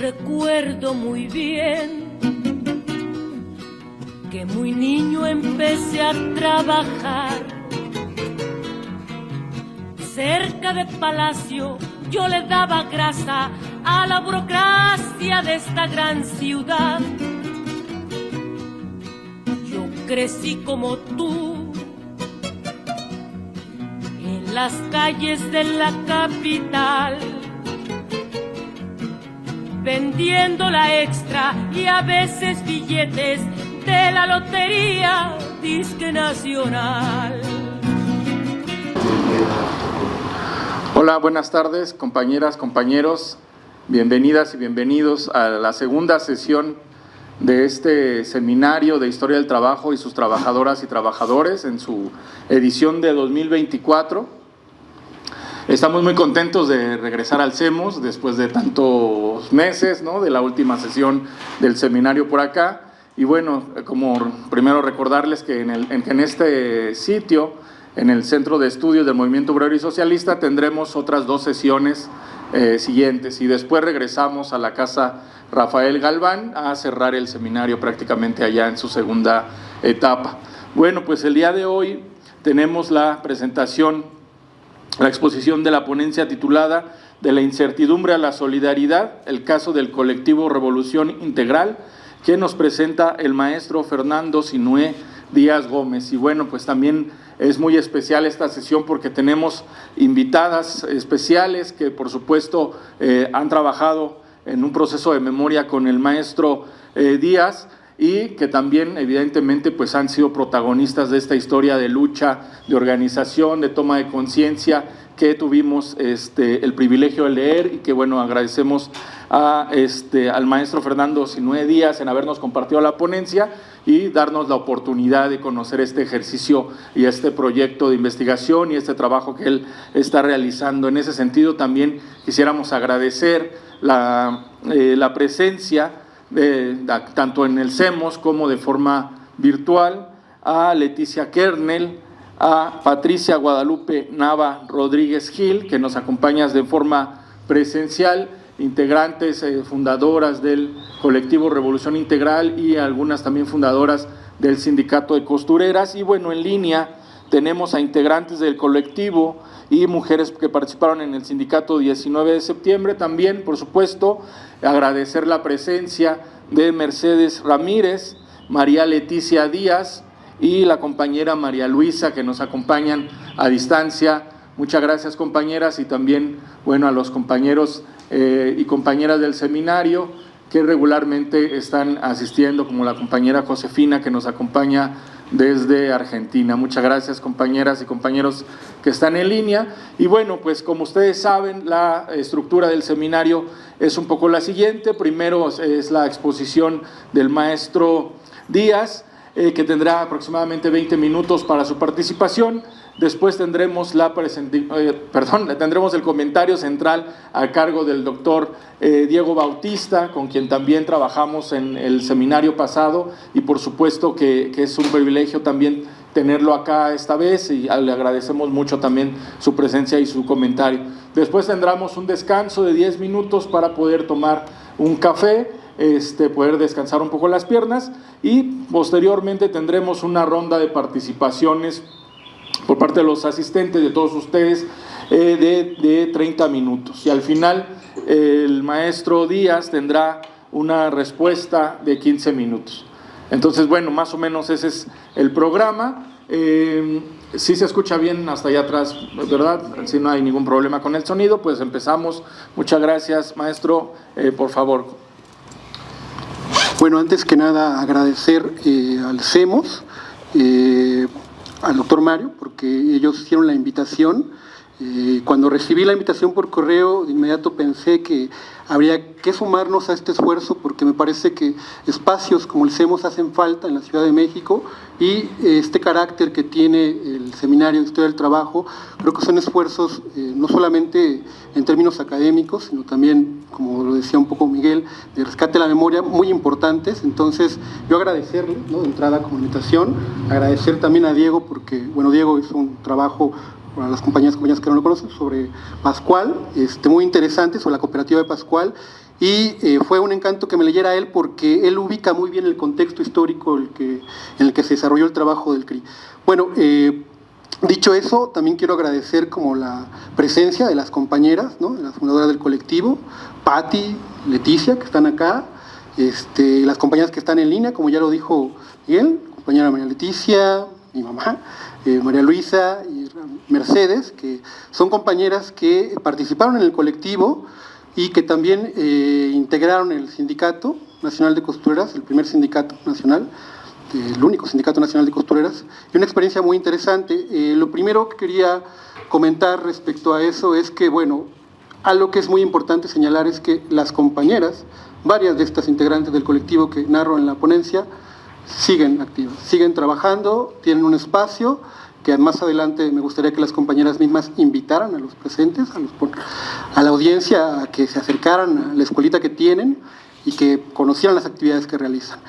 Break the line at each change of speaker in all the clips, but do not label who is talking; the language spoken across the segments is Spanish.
recuerdo muy bien que muy niño empecé a trabajar cerca de Palacio. Yo le daba grasa a la burocracia de esta gran ciudad. Yo crecí como tú en las calles de la capital, vendiendo la extra y a veces billetes de la lotería disque nacional.
Hola, buenas tardes, compañeras, compañeros. Bienvenidas y bienvenidos a la segunda sesión de este seminario de Historia del Trabajo y sus trabajadoras y trabajadores en su edición de 2024. Estamos muy contentos de regresar al CEMOS después de tantos meses, ¿no?, de la última sesión del seminario por acá. Y bueno, como primero recordarles que en este sitio, en el Centro de Estudios del Movimiento Obrero y Socialista, tendremos otras 2 sesiones siguientes y después regresamos a la Casa Rafael Galván a cerrar el seminario prácticamente allá en su segunda etapa. Bueno, pues el día de hoy tenemos la presentación, la exposición de la ponencia titulada De la incertidumbre a la solidaridad, el caso del colectivo Revolución Integral, que nos presenta el maestro Fernando Sinué Díaz Gómez. Y bueno, pues también es muy especial esta sesión porque tenemos invitadas especiales que por supuesto han trabajado en un proceso de memoria con el maestro Díaz y que también evidentemente pues han sido protagonistas de esta historia de lucha, de organización, de toma de conciencia que tuvimos el privilegio de leer y que bueno, agradecemos al maestro Fernando Sinué Díaz en habernos compartido la ponencia y darnos la oportunidad de conocer este ejercicio y este proyecto de investigación y este trabajo que él está realizando. En ese sentido también quisiéramos agradecer la presencia tanto en el CEMOS como de forma virtual a Leticia Kernel, a Patricia Guadalupe Nava Rodríguez Gil, que nos acompaña de forma presencial, integrantes fundadoras del colectivo Revolución Integral y algunas también fundadoras del Sindicato de Costureras. Y bueno, en línea tenemos a integrantes del colectivo y mujeres que participaron en el sindicato 19 de septiembre. También, por supuesto, agradecer la presencia de Mercedes Ramírez, María Leticia Díaz y la compañera María Luisa, que nos acompañan a distancia. Muchas gracias, compañeras, y también, bueno, a los compañeros y compañeras del seminario que regularmente están asistiendo, como la compañera Josefina, que nos acompaña desde Argentina. Muchas gracias, compañeras y compañeros que están en línea. Y bueno, pues como ustedes saben, la estructura del seminario es un poco la siguiente. Primero es la exposición del maestro Díaz, que tendrá aproximadamente 20 minutos para su participación. Después tendremos tendremos el comentario central a cargo del doctor Diego Bautista, con quien también trabajamos en el seminario pasado y por supuesto que es un privilegio también tenerlo acá esta vez y le agradecemos mucho también su presencia y su comentario. Después tendremos un descanso de 10 minutos para poder tomar un café, poder descansar un poco las piernas y posteriormente tendremos una ronda de participaciones por parte de los asistentes, de todos ustedes, de 30 minutos. Y al final el maestro Díaz tendrá una respuesta de 15 minutos. Entonces, bueno, más o menos ese es el programa. Si se escucha bien hasta allá atrás, ¿verdad? Si no hay ningún problema con el sonido, pues empezamos. Muchas gracias, maestro. Por favor.
Bueno, antes que nada agradecer al CEMOS, al doctor Mario, porque ellos hicieron la invitación. Cuando recibí la invitación por correo, de inmediato pensé que habría que sumarnos a este esfuerzo, porque me parece que espacios como el CEMOS hacen falta en la Ciudad de México y este carácter que tiene el Seminario de Historia del Trabajo, creo que son esfuerzos no solamente en términos académicos, sino también, como lo decía un poco Miguel, de rescate de la memoria, muy importantes. Entonces, yo agradecerle, ¿no?, de entrada como invitación, agradecer también a Diego, porque, bueno, Diego hizo un trabajo para las compañeras que no lo conocen, sobre Pascual, muy interesante, sobre la cooperativa de Pascual, y fue un encanto que me leyera a él porque él ubica muy bien el contexto histórico en el que se desarrolló el trabajo del CRI. Bueno, dicho eso, también quiero agradecer como la presencia de las compañeras, ¿no?, de las fundadoras del colectivo, Patti, Leticia, que están acá, las compañeras que están en línea, como ya lo dijo Miguel, compañera María Leticia, mi mamá, María Luisa y Mercedes, que son compañeras que participaron en el colectivo y que también integraron el Sindicato Nacional de Costureras, el primer sindicato nacional, el único sindicato nacional de costureras, y una experiencia muy interesante. Lo primero que quería comentar respecto a eso es que, bueno, algo que es muy importante señalar es que las compañeras, varias de estas integrantes del colectivo que narro en la ponencia, siguen activas, siguen trabajando, tienen un espacio que más adelante me gustaría que las compañeras mismas invitaran a los presentes, a la audiencia, a que se acercaran a la escuelita que tienen y que conocieran las actividades que realizan.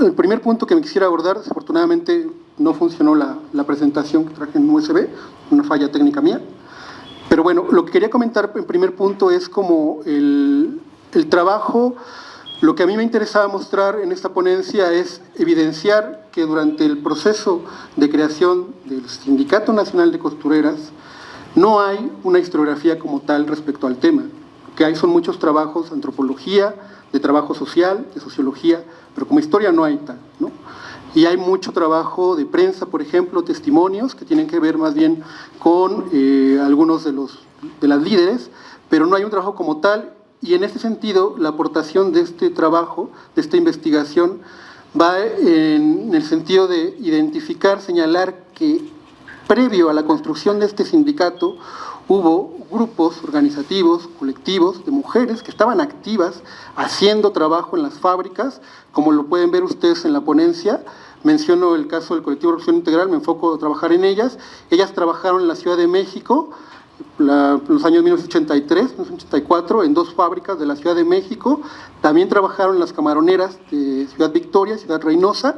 El primer punto que me quisiera abordar, desafortunadamente no funcionó la presentación que traje en USB, una falla técnica mía, pero bueno, lo que quería comentar en primer punto es como el trabajo. Lo que a mí me interesaba mostrar en esta ponencia es evidenciar que durante el proceso de creación del Sindicato Nacional de Costureras no hay una historiografía como tal respecto al tema. Lo que hay son muchos trabajos de antropología, de trabajo social, de sociología, pero como historia no hay tal, ¿no? Y hay mucho trabajo de prensa, por ejemplo, testimonios que tienen que ver más bien con algunos de las líderes, pero no hay un trabajo como tal. Y en este sentido, la aportación de este trabajo, de esta investigación, va en el sentido de identificar, señalar que previo a la construcción de este sindicato hubo grupos organizativos, colectivos de mujeres que estaban activas haciendo trabajo en las fábricas, como lo pueden ver ustedes en la ponencia. Menciono el caso del colectivo Revolución Integral, me enfoco a trabajar en ellas. Ellas trabajaron en la Ciudad de México, los años 1983, 1984, en 2 fábricas de la Ciudad de México. También trabajaron en las camaroneras de Ciudad Victoria, Ciudad Reynosa,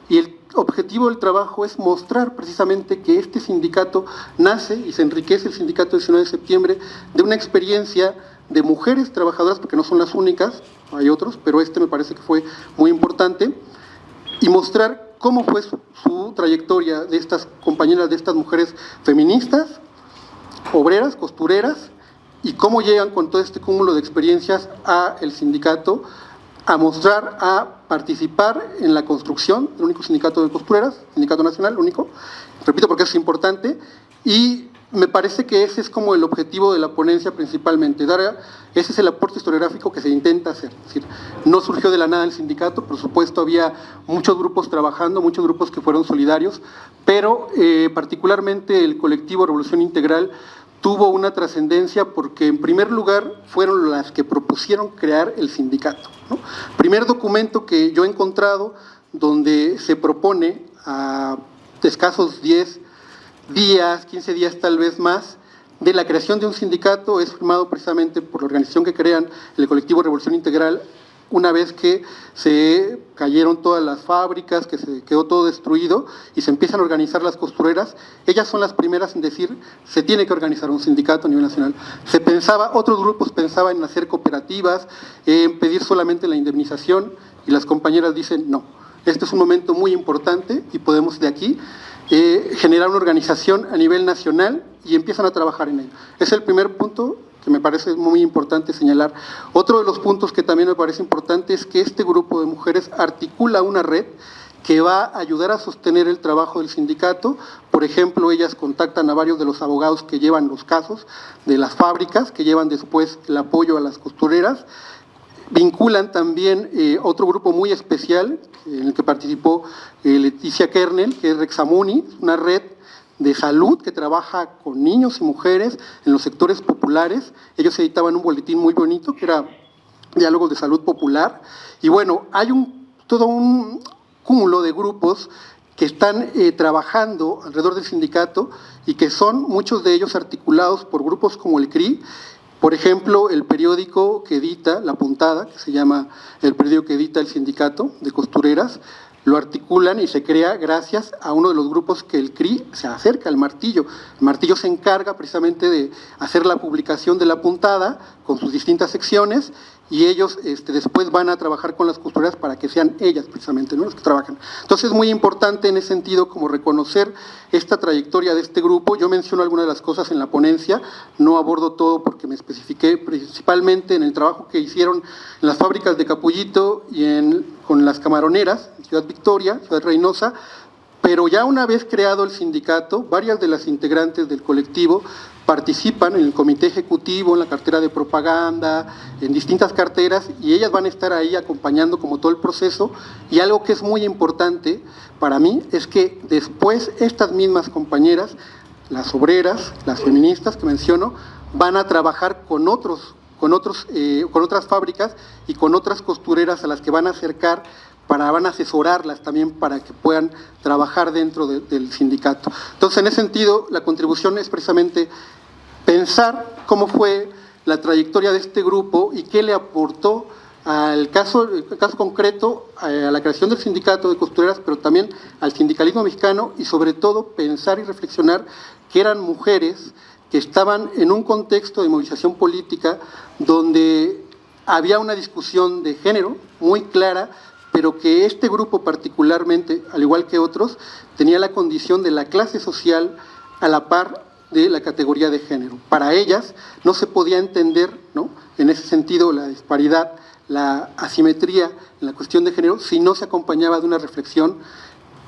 y el objetivo del trabajo es mostrar precisamente que este sindicato nace y se enriquece, el sindicato del 19 de septiembre, de una experiencia de mujeres trabajadoras, porque no son las únicas, hay otros, pero me parece que fue muy importante, y mostrar cómo fue su trayectoria de estas compañeras, de estas mujeres feministas, obreras, costureras, y cómo llegan con todo este cúmulo de experiencias a el sindicato a mostrar, a participar en la construcción del único sindicato de costureras, sindicato nacional, único, repito porque es importante, y me parece que ese es como el objetivo de la ponencia principalmente, ese es el aporte historiográfico que se intenta hacer. Es decir, no surgió de la nada el sindicato, por supuesto había muchos grupos trabajando, muchos grupos que fueron solidarios, pero particularmente el colectivo Revolución Integral tuvo una trascendencia porque en primer lugar fueron las que propusieron crear el sindicato, ¿no? Primer documento que yo he encontrado donde se propone a escasos 10 días, 15 días tal vez más, de la creación de un sindicato, es firmado precisamente por la organización que crean, el colectivo Revolución Integral, una vez que se cayeron todas las fábricas, que se quedó todo destruido y se empiezan a organizar las costureras. Ellas son las primeras en decir, se tiene que organizar un sindicato a nivel nacional. Otros grupos pensaban en hacer cooperativas, en pedir solamente la indemnización, y las compañeras dicen, no, este es un momento muy importante y podemos de aquí generar una organización a nivel nacional, y empiezan a trabajar en ello. Es el primer punto que me parece muy importante señalar. Otro de los puntos que también me parece importante es que este grupo de mujeres articula una red que va a ayudar a sostener el trabajo del sindicato. Por ejemplo, ellas contactan a varios de los abogados que llevan los casos de las fábricas, que llevan después el apoyo a las costureras. Vinculan también otro grupo muy especial en el que participó Leticia Kernel, que es Rexamuni, una red de salud que trabaja con niños y mujeres en los sectores populares. Ellos editaban un boletín muy bonito que era Diálogos de Salud Popular. Y bueno, hay todo un cúmulo de grupos que están trabajando alrededor del sindicato y que son muchos de ellos articulados por grupos como el CRI. Por ejemplo, el periódico que edita La Puntada, que se llama el periódico que edita el sindicato de costureras, lo articulan y se crea gracias a uno de los grupos que el CRI se acerca, el Martillo. El Martillo se encarga precisamente de hacer la publicación de la puntada con sus distintas secciones, y ellos después van a trabajar con las costureras para que sean ellas precisamente, ¿no?, los que trabajan. Entonces es muy importante en ese sentido como reconocer esta trayectoria de este grupo. Yo menciono algunas de las cosas en la ponencia, no abordo todo porque me especifiqué principalmente en el trabajo que hicieron en las fábricas de Capullito y con las camaroneras, en Ciudad Victoria, Ciudad Reynosa, pero ya una vez creado el sindicato, varias de las integrantes del colectivo participan en el comité ejecutivo, en la cartera de propaganda, en distintas carteras, y ellas van a estar ahí acompañando como todo el proceso. Y algo que es muy importante para mí es que después estas mismas compañeras, las obreras, las feministas que menciono, van a trabajar con otras fábricas y con otras costureras a las que van a acercar, van a asesorarlas también para que puedan trabajar dentro del sindicato. Entonces, en ese sentido, la contribución es precisamente pensar cómo fue la trayectoria de este grupo y qué le aportó al caso concreto, a la creación del sindicato de costureras, pero también al sindicalismo mexicano, y sobre todo pensar y reflexionar que eran mujeres que estaban en un contexto de movilización política donde había una discusión de género muy clara, pero que este grupo particularmente, al igual que otros, tenía la condición de la clase social a la par de la categoría de género. Para ellas no se podía entender, ¿no?, en ese sentido, la disparidad, la asimetría en la cuestión de género, si no se acompañaba de una reflexión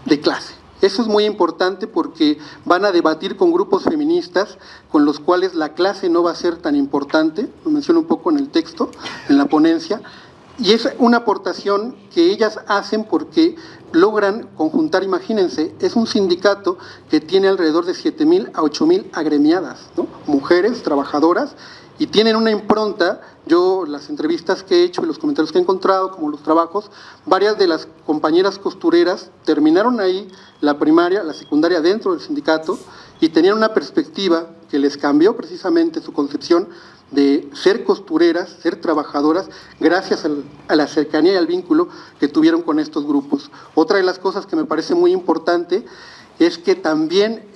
de clase. Eso es muy importante porque van a debatir con grupos feministas con los cuales la clase no va a ser tan importante, lo menciono un poco en el texto, en la ponencia, y es una aportación que ellas hacen porque logran conjuntar. Imagínense, es un sindicato que tiene alrededor de 7,000 a 8,000 agremiadas, ¿no?, mujeres trabajadoras, y tienen una impronta. Yo, las entrevistas que he hecho y los comentarios que he encontrado, como los trabajos, varias de las compañeras costureras terminaron ahí la primaria, la secundaria dentro del sindicato, y tenían una perspectiva que les cambió precisamente su concepción de ser costureras, ser trabajadoras, gracias a la cercanía y al vínculo que tuvieron con estos grupos. Otra de las cosas que me parece muy importante es que también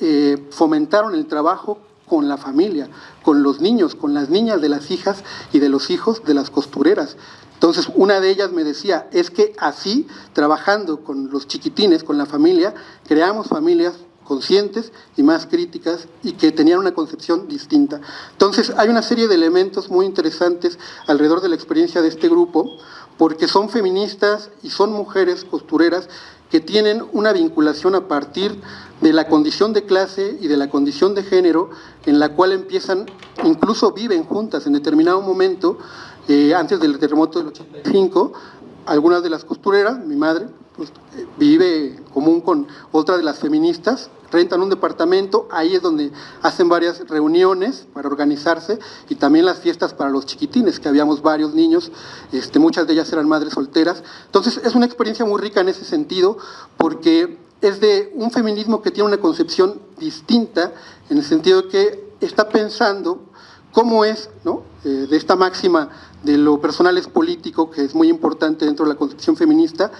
fomentaron el trabajo con la familia, con los niños, con las niñas de las hijas y de los hijos de las costureras. Entonces, una de ellas me decía, es que así, trabajando con los chiquitines, con la familia, creamos familias conscientes y más críticas y que tenían una concepción distinta. Entonces, hay una serie de elementos muy interesantes alrededor de la experiencia de este grupo, porque son feministas y son mujeres costureras que tienen una vinculación a partir de la condición de clase y de la condición de género, en la cual empiezan, incluso viven juntas en determinado momento, antes del terremoto del 85, algunas de las costureras, mi madre, pues, vive en común con otra de las feministas, rentan un departamento, ahí es donde hacen varias reuniones para organizarse, y también las fiestas para los chiquitines, que habíamos varios niños, muchas de ellas eran madres solteras. Entonces es una experiencia muy rica en ese sentido, porque es de un feminismo que tiene una concepción distinta, en el sentido de que está pensando cómo es, ¿no?, de esta máxima de lo personal es político, que es muy importante dentro de la concepción feminista,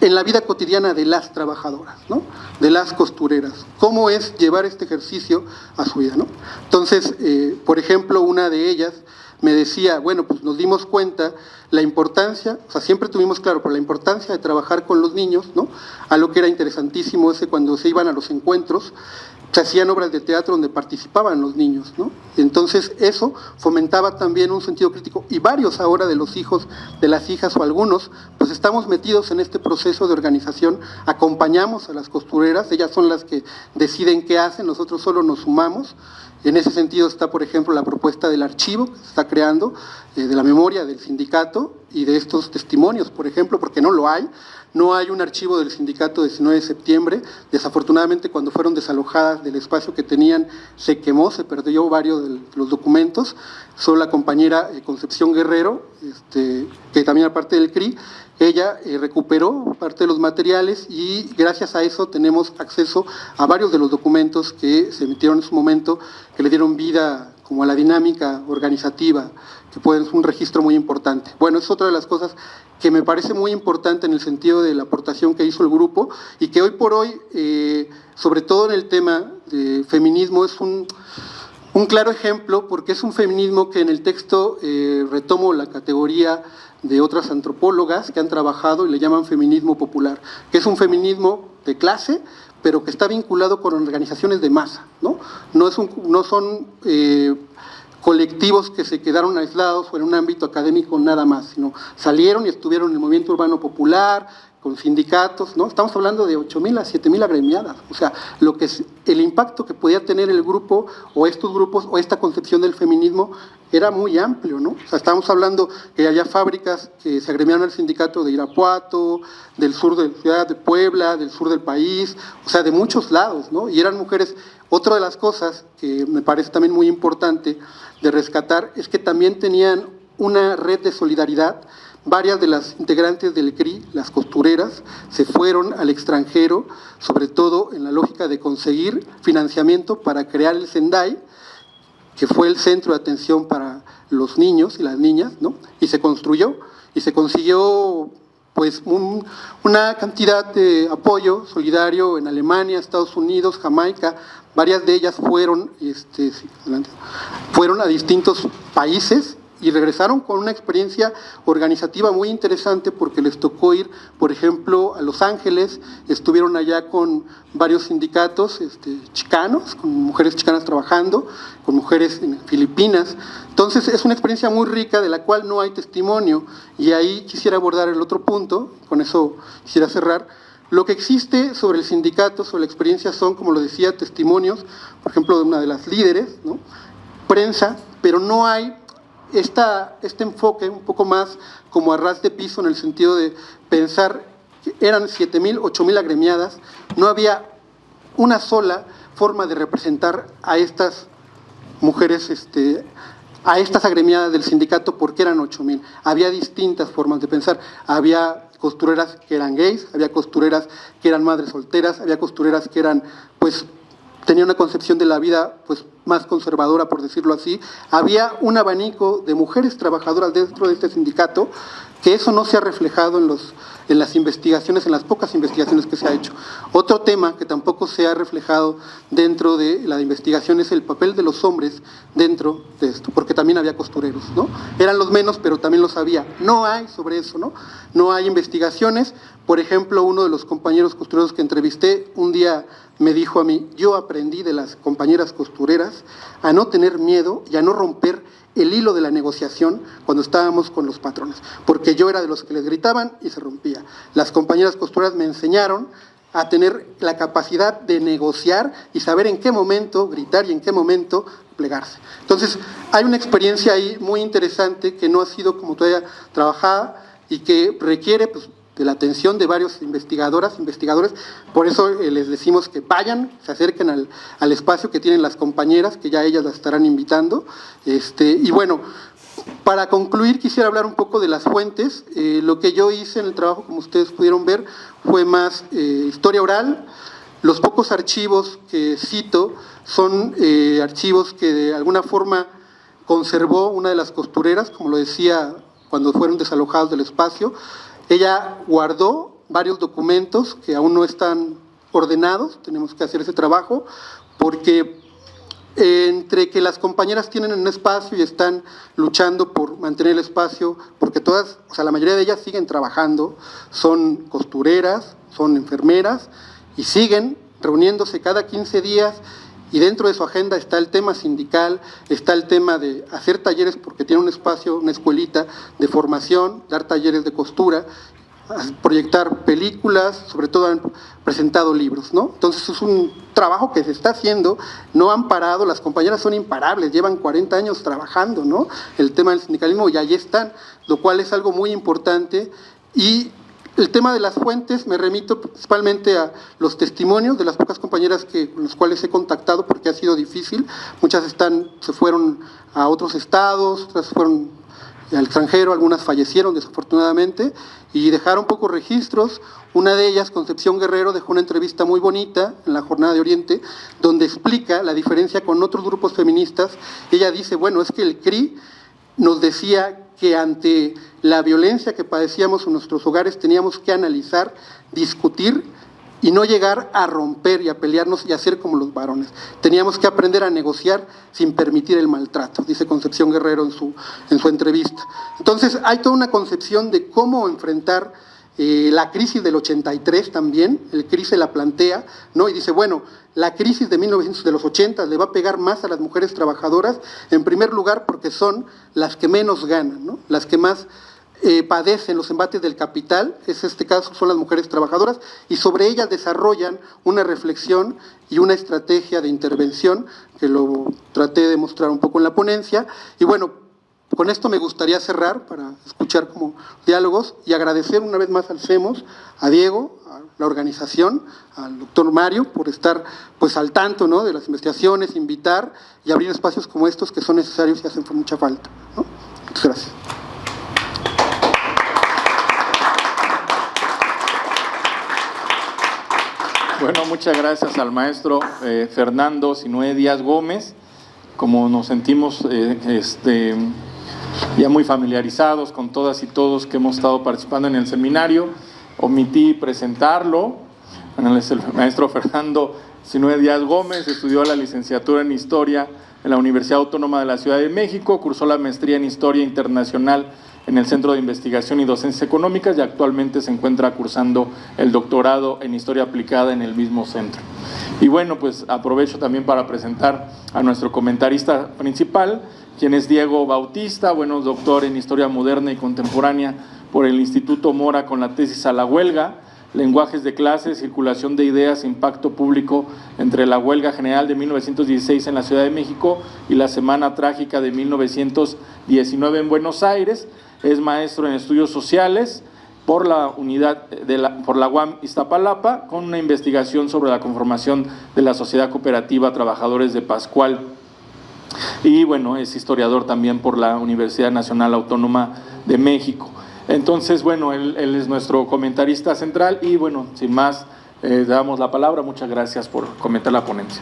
en la vida cotidiana de las trabajadoras, ¿no?, de las costureras, cómo es llevar este ejercicio a su vida, ¿no? Entonces, por ejemplo, una de ellas me decía, bueno, pues nos dimos cuenta la importancia, o sea, siempre tuvimos claro, por la importancia de trabajar con los niños, ¿no?, algo que era interesantísimo cuando se iban a los encuentros, se hacían obras de teatro donde participaban los niños, ¿no? Entonces eso fomentaba también un sentido crítico, y varios ahora de los hijos, de las hijas o algunos, pues estamos metidos en este proceso de organización, acompañamos a las costureras, ellas son las que deciden qué hacen, nosotros solo nos sumamos. En ese sentido está, por ejemplo, la propuesta del archivo que se está creando, de la memoria del sindicato y de estos testimonios, por ejemplo, porque no lo hay. No hay un archivo del sindicato 19 de septiembre. Desafortunadamente, cuando fueron desalojadas del espacio que tenían, se quemó, se perdió varios de los documentos. Solo la compañera Concepción Guerrero, que también aparte del CRI, ella recuperó parte de los materiales, y gracias a eso tenemos acceso a varios de los documentos que se emitieron en su momento, que le dieron vida como a la dinámica organizativa, que puede ser un registro muy importante. Bueno, es otra de las cosas que me parece muy importante en el sentido de la aportación que hizo el grupo y que hoy por hoy, sobre todo en el tema de feminismo, es un claro ejemplo, porque es un feminismo que en el texto retomo la categoría de otras antropólogas que han trabajado y le llaman feminismo popular, que es un feminismo de clase, pero que está vinculado con organizaciones de masa, ¿no? No son colectivos que se quedaron aislados o en un ámbito académico nada más, sino salieron y estuvieron en el movimiento urbano popular, con sindicatos, ¿no? Estamos hablando de 8,000 a 7,000 agremiadas, o sea, el impacto que podía tener el grupo o estos grupos o esta concepción del feminismo era muy amplio, ¿no? O sea, estábamos hablando que había fábricas que se agremiaron al sindicato de Irapuato, del sur de la ciudad de Puebla, del sur del país, o sea, de muchos lados, ¿no? Y eran mujeres. Otra de las cosas que me parece también muy importante de rescatar es que también tenían una red de solidaridad. Varias de las integrantes del CRI, las costureras, se fueron al extranjero, sobre todo en la lógica de conseguir financiamiento para crear el Sendai, que fue el centro de atención para los niños y las niñas, ¿no? Y se construyó y se consiguió pues una cantidad de apoyo solidario en Alemania, Estados Unidos, Jamaica. Varias de ellas fueron a distintos países y regresaron con una experiencia organizativa muy interesante porque les tocó ir, por ejemplo, a Los Ángeles, estuvieron allá con varios sindicatos chicanos, con mujeres chicanas trabajando, con mujeres en Filipinas. Entonces es una experiencia muy rica de la cual no hay testimonio y ahí quisiera abordar el otro punto, con eso quisiera cerrar. Lo que existe sobre el sindicato, sobre la experiencia son, como lo decía, testimonios, por ejemplo, de una de las líderes, ¿no? Prensa, pero no hay este enfoque un poco más como a ras de piso en el sentido de pensar que eran 7,000, 8,000 agremiadas, no había una sola forma de representar a estas mujeres, a estas agremiadas del sindicato porque eran 8,000. Había distintas formas de pensar, había costureras que eran gays, había costureras que eran madres solteras, había costureras que eran, pues, tenía una concepción de la vida pues más conservadora, por decirlo así. Había un abanico de mujeres trabajadoras dentro de este sindicato, que eso no se ha reflejado en las investigaciones, en las pocas investigaciones que se ha hecho. Otro tema que tampoco se ha reflejado dentro de la investigación es el papel de los hombres dentro de esto, porque también había costureros, ¿no? Eran los menos, pero también los había. No hay sobre eso, ¿no? No hay investigaciones. Por ejemplo, uno de los compañeros costureros que entrevisté un día me dijo a mí, yo aprendí de las compañeras costureras a no tener miedo y a no romper el hilo de la negociación cuando estábamos con los patrones, porque yo era de los que les gritaban y se rompía. Las compañeras costureras me enseñaron a tener la capacidad de negociar y saber en qué momento gritar y en qué momento plegarse. Entonces, hay una experiencia ahí muy interesante que no ha sido como todavía trabajada y que requiere pues, de la atención de varios investigadores, por eso les decimos que vayan, se acerquen al espacio que tienen las compañeras, que ya ellas las estarán invitando. Y bueno, para concluir quisiera hablar un poco de las fuentes. Lo que yo hice en el trabajo, como ustedes pudieron ver, fue más historia oral. Los pocos archivos que cito son archivos que de alguna forma conservó una de las costureras, como lo decía, cuando fueron desalojados del espacio. Ella guardó varios documentos que aún no están ordenados, tenemos que hacer ese trabajo, porque entre que las compañeras tienen un espacio y están luchando por mantener el espacio, porque todas, o sea, la mayoría de ellas siguen trabajando, son costureras, son enfermeras, y siguen reuniéndose cada 15 días, y dentro de su agenda está el tema sindical, está el tema de hacer talleres porque tiene un espacio, una escuelita de formación, dar talleres de costura, proyectar películas, sobre todo han presentado libros, ¿no? Entonces es un trabajo que se está haciendo, no han parado, las compañeras son imparables, llevan 40 años trabajando, ¿no? El tema del sindicalismo y ahí están, lo cual es algo muy importante. Y el tema de las fuentes, me remito principalmente a los testimonios de las pocas compañeras con las cuales he contactado porque ha sido difícil. Muchas se fueron a otros estados, otras fueron al extranjero, algunas fallecieron desafortunadamente y dejaron pocos registros. Una de ellas, Concepción Guerrero, dejó una entrevista muy bonita en la Jornada de Oriente, donde explica la diferencia con otros grupos feministas. Ella dice, bueno, es que el CRI nos decía que ante la violencia que padecíamos en nuestros hogares teníamos que analizar, discutir y no llegar a romper y a pelearnos y a hacer como los varones. Teníamos que aprender a negociar sin permitir el maltrato, dice Concepción Guerrero en su entrevista. Entonces hay toda una concepción de cómo enfrentar la crisis del 83 también, el CRI se la plantea, ¿no? Y dice, bueno, la crisis de los 80 le va a pegar más a las mujeres trabajadoras, en primer lugar porque son las que menos ganan, ¿no? Las que más padecen los embates del capital, este caso son las mujeres trabajadoras, y sobre ellas desarrollan una reflexión y una estrategia de intervención, que lo traté de mostrar un poco en la ponencia, y bueno, con esto me gustaría cerrar para escuchar como diálogos y agradecer una vez más al CEMOS, a Diego, a la organización, al doctor Mario por estar pues al tanto, ¿no?, de las investigaciones, invitar y abrir espacios como estos que son necesarios y hacen mucha falta, ¿no? Muchas gracias.
Bueno, muchas gracias al maestro Fernando Sinué Díaz Gómez. Como nos sentimos ya muy familiarizados con todas y todos que hemos estado participando en el seminario, omití presentarlo. Bueno, es el maestro Fernando Sinué Díaz Gómez, estudió la licenciatura en Historia en la Universidad Autónoma de la Ciudad de México, cursó la maestría en Historia Internacional en el Centro de Investigación y Docencias Económicas y actualmente se encuentra cursando el doctorado en Historia Aplicada en el mismo centro. Y bueno, pues aprovecho también para presentar a nuestro comentarista principal, quien es Diego Bautista, bueno, doctor en Historia Moderna y Contemporánea por el Instituto Mora con la tesis A la huelga, lenguajes de clase, circulación de ideas, impacto público entre la huelga general de 1916 en la Ciudad de México y la Semana Trágica de 1919 en Buenos Aires. Es maestro en Estudios Sociales por la UAM Iztapalapa, con una investigación sobre la conformación de la Sociedad Cooperativa Trabajadores de Pascual. Y bueno, es historiador también por la Universidad Nacional Autónoma de México. Entonces, bueno, él es nuestro comentarista central y bueno, sin más, damos la palabra. Muchas gracias por comentar la ponencia.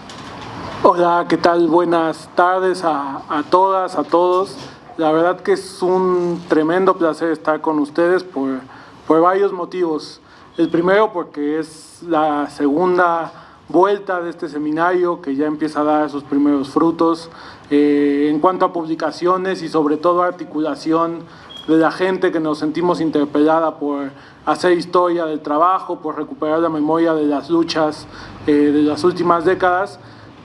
Hola, ¿qué tal? Buenas tardes a todas, a todos. La verdad que es un tremendo placer estar con ustedes por varios motivos. El primero porque es la segunda vuelta de este seminario que ya empieza a dar sus primeros frutos en cuanto a publicaciones y sobre todo articulación de la gente que nos sentimos interpelada por hacer historia del trabajo, por recuperar la memoria de las luchas de las últimas décadas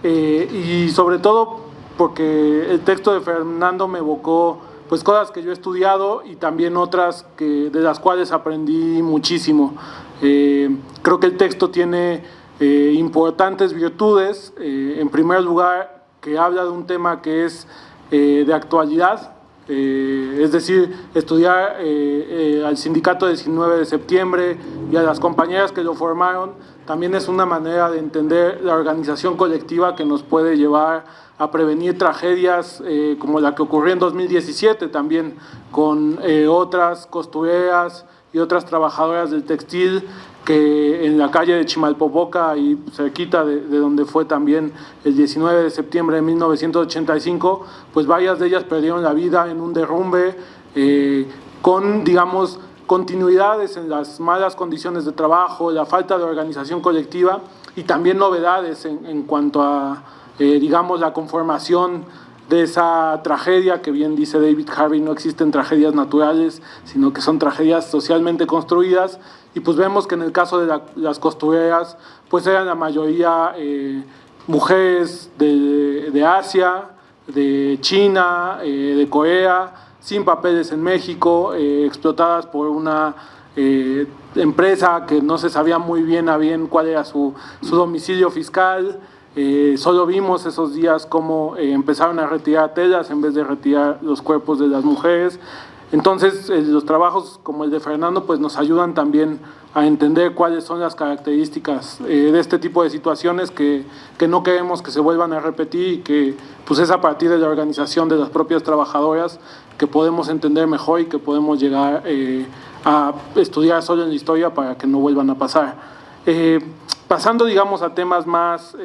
y sobre todo porque el texto de Fernando me evocó pues cosas que yo he estudiado y también otras de las cuales aprendí muchísimo. Creo que el texto tiene importantes virtudes. En primer lugar, que habla de un tema que es de actualidad, es decir, estudiar al sindicato del 19 de septiembre y a las compañeras que lo formaron también es una manera de entender la organización colectiva que nos puede llevar a prevenir tragedias como la que ocurrió en 2017 también con otras costureras y otras trabajadoras del textil que en la calle de Chimalpopoca y cerquita de donde fue también el 19 de septiembre de 1985, pues varias de ellas perdieron la vida en un derrumbe con, digamos, continuidades en las malas condiciones de trabajo, la falta de organización colectiva y también novedades en cuanto a, digamos, la conformación de esa tragedia, que bien dice David Harvey, no existen tragedias naturales, sino que son tragedias socialmente construidas, y pues vemos que en el caso de las costureras, pues eran la mayoría mujeres de Asia, de China, de Corea, sin papeles en México, explotadas por una empresa que no se sabía muy bien a bien cuál era su domicilio fiscal. Solo vimos esos días cómo empezaron a retirar telas en vez de retirar los cuerpos de las mujeres. Entonces, los trabajos como el de Fernando pues nos ayudan también a entender cuáles son las características de este tipo de situaciones que no queremos que se vuelvan a repetir y que pues es a partir de la organización de las propias trabajadoras que podemos entender mejor y que podemos llegar a estudiar solo en la historia para que no vuelvan a pasar. Pasando, digamos, a temas más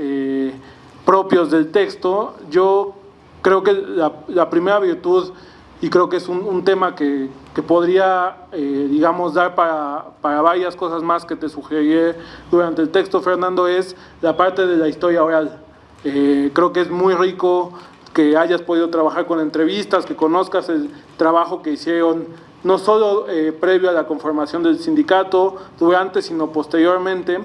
propios del texto, yo creo que la primera virtud, y creo que es un tema que podría, digamos, dar para varias cosas más que te sugerí durante el texto, Fernando, es la parte de la historia oral. Creo que es muy rico que hayas podido trabajar con entrevistas, que conozcas el trabajo que hicieron, no solo previo a la conformación del sindicato, durante, sino posteriormente,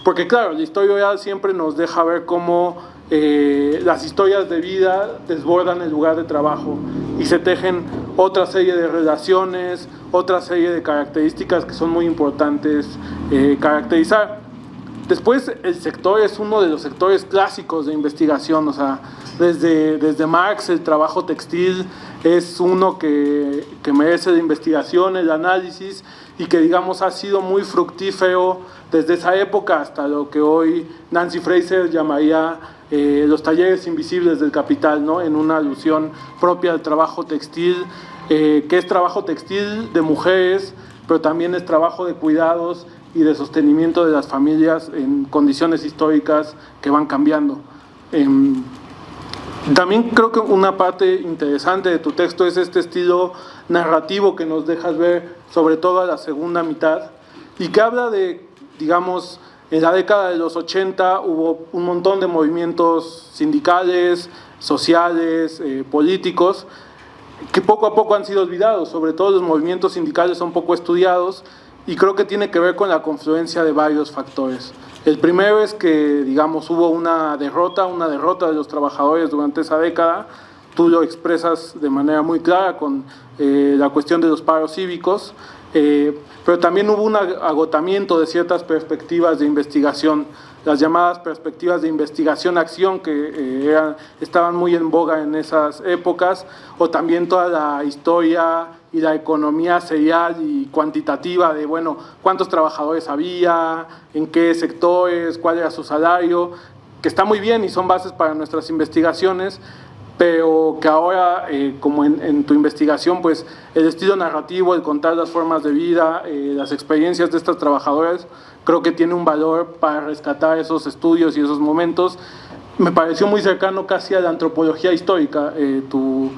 porque claro, la historia oral siempre nos deja ver cómo las historias de vida desbordan el lugar de trabajo y se tejen otra serie de relaciones, otra serie de características que son muy importantes caracterizar. Después, el sector es uno de los sectores clásicos de investigación, o sea, desde Marx el trabajo textil es uno que merece la investigación, el análisis, y que, digamos, ha sido muy fructífero desde esa época hasta lo que hoy Nancy Fraser llamaría los talleres invisibles del capital, ¿no? En una alusión propia al trabajo textil, que es trabajo textil de mujeres, pero también es trabajo de cuidados y de sostenimiento de las familias en condiciones históricas que van cambiando. También creo que una parte interesante de tu texto es este estilo narrativo que nos dejas ver, sobre todo a la segunda mitad, y que habla de, digamos, en la década de los 80 hubo un montón de movimientos sindicales, sociales, políticos, que poco a poco han sido olvidados. Sobre todo los movimientos sindicales son poco estudiados y creo que tiene que ver con la confluencia de varios factores. El primero es que, digamos, hubo una derrota de los trabajadores durante esa década. Tú lo expresas de manera muy clara con la cuestión de los paros cívicos, pero también hubo un agotamiento de ciertas perspectivas de investigación, las llamadas perspectivas de investigación-acción que estaban muy en boga en esas épocas, o también toda la historia y la economía serial y cuantitativa de, bueno, cuántos trabajadores había, en qué sectores, cuál era su salario, que está muy bien y son bases para nuestras investigaciones, pero que ahora, como en tu investigación, pues el estilo narrativo, el contar las formas de vida, las experiencias de estas trabajadoras, creo que tiene un valor para rescatar esos estudios y esos momentos. Me pareció muy cercano casi a la antropología histórica tu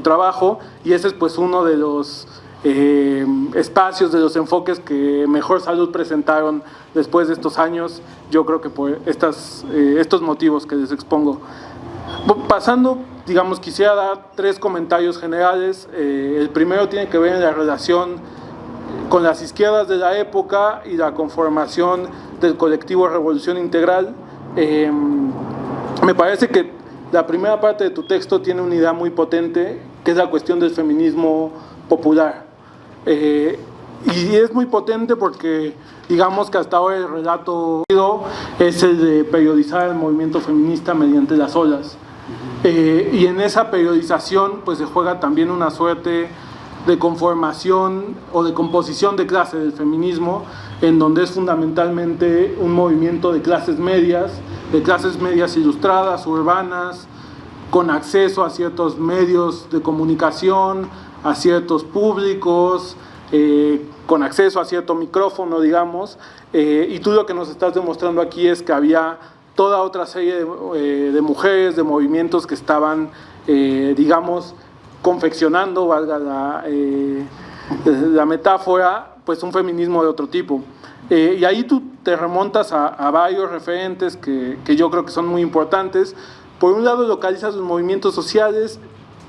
trabajo, y ese es pues uno de los espacios, de los enfoques que mejor salud presentaron después de estos años, yo creo que por estos motivos que les expongo. Pasando, digamos, quisiera dar 3 comentarios generales. El primero tiene que ver en la relación con las izquierdas de la época y la conformación del colectivo Revolución Integral. Me parece que la primera parte de tu texto tiene una idea muy potente, que es la cuestión del feminismo popular. Y es muy potente porque, digamos, que hasta ahora el relato es el de periodizar el movimiento feminista mediante las olas. Y en esa periodización pues se juega también una suerte de conformación o de composición de clase del feminismo, en donde es fundamentalmente un movimiento de clases medias ilustradas, urbanas, con acceso a ciertos medios de comunicación, a ciertos públicos, con acceso a cierto micrófono, digamos, y tú lo que nos estás demostrando aquí es que había toda otra serie de mujeres, de movimientos que estaban, digamos, confeccionando, valga la metáfora, pues un feminismo de otro tipo. Y ahí tú te remontas a varios referentes que yo creo que son muy importantes. Por un lado localizas los movimientos sociales,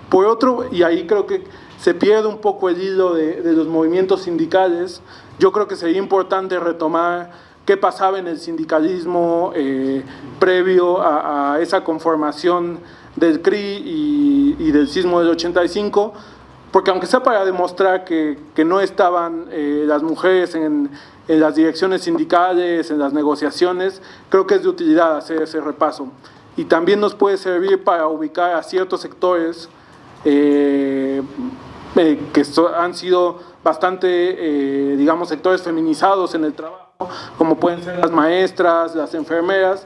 por otro, y ahí creo que se pierde un poco el hilo de los movimientos sindicales. Yo creo que sería importante retomar qué pasaba en el sindicalismo previo a esa conformación del CRI y del sismo del 85, porque aunque sea para demostrar que no estaban las mujeres en las direcciones sindicales, en las negociaciones, creo que es de utilidad hacer ese repaso. Y también nos puede servir para ubicar a ciertos sectores han sido bastante, digamos, sectores feminizados en el trabajo, como pueden ser las maestras, las enfermeras,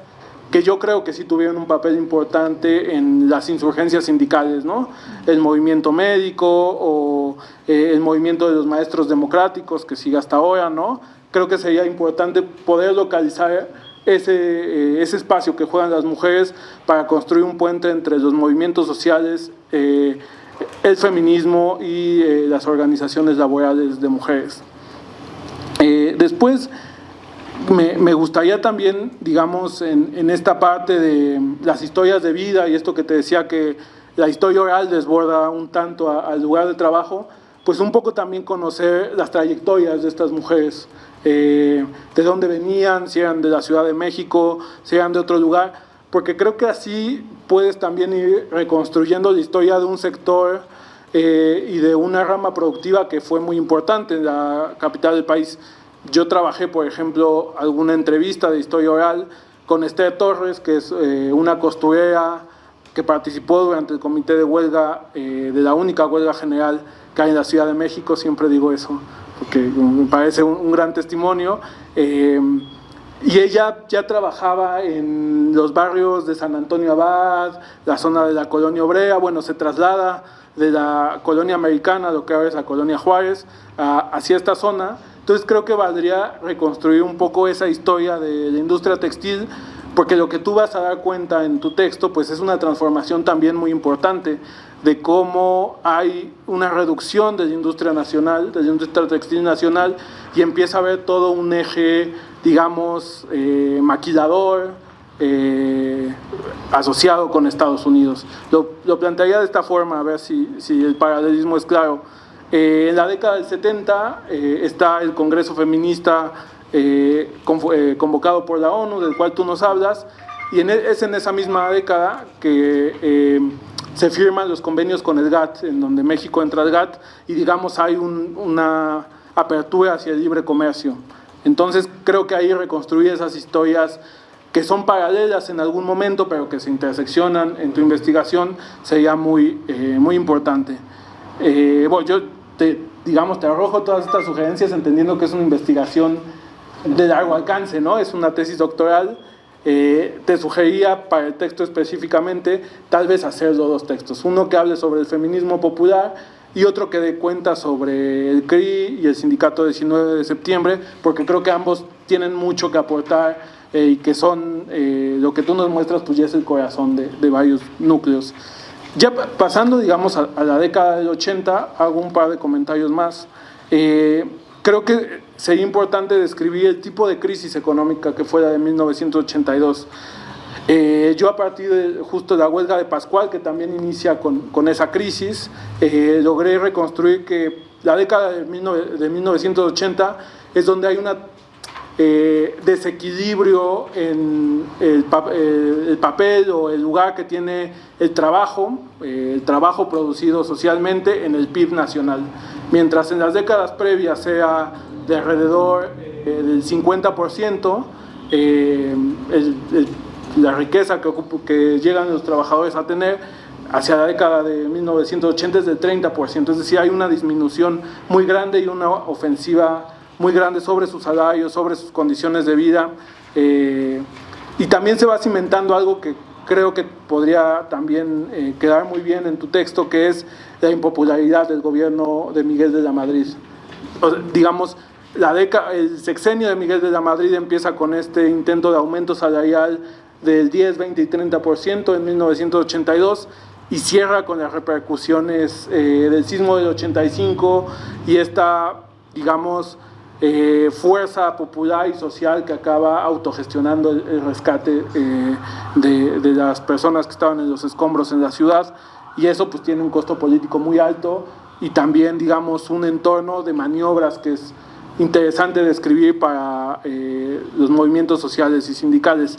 que yo creo que sí tuvieron un papel importante en las insurgencias sindicales, ¿no? El movimiento médico o el movimiento de los maestros democráticos, que sigue hasta ahora, ¿no? Creo que sería importante poder localizar ese espacio que juegan las mujeres para construir un puente entre los movimientos sociales, el feminismo y las organizaciones laborales de mujeres. Después, me gustaría también, digamos, en esta parte de las historias de vida y esto que te decía que la historia oral desborda un tanto al lugar de trabajo, pues un poco también conocer las trayectorias de estas mujeres, de dónde venían, si eran de la Ciudad de México, si eran de otro lugar, porque creo que así puedes también ir reconstruyendo la historia de un sector y de una rama productiva que fue muy importante en la capital del país. Yo trabajé, por ejemplo, alguna entrevista de historia oral con Esther Torres, que es una costurera que participó durante el comité de huelga, de la única huelga general que hay en la Ciudad de México. Siempre digo eso, porque me parece un gran testimonio. Y ella ya trabajaba en los barrios de San Antonio Abad, la zona de la Colonia Obrera. Bueno, se traslada de la Colonia Americana, lo que ahora es la Colonia Juárez, hacia esta zona. Entonces creo que valdría reconstruir un poco esa historia de la industria textil, porque lo que tú vas a dar cuenta en tu texto pues es una transformación también muy importante de cómo hay una reducción de la industria nacional, de la industria textil nacional, y empieza a haber todo un eje, digamos, maquilador, asociado con Estados Unidos. Lo plantearía de esta forma, a ver si el paralelismo es claro. En la década del 70 está el Congreso Feminista convocado por la ONU, del cual tú nos hablas, y es en esa misma década que se firman los convenios con el GATT, en donde México entra al GATT, y digamos hay una apertura hacia el libre comercio. Entonces creo que ahí reconstruir esas historias que son paralelas en algún momento, pero que se interseccionan en tu investigación, sería muy importante. Bueno, yo te arrojo todas estas sugerencias entendiendo que es una investigación de largo alcance, ¿no? Es una tesis doctoral. Te sugeriría para el texto específicamente tal vez hacerlo dos textos, uno que hable sobre el feminismo popular y otro que dé cuenta sobre el CRI y el sindicato 19 de septiembre, porque creo que ambos tienen mucho que aportar y que son, lo que tú nos muestras pues ya es el corazón de varios núcleos. Ya pasando, digamos, a la década del 80, hago un par de comentarios más. Creo que sería importante describir el tipo de crisis económica que fue la de 1982. Yo a partir de justo la huelga de Pascual, que también inicia con esa crisis, logré reconstruir que la década de 1980 es donde hay un desequilibrio en el papel o el lugar que tiene el trabajo producido socialmente en el PIB nacional. Mientras en las décadas previas sea de alrededor del 50%, la riqueza que llegan los trabajadores a tener, hacia la década de 1980 es del 30%, es decir, hay una disminución muy grande y una ofensiva muy grande sobre sus salarios, sobre sus condiciones de vida, y también se va cimentando algo que creo que podría también quedar muy bien en tu texto, que es la impopularidad del gobierno de Miguel de la Madrid. Digamos, el sexenio de Miguel de la Madrid empieza con este intento de aumento salarial del 10, 20 y 30% en 1982 y cierra con las repercusiones del sismo del 85 y esta, digamos, fuerza popular y social que acaba autogestionando el rescate de las personas que estaban en los escombros en la ciudad, y eso pues tiene un costo político muy alto y también, digamos, un entorno de maniobras que es interesante describir para los movimientos sociales y sindicales.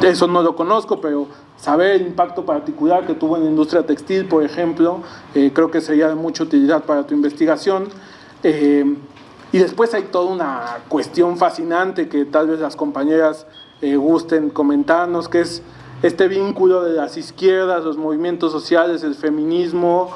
Eso no lo conozco, pero saber el impacto particular que tuvo en la industria textil, por ejemplo, creo que sería de mucha utilidad para tu investigación. Y después hay toda una cuestión fascinante que tal vez las compañeras gusten comentarnos, que es este vínculo de las izquierdas, los movimientos sociales, el feminismo,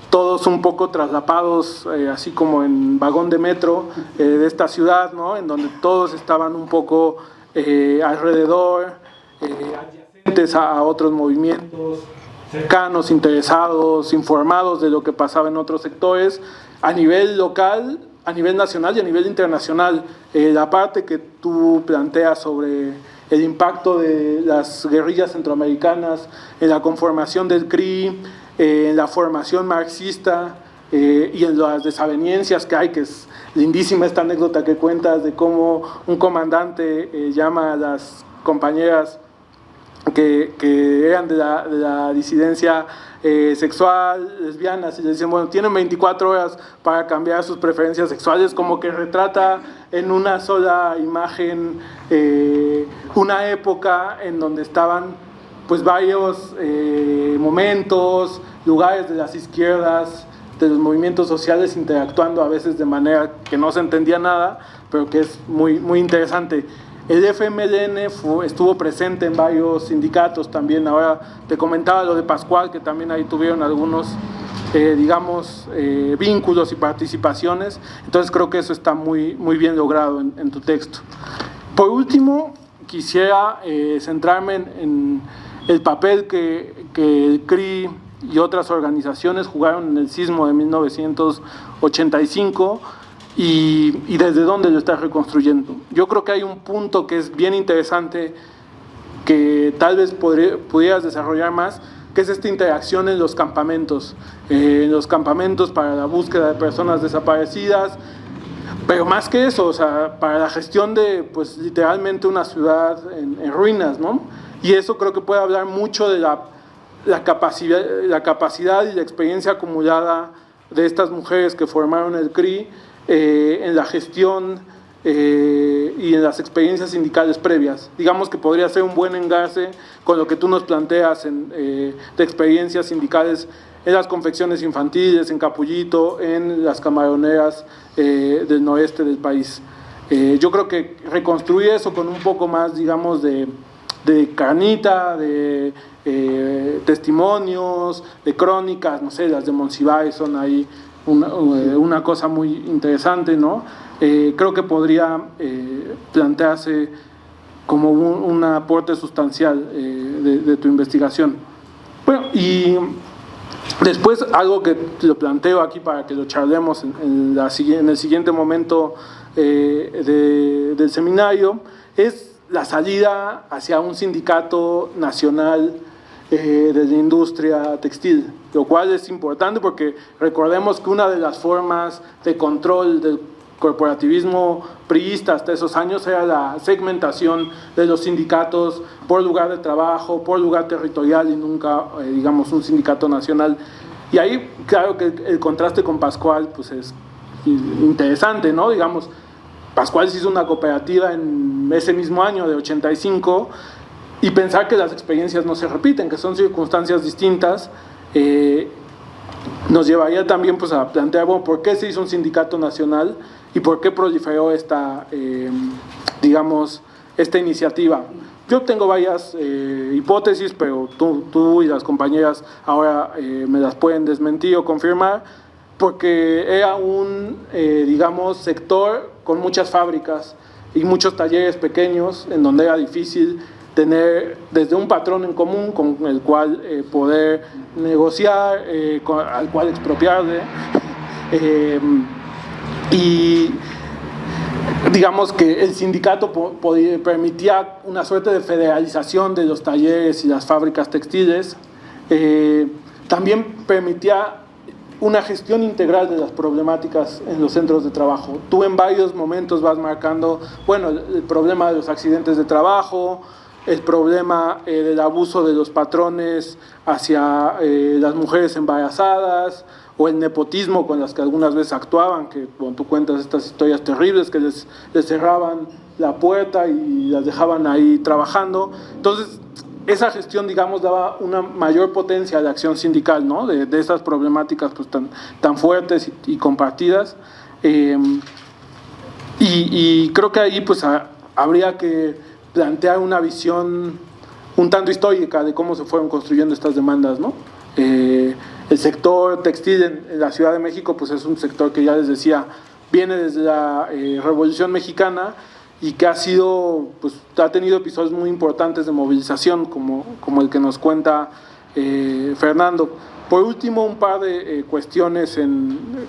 todos un poco traslapados, así como en vagón de metro de esta ciudad, ¿no? En donde todos estaban un poco alrededor, adyacentes a otros movimientos, cercanos, interesados, informados de lo que pasaba en otros sectores, a nivel local, a nivel nacional y a nivel internacional. La parte que tú planteas sobre el impacto de las guerrillas centroamericanas en la conformación del CRI, en la formación marxista y en las desavenencias que hay, que es lindísima esta anécdota que cuentas de cómo un comandante llama a las compañeras que eran de la disidencia sexual, lesbianas, y les dicen, bueno, tienen 24 horas para cambiar sus preferencias sexuales, como que retrata en una sola imagen una época en donde estaban pues varios momentos, lugares de las izquierdas, de los movimientos sociales interactuando a veces de manera que no se entendía nada, pero que es muy, muy interesante. El FMLN estuvo presente en varios sindicatos también. Ahora te comentaba lo de Pascual, que también ahí tuvieron algunos, vínculos y participaciones. Entonces creo que eso está muy, muy bien logrado en tu texto. Por último, quisiera centrarme en el papel que el CRI y otras organizaciones jugaron en el sismo de 1985 y desde dónde lo estás reconstruyendo. Yo creo que hay un punto que es bien interesante que tal vez pudieras desarrollar más, que es esta interacción en los campamentos para la búsqueda de personas desaparecidas, pero más que eso, o sea, para la gestión de, pues, literalmente una ciudad en ruinas, ¿no? Y eso creo que puede hablar mucho de la capacidad y la experiencia acumulada de estas mujeres que formaron el CRI en la gestión y en las experiencias sindicales previas. Digamos que podría ser un buen enlace con lo que tú nos planteas de experiencias sindicales en las confecciones infantiles, en Capullito, en las camaroneras del noreste del país. Yo creo que reconstruir eso con un poco más, digamos, de carnita, de testimonios, de crónicas, no sé, las de Monsiváis son ahí una cosa muy interesante, ¿no? Creo que podría plantearse como un aporte sustancial de tu investigación. Bueno, y después algo que lo planteo aquí para que lo charlemos en el siguiente momento del seminario es la salida hacia un sindicato nacional de la industria textil, lo cual es importante porque recordemos que una de las formas de control del corporativismo priista hasta esos años era la segmentación de los sindicatos por lugar de trabajo, por lugar territorial y nunca, digamos, un sindicato nacional. Y ahí, claro que el contraste con Pascual pues es interesante, ¿no? Digamos, Pascual se hizo una cooperativa en ese mismo año de 85 y pensar que las experiencias no se repiten, que son circunstancias distintas, nos llevaría también pues a plantear, bueno, ¿por qué se hizo un sindicato nacional y por qué proliferó esta iniciativa? Yo tengo varias hipótesis, pero tú y las compañeras ahora me las pueden desmentir o confirmar, porque era un, sector con muchas fábricas y muchos talleres pequeños en donde era difícil tener desde un patrón en común con el cual poder negociar, al cual expropiarle. Y digamos que el sindicato permitía una suerte de federalización de los talleres y las fábricas textiles. También permitía una gestión integral de las problemáticas en los centros de trabajo. Tú en varios momentos vas marcando, bueno, el problema de los accidentes de trabajo, el problema del abuso de los patrones hacia las mujeres embarazadas, o el nepotismo con las que algunas veces actuaban, que cuando tú cuentas estas historias terribles, que les cerraban la puerta y las dejaban ahí trabajando. Entonces, esa gestión, digamos, daba una mayor potencia a la acción sindical, ¿no? De estas problemáticas pues, tan fuertes y compartidas. Y creo que ahí pues, habría que plantear una visión un tanto histórica de cómo se fueron construyendo estas demandas, ¿no? El sector textil en la Ciudad de México pues es un sector que ya les decía viene desde la Revolución Mexicana y que pues, ha tenido episodios muy importantes de movilización como el que nos cuenta Fernando. Por último, un par de cuestiones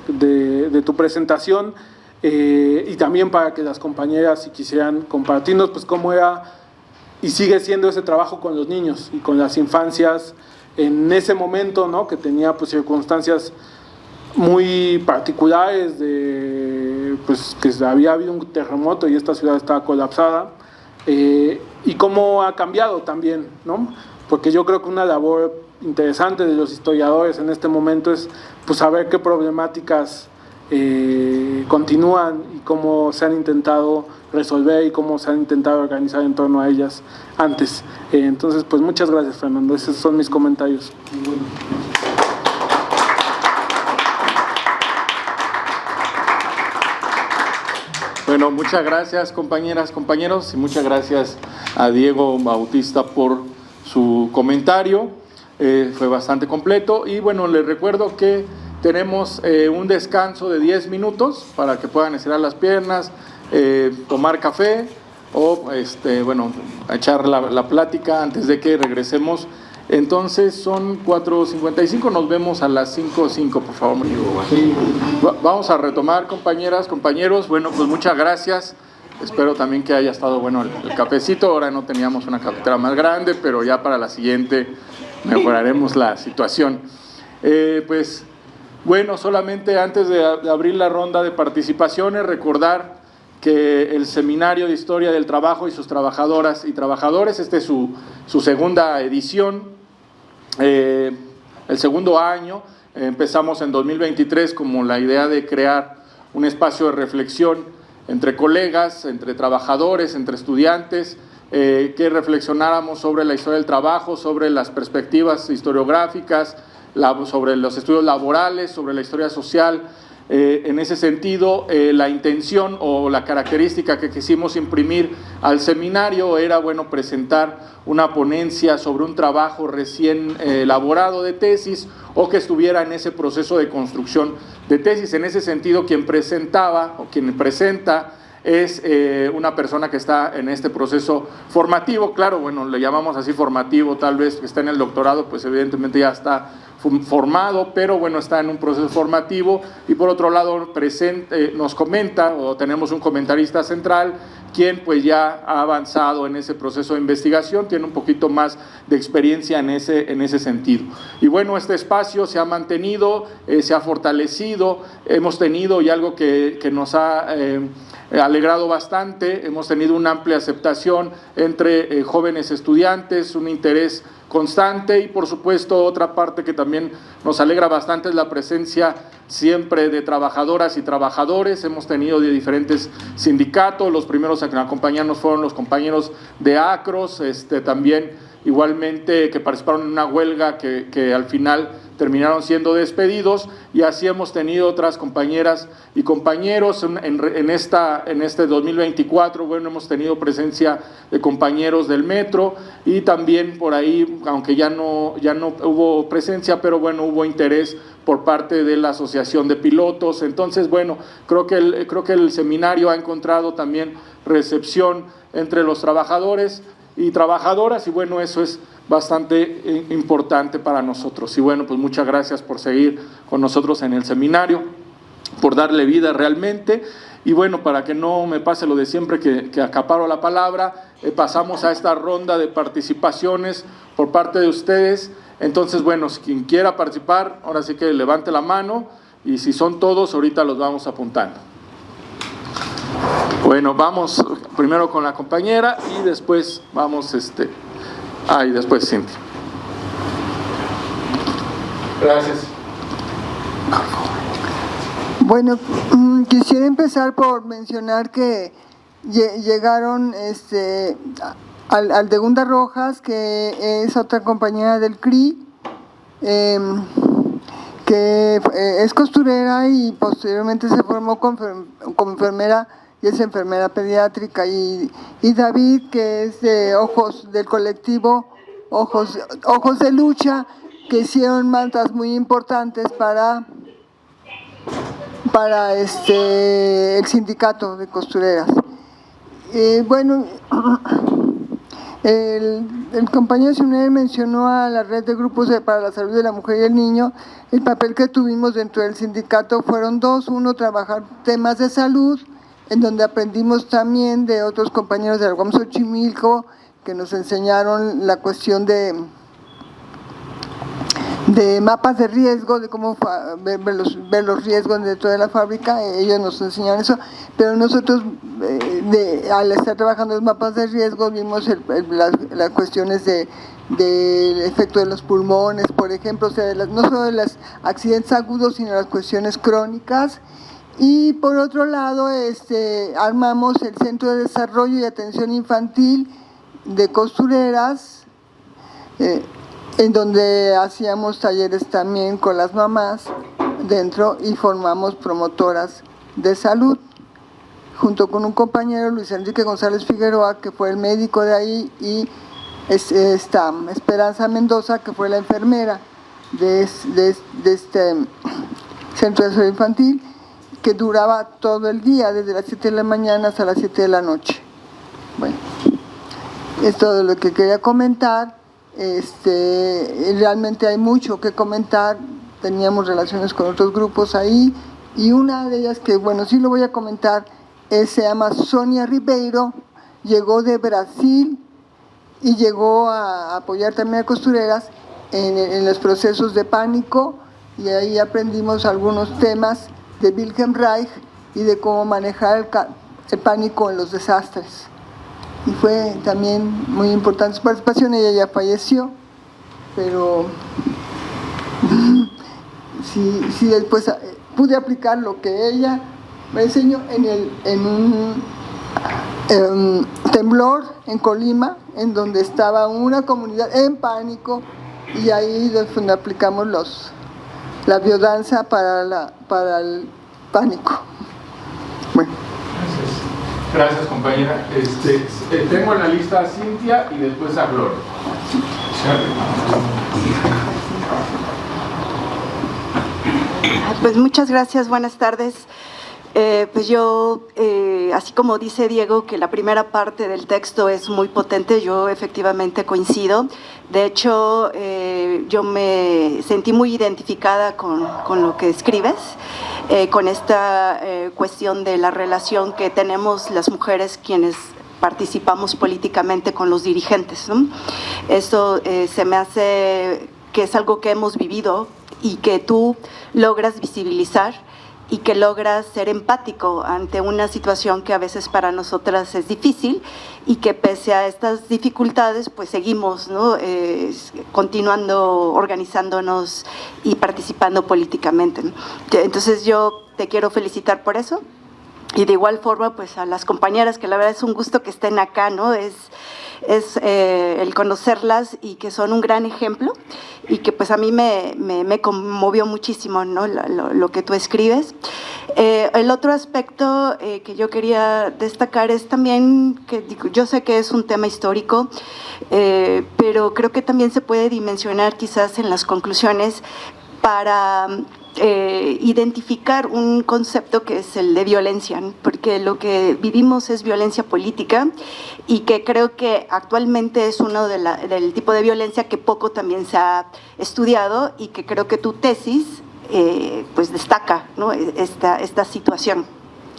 de tu presentación y también para que las compañeras si quisieran compartirnos pues cómo era y sigue siendo ese trabajo con los niños y con las infancias en ese momento, ¿no? Que tenía pues circunstancias muy particulares pues que había habido un terremoto y esta ciudad estaba colapsada y cómo ha cambiado también, ¿no? Porque yo creo que una labor interesante de los historiadores en este momento es pues saber qué problemáticas continúan y cómo se han intentado resolver y cómo se han intentado organizar en torno a ellas antes. Entonces, pues muchas gracias, Fernando. Esos son mis comentarios.
Bueno, muchas gracias, compañeras, compañeros, y muchas gracias a Diego Bautista por su comentario. Fue bastante completo y bueno, les recuerdo que tenemos un descanso de 10 minutos para que puedan estirar las piernas, tomar café o bueno, echar la plática antes de que regresemos. Entonces son 4:55, nos vemos a las 5:05, por favor. Sí. Vamos a retomar, compañeras, compañeros. Bueno, pues muchas gracias. Espero también que haya estado bueno el cafecito. Ahora no teníamos una cafetera más grande, pero ya para la siguiente mejoraremos la situación. Pues bueno, solamente antes de abrir la ronda de participaciones, recordar que el Seminario de Historia del Trabajo y sus trabajadoras y trabajadores, es su segunda edición, el segundo año. Empezamos en 2023 como la idea de crear un espacio de reflexión entre colegas, entre trabajadores, entre estudiantes, que reflexionáramos sobre la historia del trabajo, sobre las perspectivas historiográficas, sobre los estudios laborales, sobre la historia social. En ese sentido, la intención o la característica que quisimos imprimir al seminario era, bueno, presentar una ponencia sobre un trabajo recién elaborado de tesis o que estuviera en ese proceso de construcción de tesis. En ese sentido, quien presentaba o quien presenta es una persona que está en este proceso formativo. Claro, bueno, le llamamos así formativo, tal vez que está en el doctorado, pues evidentemente ya está formado, pero bueno, está en un proceso formativo. Y por otro lado nos comenta, o tenemos un comentarista central, quien pues ya ha avanzado en ese proceso de investigación, tiene un poquito más de experiencia en ese sentido. Y bueno, este espacio se ha mantenido, se ha fortalecido, hemos tenido, y algo que nos ha alegrado bastante, hemos tenido una amplia aceptación entre jóvenes estudiantes, un interés constante, y por supuesto otra parte que también nos alegra bastante es la presencia siempre de trabajadoras y trabajadores. Hemos tenido de diferentes sindicatos, los primeros a acompañarnos fueron los compañeros de ACROS, también igualmente que participaron en una huelga que al final terminaron siendo despedidos, y así hemos tenido otras compañeras y compañeros en este 2024. Bueno, hemos tenido presencia de compañeros del metro, y también por ahí, aunque ya no hubo presencia, pero bueno, hubo interés por parte de la Asociación de Pilotos. Entonces, bueno, creo que el seminario ha encontrado también recepción entre los trabajadores y trabajadoras, y bueno, eso es bastante importante para nosotros. Y bueno, pues muchas gracias por seguir con nosotros en el seminario, por darle vida realmente. Y bueno, para que no me pase lo de siempre que acaparo la palabra, pasamos a esta ronda de participaciones por parte de ustedes. Entonces, bueno, quien quiera participar, ahora sí que levante la mano, y si son todos, ahorita los vamos apuntando. Bueno, vamos primero con la compañera y después vamos y después Cintia. Gracias.
Bueno, quisiera empezar por mencionar que llegaron Aldegunda Rojas, que es otra compañera del CRI, que es costurera y posteriormente se formó como enfermera y es enfermera pediátrica, y David, que es de Ojos, del colectivo Ojos de Lucha, que hicieron mantas muy importantes para el sindicato de costureras. Bueno, el compañero Xiomara mencionó a la red de grupos para la salud de la mujer y el niño. El papel que tuvimos dentro del sindicato fueron dos: uno, trabajar temas de salud, en donde aprendimos también de otros compañeros de la UAM Xochimilco, que nos enseñaron la cuestión de mapas de riesgo, de cómo ver los riesgos dentro de la fábrica. Ellos nos enseñaron eso, pero nosotros al estar trabajando los mapas de riesgo vimos las cuestiones del efecto de los pulmones, por ejemplo, o sea, no solo de los accidentes agudos, sino las cuestiones crónicas. Y por otro lado, armamos el Centro de Desarrollo y Atención Infantil de Costureras, en donde hacíamos talleres también con las mamás dentro y formamos promotoras de salud, junto con un compañero, Luis Enrique González Figueroa, que fue el médico de ahí, y esta Esperanza Mendoza, que fue la enfermera de este Centro de Desarrollo Infantil, que duraba todo el día, desde las 7 de la mañana hasta las 7 de la noche. Bueno, es todo lo que quería comentar. Realmente hay mucho que comentar. Teníamos relaciones con otros grupos ahí, y una de ellas que, bueno, sí lo voy a comentar, se llama Sonia Ribeiro. Llegó de Brasil y llegó a apoyar también a costureras en los procesos de pánico, y ahí aprendimos algunos temas de Wilhelm Reich y de cómo manejar el pánico en los desastres. Y fue también muy importante su participación. Ella ya falleció, pero sí después pude aplicar lo que ella me enseñó en un temblor en Colima, en donde estaba una comunidad en pánico, y ahí es donde aplicamos la biodanza para el pánico. Bueno.
Gracias, compañera. Tengo en la lista a Cintia y después a Gloria.
Pues muchas gracias, buenas tardes. Pues yo, así como dice Diego, que la primera parte del texto es muy potente, yo efectivamente coincido. De hecho, yo me sentí muy identificada con lo que escribes, con esta cuestión de la relación que tenemos las mujeres quienes participamos políticamente con los dirigentes, ¿no? Esto se me hace que es algo que hemos vivido y que tú logras visibilizar, y que logras ser empático ante una situación que a veces para nosotras es difícil, y que pese a estas dificultades pues seguimos, ¿no? Continuando organizándonos y participando políticamente, ¿no? Entonces yo te quiero felicitar por eso, y de igual forma pues a las compañeras, que la verdad es un gusto que estén acá, ¿no? Es el conocerlas, y que son un gran ejemplo, y que pues a mí me conmovió muchísimo, ¿no? Lo que tú escribes. El otro aspecto que yo quería destacar es también que yo sé que es un tema histórico, pero creo que también se puede dimensionar quizás en las conclusiones para identificar un concepto que es el de violencia, ¿no? Porque lo que vivimos es violencia política, y que creo que actualmente es uno del tipo de violencia que poco también se ha estudiado, y que creo que tu tesis pues destaca, ¿no? esta situación.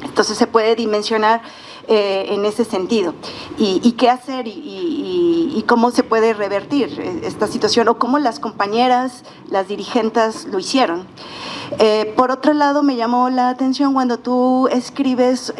Entonces se puede dimensionar en ese sentido, y qué hacer y cómo se puede revertir esta situación, o cómo las compañeras, las dirigentes lo hicieron. Por otro lado, me llamó la atención cuando tú escribes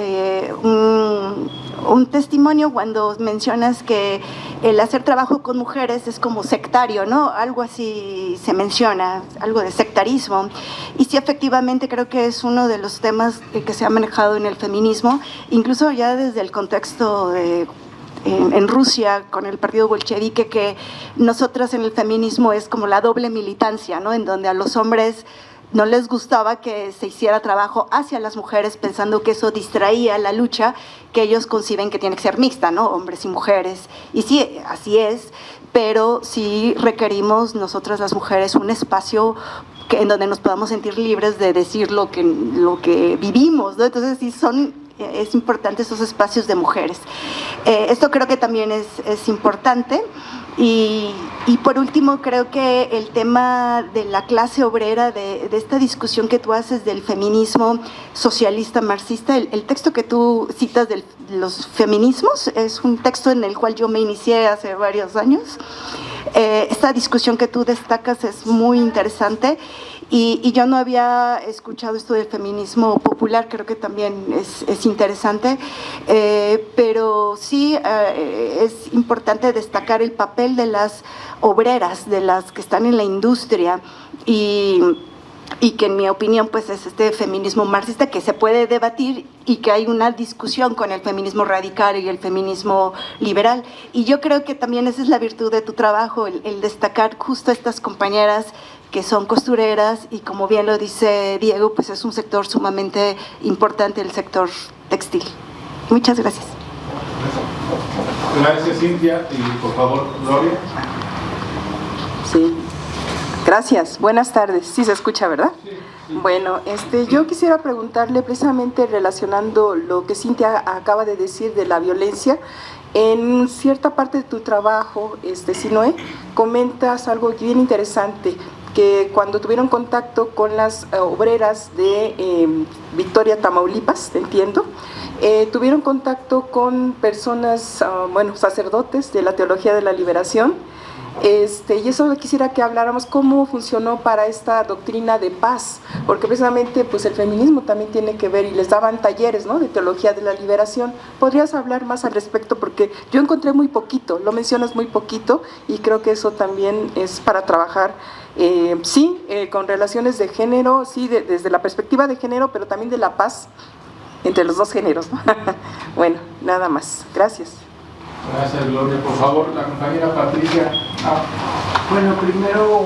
un testimonio, cuando mencionas que el hacer trabajo con mujeres es como sectario, ¿no? Algo así se menciona, algo de sectarismo. Y sí, efectivamente, creo que es uno de los temas que se ha manejado en el feminismo, incluso ya desde el contexto en Rusia con el partido bolchevique, que nosotras en el feminismo es como la doble militancia, ¿no? En donde a los hombres no les gustaba que se hiciera trabajo hacia las mujeres pensando que eso distraía la lucha que ellos conciben que tiene que ser mixta, ¿no? Hombres y mujeres. Y sí, así es, pero sí requerimos nosotras las mujeres un espacio en donde nos podamos sentir libres de decir lo que vivimos, ¿no? Entonces sí es importante esos espacios de mujeres. Esto creo que también es importante. Y por último, creo que el tema de la clase obrera, de esta discusión que tú haces del feminismo socialista marxista, el texto que tú citas de los feminismos es un texto en el cual yo me inicié hace varios años. Esta discusión que tú destacas es muy interesante. Y yo no había escuchado esto del feminismo popular, creo que también es interesante, pero sí es importante destacar el papel de las obreras, de las que están en la industria y que en mi opinión pues es este feminismo marxista que se puede debatir y que hay una discusión con el feminismo radical y el feminismo liberal. Y yo creo que también esa es la virtud de tu trabajo, el destacar justo a estas compañeras que son costureras y como bien lo dice Diego, pues es un sector sumamente importante, el sector textil. Muchas gracias.
Gracias, Cintia. Y por favor, Gloria.
Sí, gracias. Buenas tardes. Sí se escucha, ¿verdad? Sí. Bueno, yo quisiera preguntarle precisamente relacionando lo que Cintia acaba de decir de la violencia. En cierta parte de tu trabajo, Sinoe, comentas algo bien interesante, que cuando tuvieron contacto con las obreras de Victoria, Tamaulipas, entiendo, tuvieron contacto con personas, sacerdotes de la Teología de la Liberación, y eso quisiera que habláramos cómo funcionó para esta doctrina de paz, porque precisamente pues el feminismo también tiene que ver, y les daban talleres, ¿no?, de Teología de la Liberación. ¿Podrías hablar más al respecto? Porque yo encontré muy poquito, lo mencionas muy poquito, y creo que eso también es para trabajar, con relaciones de género, sí, desde la perspectiva de género, pero también de la paz entre los dos géneros, ¿no? Bueno, nada más. Gracias.
Gracias, Gloria. Por favor, la compañera Patricia.
Bueno, primero,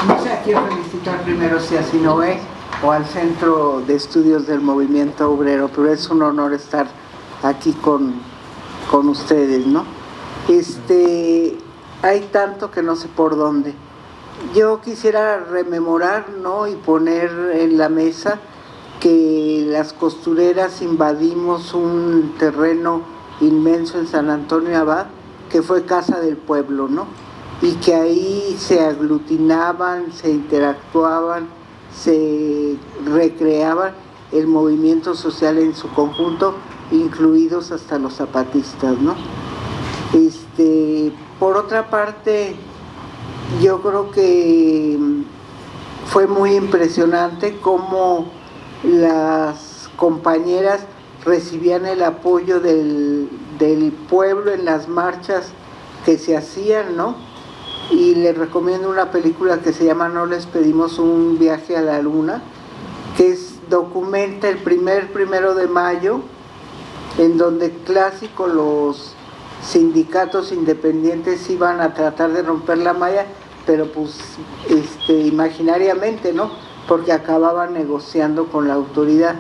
no sé a quién felicitar primero, si a Sinoe o al Centro de Estudios del Movimiento Obrero, pero es un honor estar aquí con ustedes, ¿no? Hay tanto que no sé por dónde. Yo quisiera rememorar, ¿no?, y poner en la mesa que las costureras invadimos un terreno inmenso en San Antonio Abad, que fue Casa del Pueblo, ¿no? Y que ahí se aglutinaban, se interactuaban, se recreaban el movimiento social en su conjunto, incluidos hasta los zapatistas, ¿no? Por otra parte, yo creo que fue muy impresionante cómo las compañeras recibían el apoyo del pueblo en las marchas que se hacían, ¿no? Y les recomiendo una película que se llama No les pedimos un viaje a la luna, que documenta el 1 de mayo, en donde clásico los sindicatos independientes iban a tratar de romper la malla, pero pues imaginariamente, ¿no?, porque acababan negociando con la autoridad.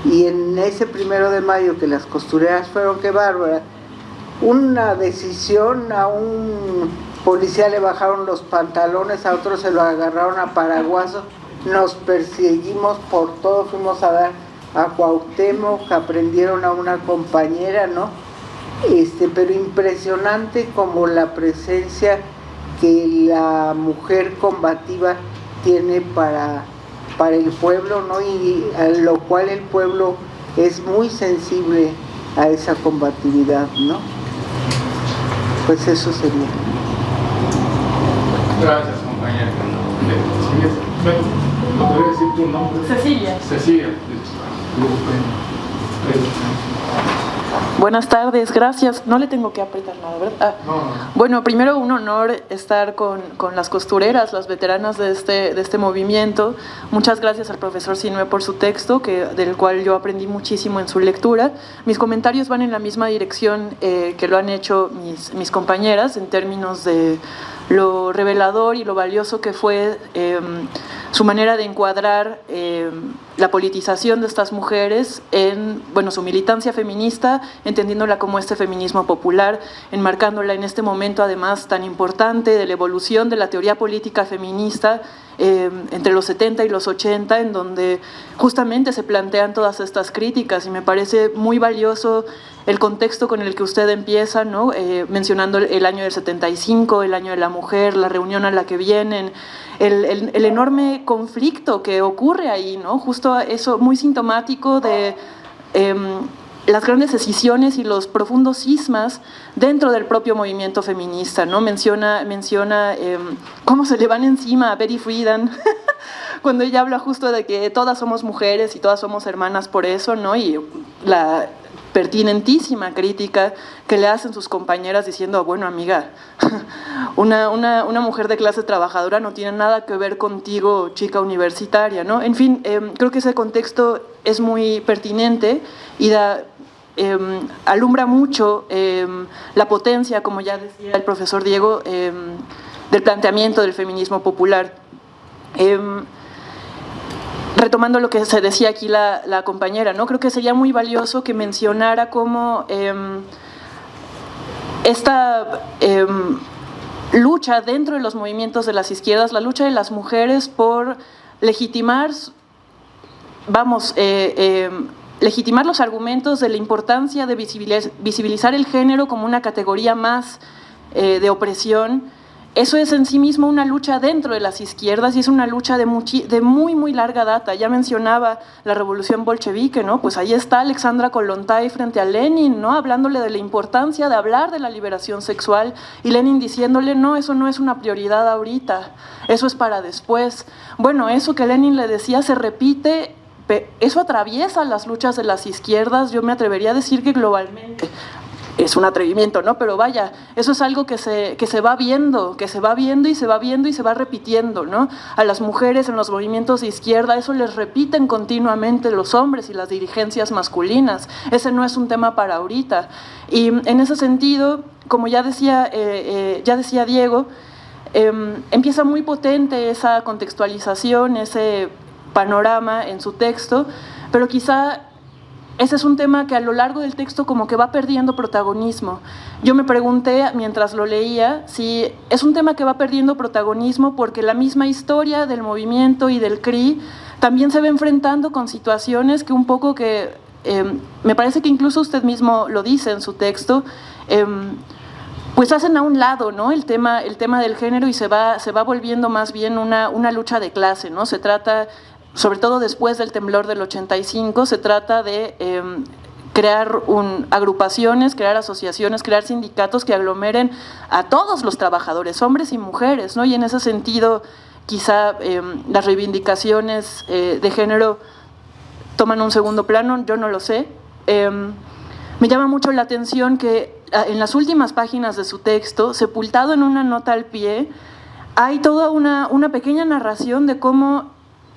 Y en ese 1 de mayo que las costureras fueron, qué bárbara, una decisión, a un policía le bajaron los pantalones, a otro se lo agarraron a paraguaso, nos perseguimos por todo, fuimos a dar a Cuauhtémoc, aprendieron a una compañera, ¿no? Pero impresionante como la presencia que la mujer combativa tiene para el pueblo, ¿no? Y a lo cual el pueblo es muy sensible a esa combatividad, ¿no? Pues eso sería.
Gracias, compañera. ¿Me podría decir tu nombre?
Cecilia.
Cecilia.
Buenas tardes, gracias. No le tengo que apretar nada, ¿verdad?
No.
Bueno, primero un honor estar con las costureras, las veteranas de este movimiento. Muchas gracias al profesor Sinoe por su texto, del cual yo aprendí muchísimo en su lectura. Mis comentarios van en la misma dirección que lo han hecho mis compañeras en términos de lo revelador y lo valioso que fue su manera de encuadrar la politización de estas mujeres en, bueno, su militancia feminista, entendiéndola como este feminismo popular, enmarcándola en este momento además tan importante de la evolución de la teoría política feminista entre los 70 y los 80, en donde justamente se plantean todas estas críticas, y me parece muy valioso el contexto con el que usted empieza, ¿no? Mencionando el año del 75, el año de la mujer, la reunión a la que vienen, el enorme conflicto que ocurre ahí, ¿no? Justo eso, muy sintomático de las grandes escisiones y los profundos cismas dentro del propio movimiento feminista, ¿no? Menciona cómo se le van encima a Betty Friedan cuando ella habla justo de que todas somos mujeres y todas somos hermanas por eso, ¿no? Y la pertinentísima crítica que le hacen sus compañeras diciendo, bueno, amiga, una mujer de clase trabajadora no tiene nada que ver contigo, chica universitaria, ¿no? En fin, creo que ese contexto es muy pertinente y alumbra mucho la potencia, como ya decía el profesor Diego, del planteamiento del feminismo popular. Retomando lo que se decía aquí la compañera, ¿no? Creo que sería muy valioso que mencionara cómo esta lucha dentro de los movimientos de las izquierdas, la lucha de las mujeres por legitimar, legitimar los argumentos de la importancia de visibilizar el género como una categoría más de opresión. Eso es en sí mismo una lucha dentro de las izquierdas y es una lucha de muy larga data. Ya mencionaba la revolución bolchevique, ¿no? Pues ahí está Alexandra Kollontai frente a Lenin, ¿no? Hablándole de la importancia de hablar de la liberación sexual y Lenin diciéndole, no, eso no es una prioridad ahorita, eso es para después. Bueno, eso que Lenin le decía se repite, eso atraviesa las luchas de las izquierdas, yo me atrevería a decir que globalmente. Es un atrevimiento, ¿no? Pero vaya, eso es algo que se va viendo, y se va repitiendo, ¿no? A las mujeres en los movimientos de izquierda, eso les repiten continuamente los hombres y las dirigencias masculinas. Ese no es un tema para ahorita. Y en ese sentido, como ya decía Diego, empieza muy potente esa contextualización, ese panorama en su texto, pero quizá ese es un tema que a lo largo del texto como que va perdiendo protagonismo. Yo me pregunté mientras lo leía si es un tema que va perdiendo protagonismo porque la misma historia del movimiento y del CRI también se va enfrentando con situaciones que un poco que, me parece que incluso usted mismo lo dice en su texto, pues hacen a un lado, ¿no? el tema del género y se va volviendo más bien una lucha de clase, ¿no? Se trata, sobre todo después del temblor del 85, se trata de crear agrupaciones, crear asociaciones, crear sindicatos que aglomeren a todos los trabajadores, hombres y mujeres, ¿no? Y en ese sentido, quizá las reivindicaciones de género toman un segundo plano, yo no lo sé. Me llama mucho la atención que en las últimas páginas de su texto, sepultado en una nota al pie, hay toda una pequeña narración de cómo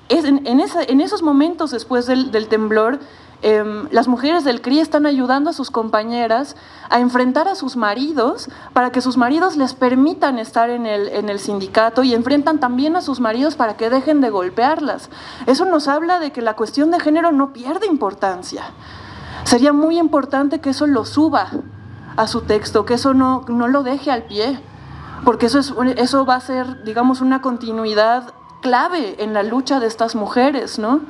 en esos momentos después del temblor, las mujeres del CRI están ayudando a sus compañeras a enfrentar a sus maridos para que sus maridos les permitan estar en el sindicato y enfrentan también a sus maridos para que dejen de golpearlas. Eso nos habla de que la cuestión de género no pierde importancia. Sería muy importante que eso lo suba a su texto, que eso no lo deje al pie, porque eso va a ser, digamos, una continuidad clave en la lucha de estas mujeres, ¿no?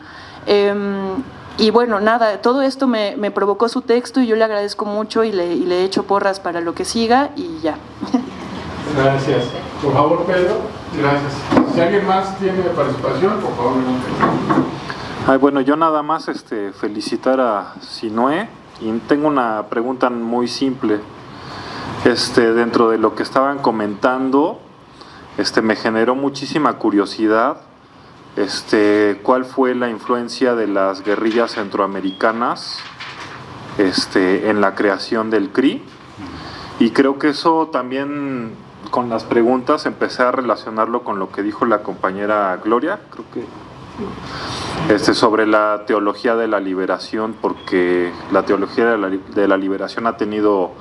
Y bueno, nada, todo esto me provocó su texto y yo le agradezco mucho y le echo porras para lo que siga y ya.
Gracias. Por favor, Pedro. Gracias. Si alguien más tiene participación, por favor.
Bueno, yo nada más felicitar a Sinué y tengo una pregunta muy simple. Dentro de lo que estaban comentando, me generó muchísima curiosidad cuál fue la influencia de las guerrillas centroamericanas en la creación del CRI, y creo que eso también con las preguntas empecé a relacionarlo con lo que dijo la compañera Gloria, creo que sobre la teología de la liberación, porque la teología de la liberación ha tenido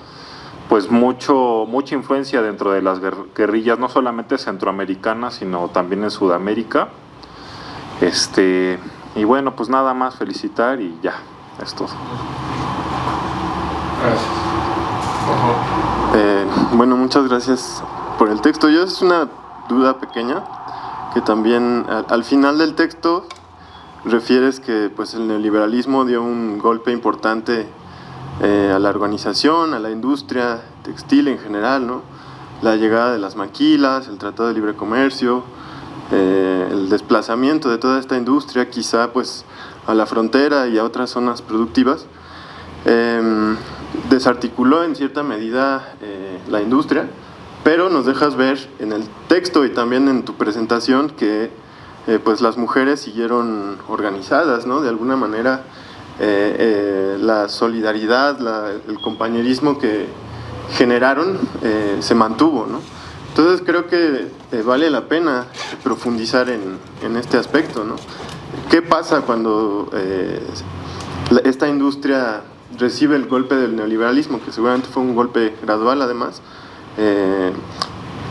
pues mucha influencia dentro de las guerrillas, no solamente centroamericanas, sino también en Sudamérica. Y bueno, pues nada más felicitar y ya, es todo.
Gracias.
Bueno, muchas gracias por el texto. Yo es una duda pequeña, que también al final del texto refieres que pues el neoliberalismo dio un golpe importante a la organización, a la industria textil en general, ¿no? La llegada de las maquilas, el Tratado de Libre Comercio, el desplazamiento de toda esta industria quizá pues a la frontera y a otras zonas productivas, desarticuló en cierta medida la industria, pero nos dejas ver en el texto y también en tu presentación que pues las mujeres siguieron organizadas, ¿no? De alguna manera la solidaridad, el compañerismo que generaron se mantuvo, ¿no? Entonces creo que vale la pena profundizar en este aspecto, ¿no? ¿Qué pasa cuando esta industria recibe el golpe del neoliberalismo, que seguramente fue un golpe gradual además,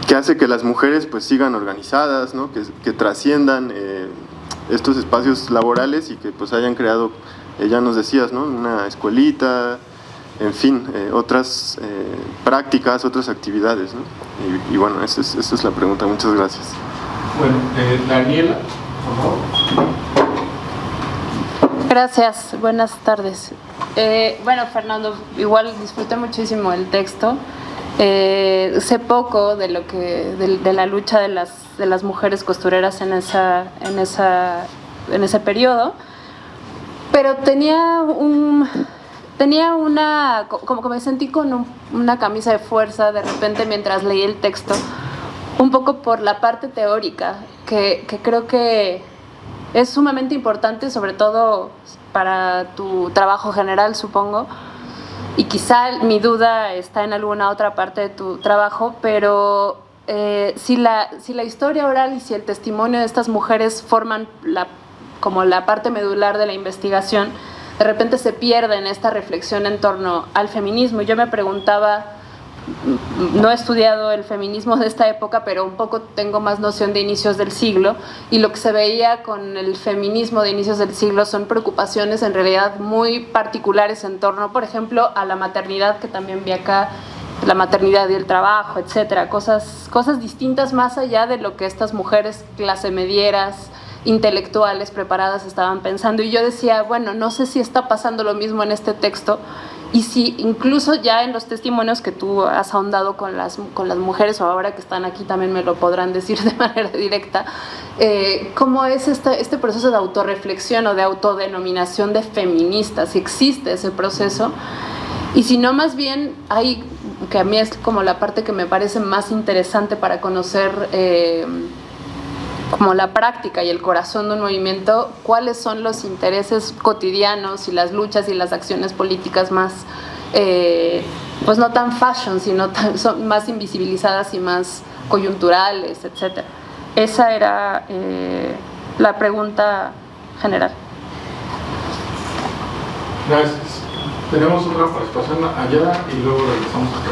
que hace que las mujeres pues sigan organizadas, ¿no? Que trasciendan estos espacios laborales y que pues hayan creado, ya nos decías, ¿no? Una escuelita, en fin, otras prácticas, otras actividades, ¿no? Y bueno, esa es la pregunta. Muchas gracias.
Bueno, Daniela, por favor.
Gracias, buenas tardes. Bueno, Fernando, igual disfruté muchísimo el texto. Sé poco de de la lucha de las mujeres costureras en ese periodo, pero como me sentí con una camisa de fuerza de repente mientras leí el texto, un poco por la parte teórica, que creo que es sumamente importante, sobre todo para tu trabajo general, supongo, y quizá mi duda está en alguna otra parte de tu trabajo, pero si la historia oral y si el testimonio de estas mujeres forman como la parte medular de la investigación, de repente se pierde en esta reflexión en torno al feminismo. Y yo me preguntaba, no he estudiado el feminismo de esta época, pero un poco tengo más noción de inicios del siglo, y lo que se veía con el feminismo de inicios del siglo son preocupaciones en realidad muy particulares en torno, por ejemplo, a la maternidad, que también vi acá, la maternidad y el trabajo, etcétera, cosas distintas más allá de lo que estas mujeres clase medieras, intelectuales, preparadas estaban pensando. Y yo decía, bueno, no sé si está pasando lo mismo en este texto, y si incluso ya en los testimonios que tú has ahondado con las mujeres, o ahora que están aquí también me lo podrán decir de manera directa, cómo es este proceso de autorreflexión o de autodenominación de feministas, si existe ese proceso, y si no, más bien hay, que a mí es como la parte que me parece más interesante para conocer como la práctica y el corazón de un movimiento, cuáles son los intereses cotidianos y las luchas y las acciones políticas más, pues no tan fashion, sino son más invisibilizadas y más coyunturales, etc. Esa era la pregunta general.
Gracias. Tenemos otra participación allá y luego regresamos acá.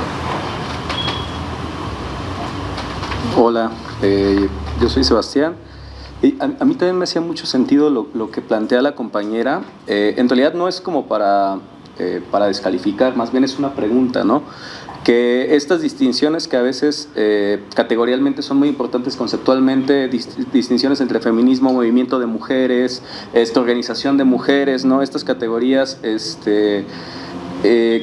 Hola, yo soy Sebastián. Y a mí también me hacía mucho sentido lo que plantea la compañera. En realidad no es como para descalificar, más bien es una pregunta, ¿no? Que estas distinciones que a veces categorialmente son muy importantes conceptualmente, distinciones entre feminismo, movimiento de mujeres, organización de mujeres, ¿no? Estas categorías,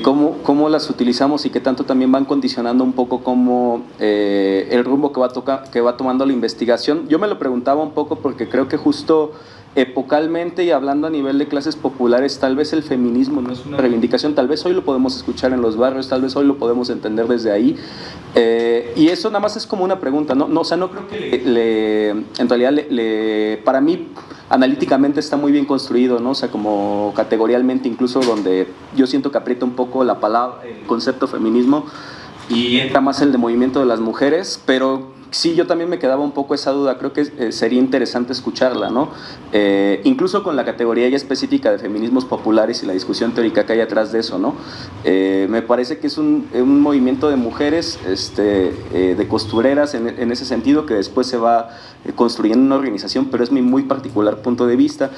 cómo las utilizamos y qué tanto también van condicionando un poco cómo el rumbo que va tomando la investigación. Yo me lo preguntaba un poco porque creo que justo epocalmente y hablando a nivel de clases populares, tal vez el feminismo no es una reivindicación, tal vez hoy lo podemos escuchar en los barrios, tal vez hoy lo podemos entender desde ahí, y eso nada más es como una pregunta, ¿no? O sea, no creo que en realidad para mí analíticamente está muy bien construido, ¿no? O sea, como categorialmente, incluso donde yo siento que aprieta un poco la palabra, el concepto feminismo, y entra más el de movimiento de las mujeres, pero sí, yo también me quedaba un poco esa duda, creo que sería interesante escucharla, ¿no? Incluso con la categoría ya específica de feminismos populares y la discusión teórica que hay atrás de eso, ¿no? Me parece que es un movimiento de mujeres, de costureras en ese sentido, que después se va construyendo una organización, pero es mi muy particular punto de vista.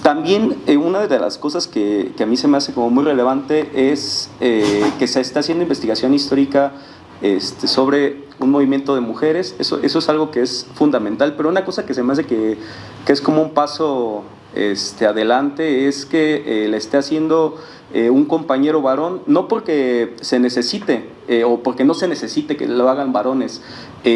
También una de las cosas que a mí se me hace como muy relevante es que se está haciendo investigación histórica sobre un movimiento de mujeres. Eso es algo que es fundamental, pero una cosa que se me hace que es como un paso adelante es que le esté haciendo un compañero varón, no porque se necesite o porque no se necesite que lo hagan varones,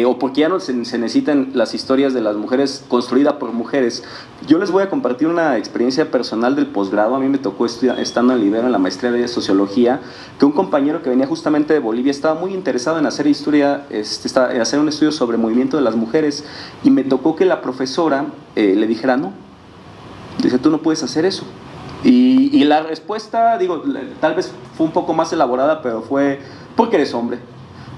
o porque ya no se necesitan las historias de las mujeres construidas por mujeres. Yo les voy a compartir una experiencia personal del posgrado. A mí me tocó estando en Ibero en la maestría de Sociología, que un compañero que venía justamente de Bolivia estaba muy interesado en hacer historia, en hacer un estudio sobre el movimiento de las mujeres, y me tocó que la profesora le dijera no. Dice, tú no puedes hacer eso. Y la respuesta, digo, tal vez fue un poco más elaborada, pero fue porque eres hombre.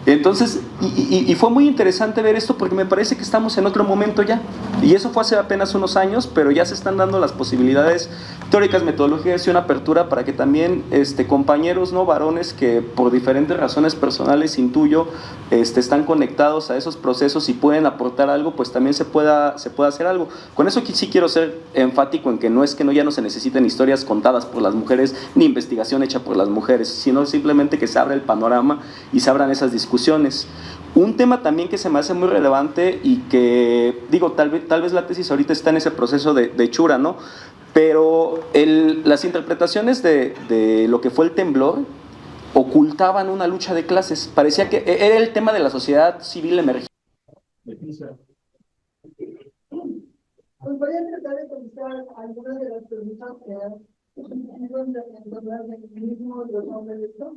Entonces, y fue muy interesante ver esto porque me parece que estamos en otro momento ya. Y eso fue hace apenas unos años, pero ya se están dando las posibilidades teóricas, metodológicas y una apertura para que también compañeros no varones que por diferentes razones personales, intuyo, están conectados a esos procesos y pueden aportar algo, pues también se pueda hacer algo. Con eso sí quiero ser enfático en que no es que ya no se necesiten historias contadas por las mujeres ni investigación hecha por las mujeres, sino simplemente que se abra el panorama y se abran esas discusiones. Un tema también que se me hace muy relevante y que, digo, tal vez la tesis ahorita está en ese proceso de hechura, ¿no? Pero las interpretaciones de lo que fue el temblor ocultaban una lucha de clases. Parecía que era el tema de la sociedad civil emergente.
Pues voy a tratar de contestar algunas de las preguntas que han surgido en torno al feminismo de los hombres de esto.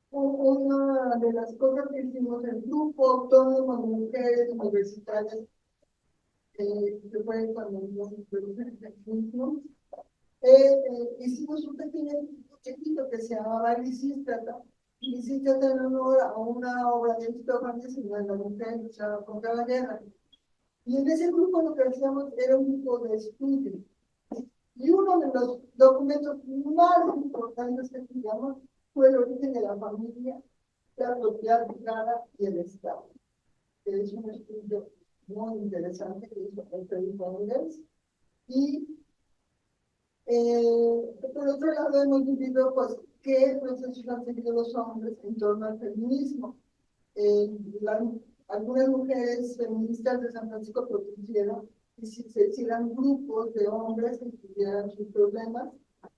Una de las cosas que hicimos en grupo autónomo de mujeres universitarias, que fue cuando nos introducimos el feminismo, hicimos un pequeño proyectito que se llamaba Lisístrata. Lisístrata en honor a una obra de Aristófanes en donde la mujer luchaba contra la guerra. Y en ese grupo lo que hacíamos era un grupo de estudio. Y uno de los documentos más importantes que estudiamos fue el origen de la familia, la propiedad privada y el Estado, que es un estudio muy interesante que hizo el Federico Engels. Y por otro lado hemos vivido pues qué procesos han tenido los hombres en torno al feminismo. Algunas mujeres feministas de San Francisco propusieron que se hicieran grupos de hombres que estudiaran sus problemas.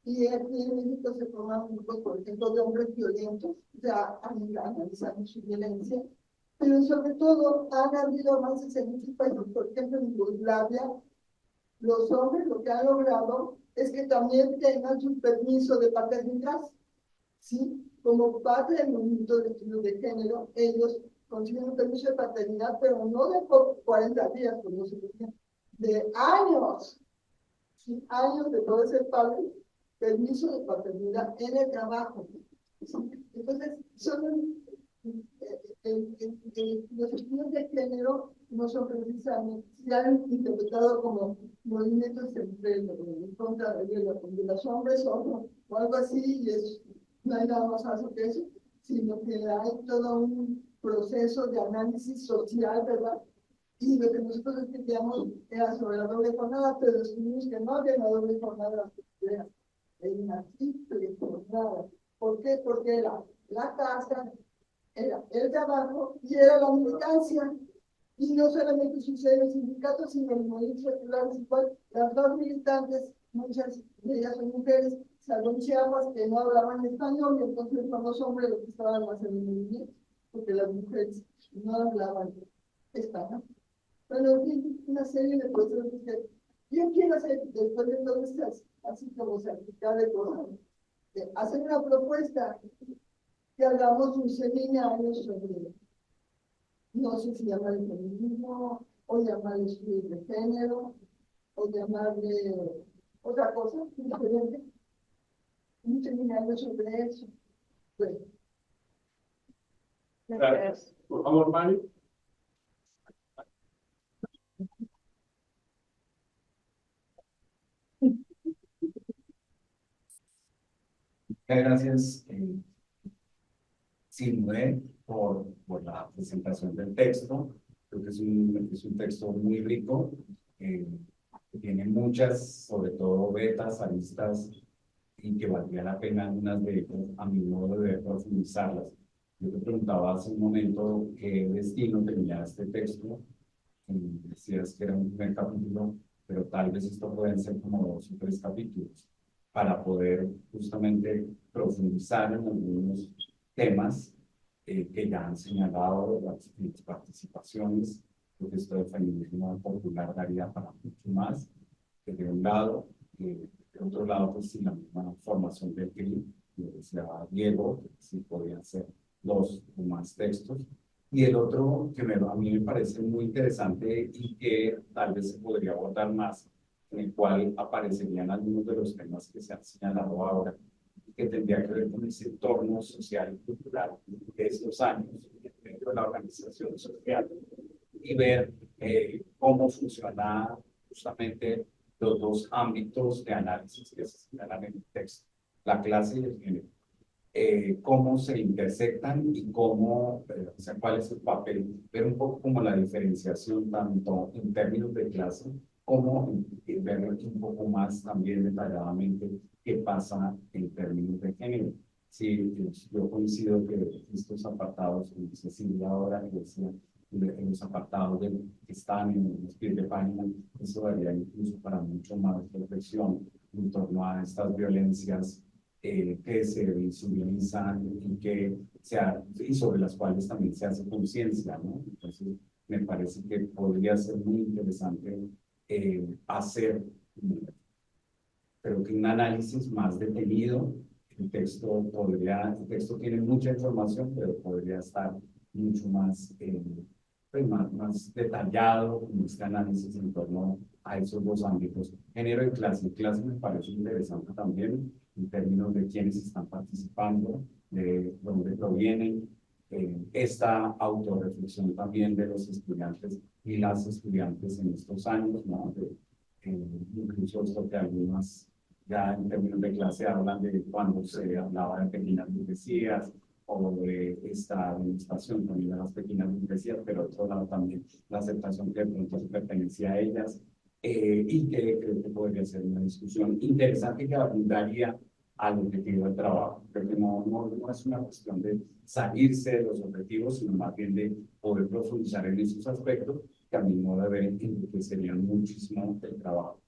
Y aquí en México se forman grupos, por ejemplo, de hombres violentos, ya analizando su violencia, pero sobre todo han habido avances en muchos países. Por ejemplo, en Yugoslavia, los hombres lo que han logrado es que también tengan su permiso de paternidad, ¿sí? Como parte del movimiento de estudio de género, ellos consiguen un permiso de paternidad, pero no de 40 días, como se decía, de años, ¿sí? Años de poder ser padre, permiso de paternidad en el trabajo. ¿Sí? Entonces, los estudios de género no son precisamente, se han interpretado como movimientos en contra de los hombres o algo así, y no hay nada más falso que eso, sino que hay todo un proceso de análisis social, ¿verdad? Y lo que nosotros estudiamos era sobre la doble jornada, pero descubrimos que no había una doble jornada, era una triple jornada. ¿Por qué? Porque era la casa, era el trabajo y era la militancia. Y no solamente sucede en los sindicatos, sino en los movimientos populares igual. Las dos militantes, muchas de ellas son mujeres, salvo en Chiapas, que no hablaban español, y entonces son los hombres los que estaban más en el movimiento, porque las mujeres no hablaban español. Bueno, en una serie de procesos que yo quiero hacer, después de todas estas, así como certificar de cosas, hacer una propuesta que hagamos un seminario sobre, no sé si llamarle feminismo, o llamarle estudios de género, o llamarle otra cosa diferente. Un seminario sobre eso. Bueno,
Gracias. Por favor, Mario.
Muchas gracias, Sinue, por la presentación del texto. Creo que es un texto muy rico, que tiene muchas, sobre todo betas, aristas, y que valdría la pena algunas de ellas, a mi modo de ver, profundizarlas. Yo te preguntaba hace un momento qué destino tenía este texto, y decías que era un primer capítulo, pero tal vez esto pueden ser como 2 o 3 capítulos, para poder justamente profundizar en algunos temas que ya han señalado las participaciones, porque esto de feminismo popular daría para mucho más, que de un lado, de otro lado, pues sí, la misma formación del CRI, lo decía Diego, que sí podían ser 2 o más textos, y el otro que a mí me parece muy interesante y que tal vez se podría abordar más, en el cual aparecerían algunos de los temas que se han señalado ahora, que tendría que ver con ese entorno social y cultural de estos años, dentro de la organización social, y ver cómo funciona justamente los 2 ámbitos de análisis que se señalan en el texto, la clase y el género. Cómo se intersectan y cómo, o sea, cuál es el papel, ver un poco como la diferenciación tanto en términos de clase, como ver un poco más también detalladamente qué pasa en términos de género. Sí, yo coincido que estos apartados, como dice Silvia ahora, que decía, los apartados que están en los pies de página, eso daría incluso para mucho más reflexión en torno a estas violencias que se visibilizan y sobre las cuales también se hace conciencia, ¿no? Entonces, me parece que podría ser muy interesante hacer, creo que un análisis más detenido. El texto tiene mucha información, pero podría estar mucho más, más detallado en este análisis en torno a esos 2 ámbitos, género y clase. Clase me parece interesante también, en términos de quiénes están participando, de dónde provienen, esta autorreflexión también de los estudiantes y las estudiantes en estos años, ¿no? Incluso esto que algunas ya en términos de clase hablan de cuando se hablaba de pequeñas burguesías o de esta administración también de las pequeñas burguesías, pero de otro lado también la aceptación que de pronto se pertenecía a ellas, y que creo que podría ser una discusión interesante que apuntaría al objetivo del trabajo. Creo que no es una cuestión de salirse de los objetivos, sino más bien de poder profundizar en esos aspectos que a mi modo de ver enriquecerían muchísimo el trabajo.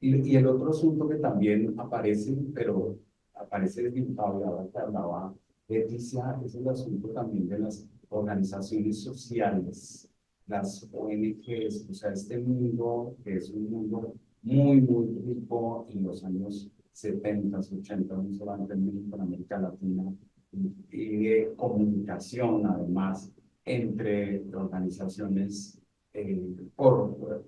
Y el otro asunto que también aparece, pero aparece desdibujado, y ahora que hablaba Leticia, es el asunto también de las organizaciones sociales, las ONGs, o sea, este mundo que es un mundo muy, muy rico en los años 70, 80, no solamente en México, en América Latina, y de comunicación, además, entre organizaciones,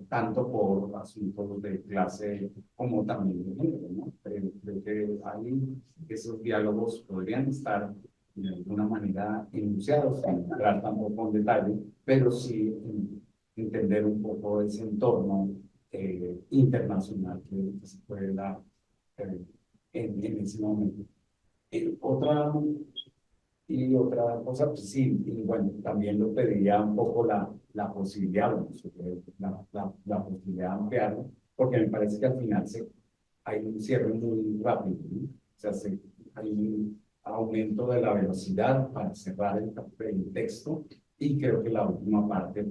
tanto por asuntos de clase como también de género, ¿no? Creo que ahí esos diálogos podrían estar de alguna manera enunciados, sin entrar tampoco en detalle, pero sí entender un poco ese entorno internacional que se puede dar en ese momento. Otra cosa, pues sí, y bueno, también lo pediría un poco la posibilidad, la posibilidad de ampliarlo, porque me parece que al final hay un cierre muy rápido, ¿no? O sea, hay un aumento de la velocidad para cerrar el texto, y creo que la última parte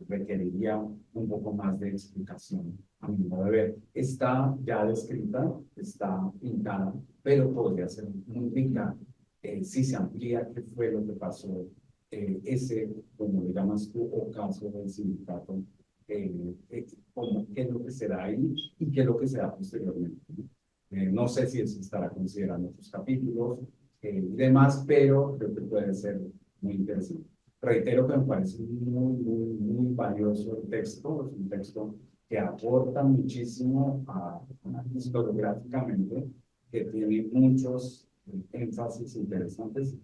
requeriría un poco más de explicación. A mi modo de ver, está ya descrita, está pintada, pero podría ser muy rica si se amplía qué fue lo que pasó, como le llamas tú, ocaso del sindicato, como qué es lo que será ahí y qué es lo que será posteriormente. No sé si eso estará considerando otros capítulos y demás, pero creo que puede ser muy interesante. Reitero que me parece muy, muy, muy valioso el texto. Es un texto que aporta muchísimo historiográficamente, que tiene muchos énfasis interesantes.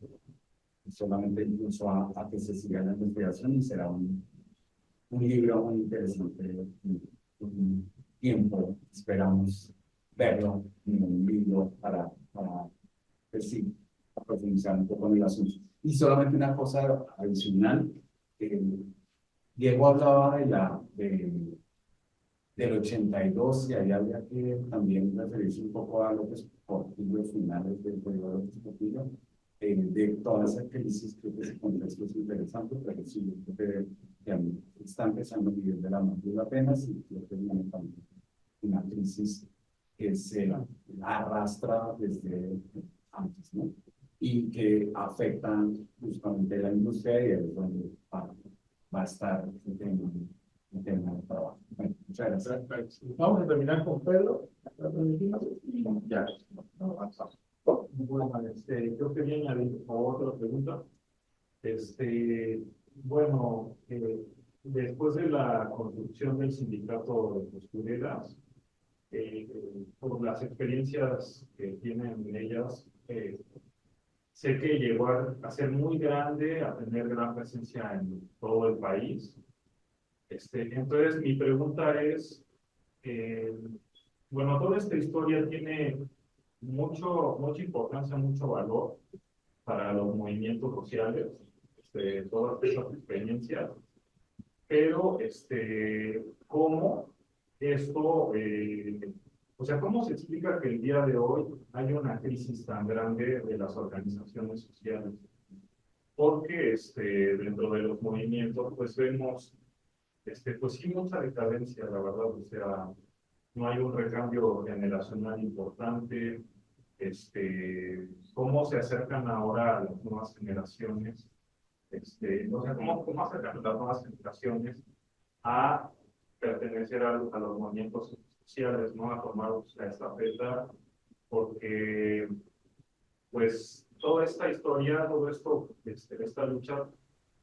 solamente incluso a que se siga la investigación y será un libro muy interesante. Un tiempo esperamos verlo en un libro para pues sí, profundizar un poco en el asunto. Y solamente una cosa adicional, Diego hablaba del 82 y ahí había que también referirse un poco a los portillos finales del periodo de Portillo, de toda esa crisis. Creo que ese contexto es interesante, pero sí, yo creo que está empezando a vivir de la madura apenas y creo que viene también una crisis que se arrastra desde antes, ¿no? Y que afectan justamente la industria y es donde va a estar el tema de trabajo. Bueno, muchas gracias.
Vamos a terminar con Pedro. Ya. Bueno, creo que viene añadir otra pregunta. Bueno, después de la construcción del sindicato de costureras, por las experiencias que tienen ellas, sé que llegó a ser muy grande, a tener gran presencia en todo el país. Entonces, mi pregunta es, bueno, toda esta historia tiene mucha importancia, mucho valor para los movimientos sociales, todas estas experiencias, pero, ¿cómo esto, o sea, cómo se explica que el día de hoy hay una crisis tan grande de las organizaciones sociales? Porque, dentro de los movimientos, pues vemos, pues sí, mucha decadencia, la verdad, o sea, no hay un recambio generacional importante. ¿Cómo se acercan ahora a las nuevas generaciones? O sea, ¿cómo acercan las nuevas generaciones a pertenecer a los movimientos sociales, ¿no? A tomar la estafeta, porque, pues, toda esta historia, todo esto, esta lucha,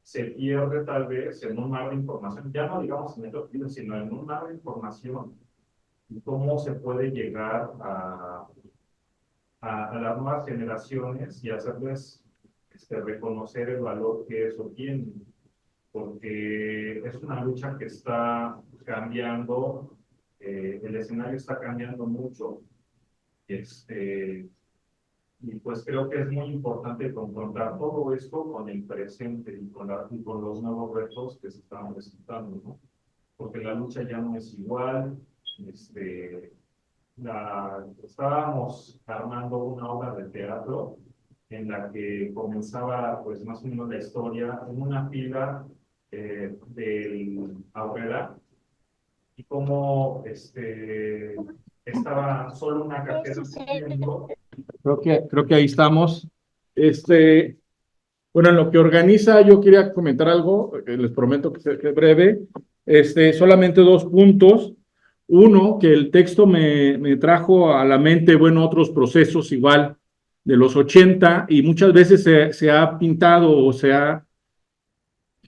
se pierde tal vez en un mar de información, ya no digamos en el otro, sino en un mar de información. ¿Cómo se puede llegar a las nuevas generaciones y hacerles reconocer el valor que eso tiene? Porque es una lucha que está cambiando, el escenario está cambiando mucho, y pues creo que es muy importante confrontar todo esto con el presente y con los nuevos retos que se están presentando, ¿no? Porque la lucha ya no es igual. Estábamos armando una obra de teatro en la que comenzaba pues más o menos la historia en una fila del Aurrera, y como estaba solo una cajera sirviendo.
Creo que ahí estamos. Bueno, en lo que organiza, yo quería comentar algo, les prometo que es breve. Solamente 2 puntos. Uno, que el texto me trajo a la mente, bueno, otros procesos igual de los 80, y muchas veces se ha pintado o se ha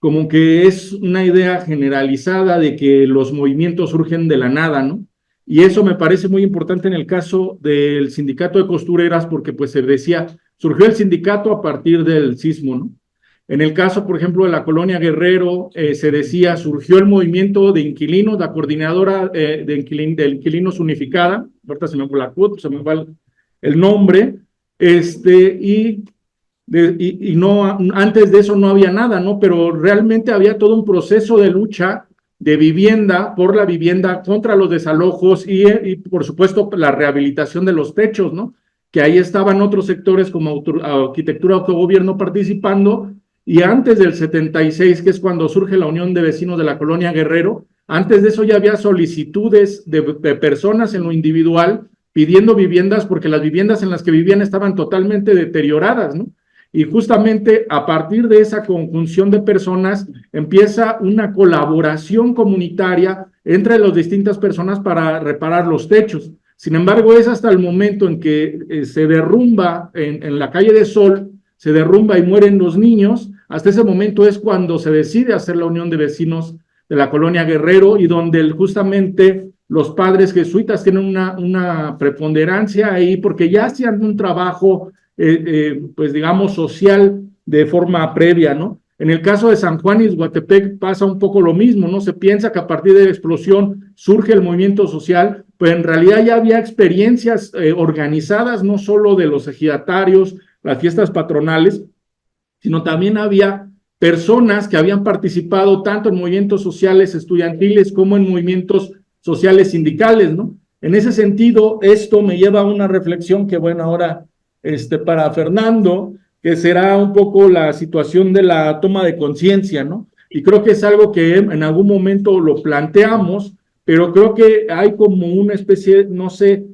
como que es una idea generalizada de que los movimientos surgen de la nada, ¿no? Y eso me parece muy importante en el caso del sindicato de costureras, porque pues se decía, surgió el sindicato a partir del sismo, ¿no? En el caso, por ejemplo, de la colonia Guerrero, se decía, surgió el movimiento de inquilinos, la coordinadora de inquilinos unificada, ahorita se me fue la CUT, se me fue el nombre, y no, antes de eso no había nada, ¿no? Pero realmente había todo un proceso de lucha de vivienda, por la vivienda, contra los desalojos y por supuesto la rehabilitación de los techos, ¿no? Que ahí estaban otros sectores como arquitectura, autogobierno participando, y antes del 76, que es cuando surge la Unión de Vecinos de la Colonia Guerrero, antes de eso ya había solicitudes de personas en lo individual pidiendo viviendas, porque las viviendas en las que vivían estaban totalmente deterioradas, ¿no? Y justamente a partir de esa conjunción de personas empieza una colaboración comunitaria entre las distintas personas para reparar los techos. Sin embargo, es hasta el momento en que se derrumba en la calle de Sol, se derrumba y mueren los niños, hasta ese momento es cuando se decide hacer la Unión de Vecinos de la Colonia Guerrero, y donde justamente los padres jesuitas tienen una preponderancia ahí, porque ya hacían un trabajo pues digamos social de forma previa, ¿no? En el caso de San Juan Ixhuatepec pasa un poco lo mismo, ¿no? Se piensa que a partir de la explosión surge el movimiento social, pero en realidad ya había experiencias organizadas, no solo de los ejidatarios, las fiestas patronales, sino también había personas que habían participado tanto en movimientos sociales estudiantiles como en movimientos sociales sindicales, ¿no? En ese sentido, esto me lleva a una reflexión que, bueno, ahora para Fernando, que será un poco la situación de la toma de conciencia, ¿no? Y creo que es algo que en algún momento lo planteamos, pero creo que hay como una especie, no sé,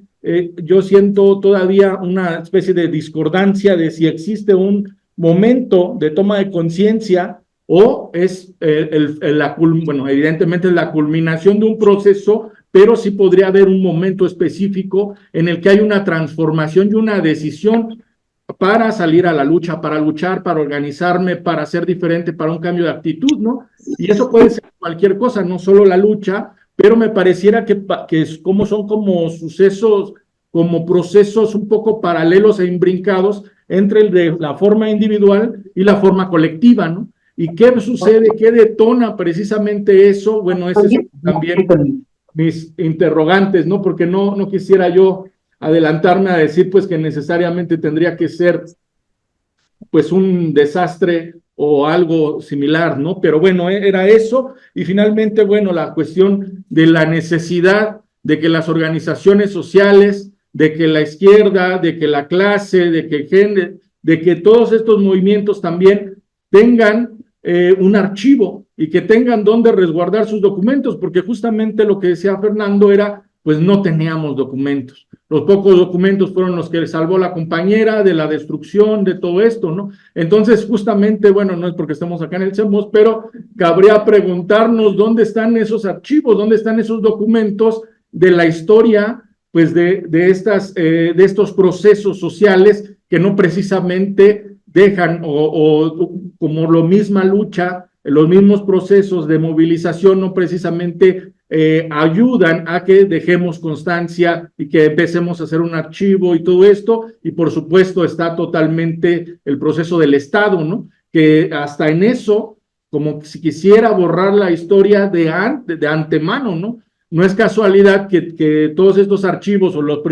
yo siento todavía una especie de discordancia de si existe un momento de toma de conciencia o es bueno, evidentemente es la culminación de un proceso, pero sí podría haber un momento específico en el que hay una transformación y una decisión para salir a la lucha, para luchar, para organizarme, para ser diferente, para un cambio de actitud, ¿no? Y eso puede ser cualquier cosa, no solo la lucha, pero me pareciera que son como sucesos, como procesos un poco paralelos e imbrincados entre el de la forma individual y la forma colectiva, ¿no? ¿Y qué sucede? ¿Qué detona precisamente eso? Bueno, ese es también mis interrogantes, ¿no? Porque no quisiera yo adelantarme a decir pues que necesariamente tendría que ser pues un desastre o algo similar, ¿no? Pero bueno, era eso y finalmente, bueno, la cuestión de la necesidad de que las organizaciones sociales, de que la izquierda, de que la clase, de que todos estos movimientos también tengan un archivo y que tengan donde resguardar sus documentos, porque justamente lo que decía Fernando era, pues no teníamos documentos. Los pocos documentos fueron los que salvó la compañera de la destrucción de todo esto, ¿no? Entonces, justamente, bueno, no es porque estemos acá en el CEMOS, pero cabría preguntarnos dónde están esos archivos, dónde están esos documentos de la historia, pues de estos procesos sociales que no precisamente dejan o como la misma lucha, los mismos procesos de movilización no precisamente ayudan a que dejemos constancia y que empecemos a hacer un archivo y todo esto, y por supuesto está totalmente el proceso del Estado, ¿no? Que hasta en eso, como si quisiera borrar la historia de antemano, ¿no? No es casualidad que todos estos archivos o lo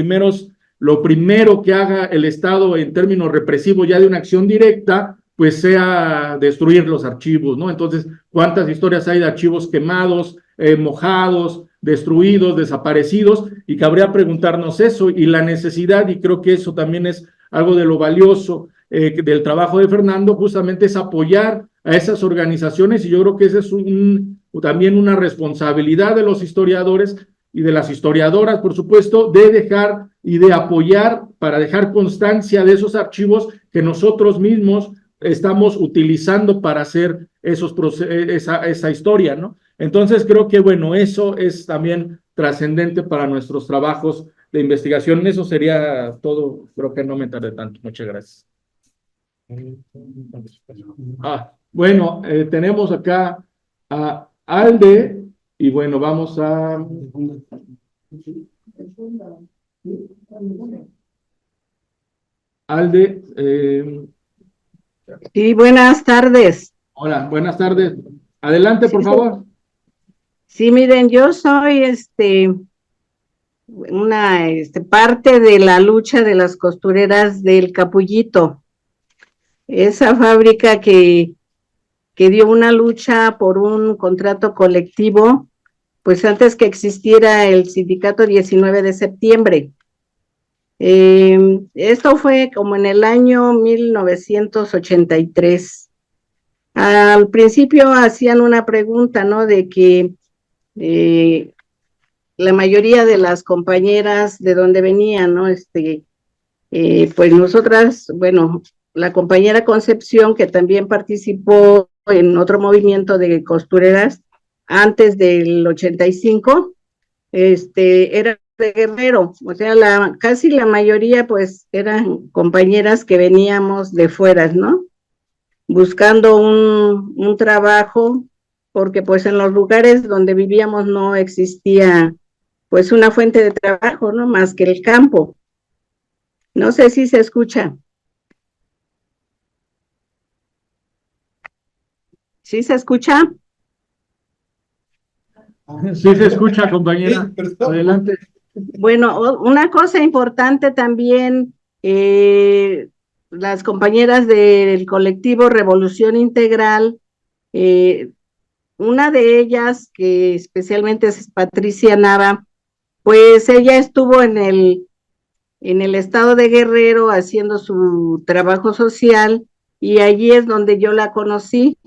primero que haga el Estado en términos represivos ya de una acción directa, pues sea destruir los archivos, ¿no? Entonces, ¿cuántas historias hay de archivos quemados, mojados, destruidos, desaparecidos? Y cabría preguntarnos eso y la necesidad, y creo que eso también es algo de lo valioso del trabajo de Fernando, justamente es apoyar a esas organizaciones y yo creo que esa es también una responsabilidad de los historiadores y de las historiadoras, por supuesto, de dejar y de apoyar para dejar constancia de esos archivos que nosotros mismos estamos utilizando para hacer esa historia, ¿no? Entonces creo que, bueno, eso es también trascendente para nuestros trabajos de investigación. Eso sería todo, creo que no me tardé tanto. Muchas gracias. Bueno, tenemos acá a Alde, y bueno, vamos a... Alde.
Sí, buenas tardes.
Hola, buenas tardes. Adelante, por favor.
Sí, miren, yo soy una parte de la lucha de las costureras del Capullito. Esa fábrica que dio una lucha por un contrato colectivo, pues antes que existiera el sindicato 19 de septiembre. Esto fue como en el año 1983. Al principio hacían una pregunta, ¿no? De que la mayoría de las compañeras de dónde venían, ¿no? Pues nosotras, bueno, la compañera Concepción, que también participó en otro movimiento de costureras antes del 85, era de Guerrero, o sea, casi la mayoría pues eran compañeras que veníamos de fuera, ¿no? Buscando un trabajo, porque pues en los lugares donde vivíamos no existía pues una fuente de trabajo, ¿no? Más que el campo. No sé si se escucha. ¿Sí se escucha?
Sí se escucha, compañera. Adelante.
Bueno, una cosa importante también, las compañeras del colectivo Revolución Integral, una de ellas, que especialmente es Patricia Nava, pues ella estuvo en el estado de Guerrero haciendo su trabajo social y allí es donde yo la conocí.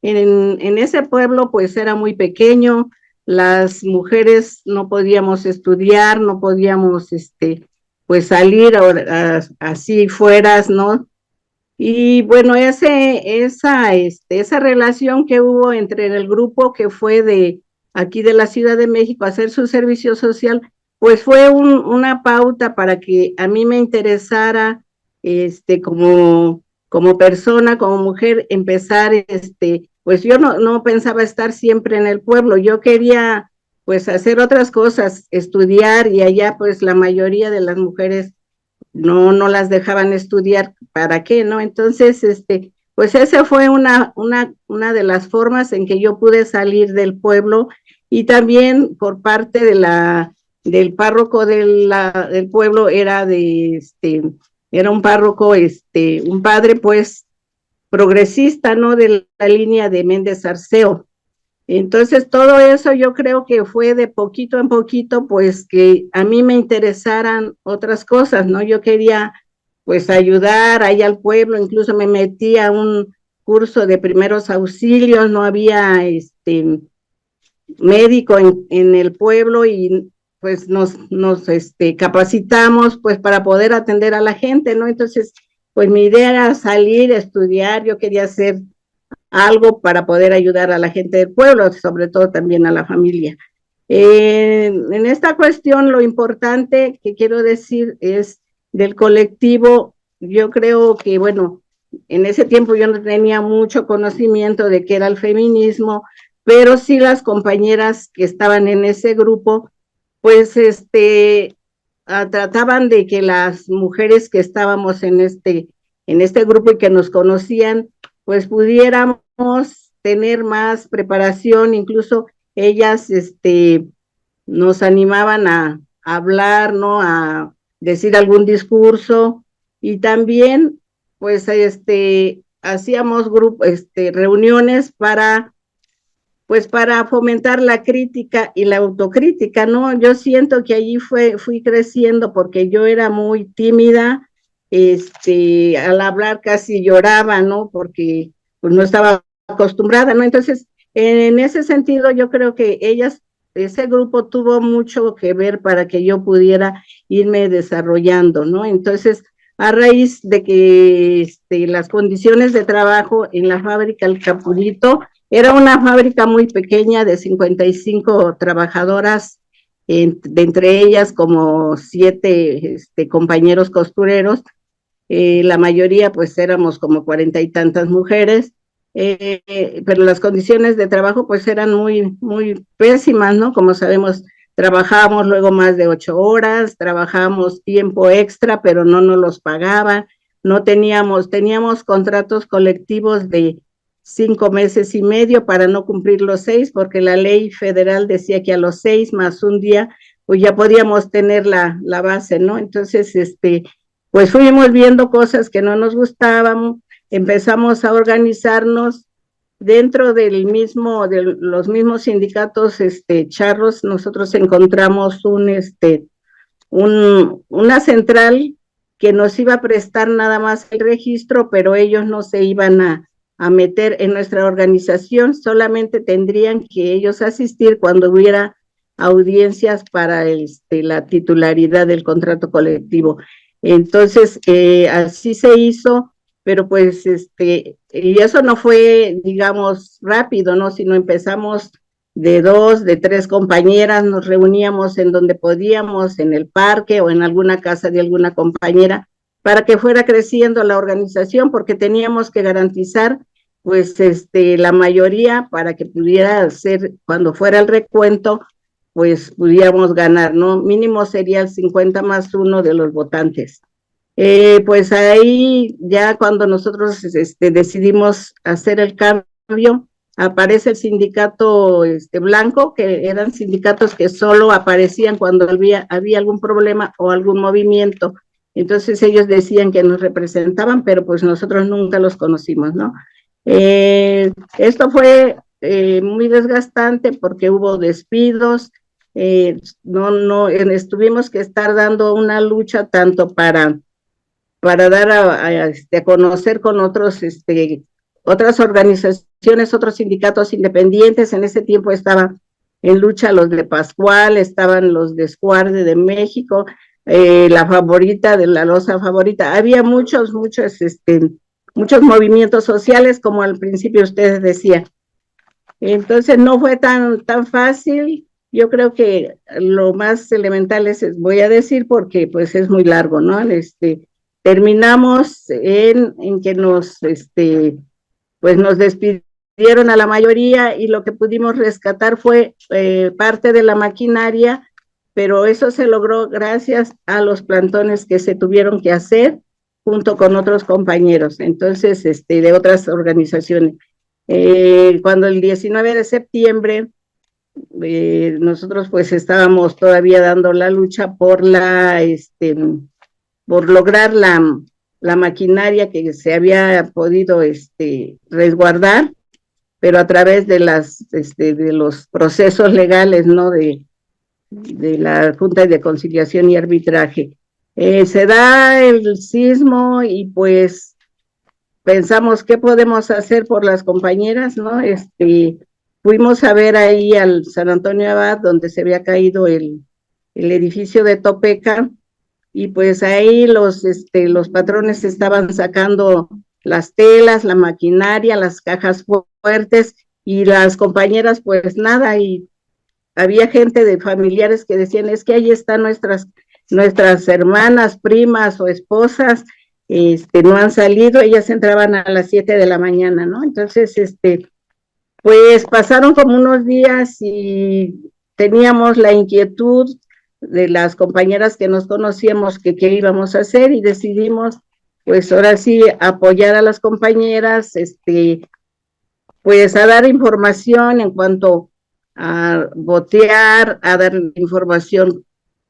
En ese pueblo pues era muy pequeño, las mujeres no podíamos estudiar, no podíamos pues salir así fueras, ¿no? Y bueno, esa relación que hubo entre el grupo que fue de aquí de la Ciudad de México a hacer su servicio social, pues fue una pauta para que a mí me interesara como persona, como mujer, empezar, pues yo no pensaba estar siempre en el pueblo, yo quería pues hacer otras cosas, estudiar, y allá pues la mayoría de las mujeres no las dejaban estudiar, ¿para qué, no? Entonces, pues esa fue una de las formas en que yo pude salir del pueblo, y también por parte del párroco del pueblo, era un párroco, un padre pues progresista, ¿no? De la línea de Méndez Arceo. Entonces, todo eso yo creo que fue de poquito en poquito, pues que a mí me interesaran otras cosas, ¿no? Yo quería, pues, ayudar ahí al pueblo, incluso me metí a un curso de primeros auxilios, no había, médico en el pueblo, y pues nos capacitamos, pues, para poder atender a la gente, ¿no? Entonces, pues mi idea era salir, estudiar, yo quería hacer algo para poder ayudar a la gente del pueblo, sobre todo también a la familia. En esta cuestión, lo importante que quiero decir es del colectivo. Yo creo que, bueno, en ese tiempo yo no tenía mucho conocimiento de qué era el feminismo, pero sí las compañeras que estaban en ese grupo, pues trataban de que las mujeres que estábamos en este grupo y que nos conocían, pues pudiéramos tener más preparación, incluso ellas nos animaban a hablar, ¿no? A decir algún discurso, y también pues hacíamos reuniones para fomentar la crítica y la autocrítica, ¿no? Yo siento que allí fui creciendo, porque yo era muy tímida, al hablar casi lloraba, ¿no? Porque pues no estaba acostumbrada, ¿no? Entonces, en ese sentido, yo creo que ese grupo tuvo mucho que ver para que yo pudiera irme desarrollando, ¿no? Entonces, a raíz de que las condiciones de trabajo en la fábrica El Capulito, era una fábrica muy pequeña de 55 trabajadoras, de entre ellas como 7 compañeros costureros, la mayoría pues éramos como 40 y tantas mujeres, pero las condiciones de trabajo pues eran muy, muy pésimas, ¿no? Como sabemos, trabajábamos luego más de 8 horas, trabajábamos tiempo extra, pero no nos los pagaban, no teníamos contratos colectivos de 5 meses y medio para no cumplir los 6, porque la ley federal decía que a los 6 más un día, pues ya podíamos tener la base, ¿no? Entonces, pues fuimos viendo cosas que no nos gustaban, empezamos a organizarnos dentro de los mismos sindicatos charros. Nosotros encontramos una central que nos iba a prestar nada más el registro, pero ellos no se iban a meter en nuestra organización, solamente tendrían que ellos asistir cuando hubiera audiencias para la titularidad del contrato colectivo. Entonces, así se hizo, pero pues, y eso no fue, digamos, rápido, ¿no? Sino empezamos de 2, de 3 compañeras, nos reuníamos en donde podíamos, en el parque o en alguna casa de alguna compañera, para que fuera creciendo la organización, porque teníamos que garantizar, pues, la mayoría, para que pudiera ser, cuando fuera el recuento, pues pudiéramos ganar, ¿no? Mínimo sería el 50+1 de los votantes. Pues ahí ya cuando nosotros decidimos hacer el cambio cambio aparece el sindicato blanco, que eran sindicatos que solo aparecían cuando había algún problema o algún movimiento. Entonces ellos decían que nos representaban, pero pues nosotros nunca los conocimos, ¿no? Esto fue muy desgastante porque hubo despidos, tuvimos que estar dando una lucha tanto para dar a conocer con otras organizaciones, otros sindicatos independientes. En ese tiempo estaban en lucha los de Pascual, estaban los de Escuarde de México, la Favorita, de la Loza Favorita. Había muchos movimientos sociales, como al principio ustedes decían. Entonces no fue tan fácil. Yo creo que lo más elemental voy a decir porque pues es muy largo, ¿no? Terminamos en que nos despidieron a la mayoría y lo que pudimos rescatar fue parte de la maquinaria, pero eso se logró gracias a los plantones que se tuvieron que hacer junto con otros compañeros, entonces, de otras organizaciones. Cuando el 19 de septiembre nosotros pues estábamos todavía dando la lucha por lograr la maquinaria que se había podido resguardar, pero a través de los procesos legales, ¿no? de la Junta de Conciliación y Arbitraje. Se da el sismo y pues pensamos qué podemos hacer por las compañeras, ¿no? Fuimos a ver ahí al San Antonio Abad, donde se había caído el edificio de Topeca, y pues ahí los patrones estaban sacando las telas, la maquinaria, las cajas fuertes, y las compañeras pues nada, y había gente de familiares que decían, es que ahí están nuestras hermanas, primas o esposas, no han salido, ellas entraban a las 7 de la mañana, ¿no? Entonces, pues pasaron como unos días y teníamos la inquietud de las compañeras que nos conocíamos que qué íbamos a hacer, y decidimos, pues ahora sí, apoyar a las compañeras, pues a dar información en cuanto a botear, a dar información,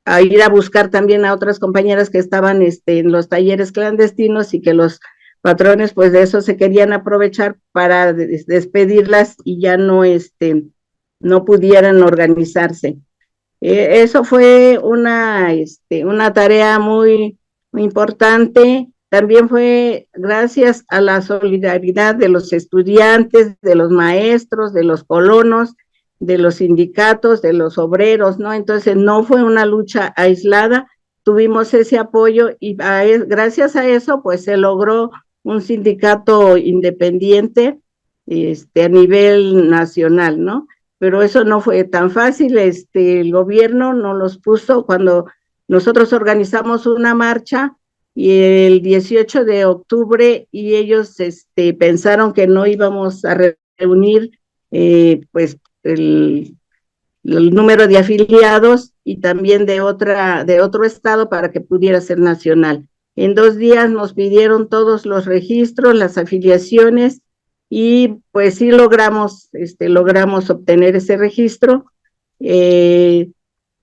a ir a buscar también a otras compañeras que estaban en los talleres clandestinos y que los patrones pues de eso se querían aprovechar para despedirlas y ya no pudieran organizarse. Eso fue una tarea muy, muy importante. También fue gracias a la solidaridad de los estudiantes, de los maestros, de los colonos, de los sindicatos, de los obreros, ¿no? Entonces no fue una lucha aislada, tuvimos ese apoyo y gracias a eso pues se logró un sindicato independiente a nivel nacional, ¿no? Pero eso no fue tan fácil, el gobierno no los puso cuando nosotros organizamos una marcha y el 18 de octubre y ellos pensaron que no íbamos a reunir pues el número de afiliados y también de otro estado para que pudiera ser nacional. En 2 días nos pidieron todos los registros, las afiliaciones, y pues sí logramos obtener ese registro el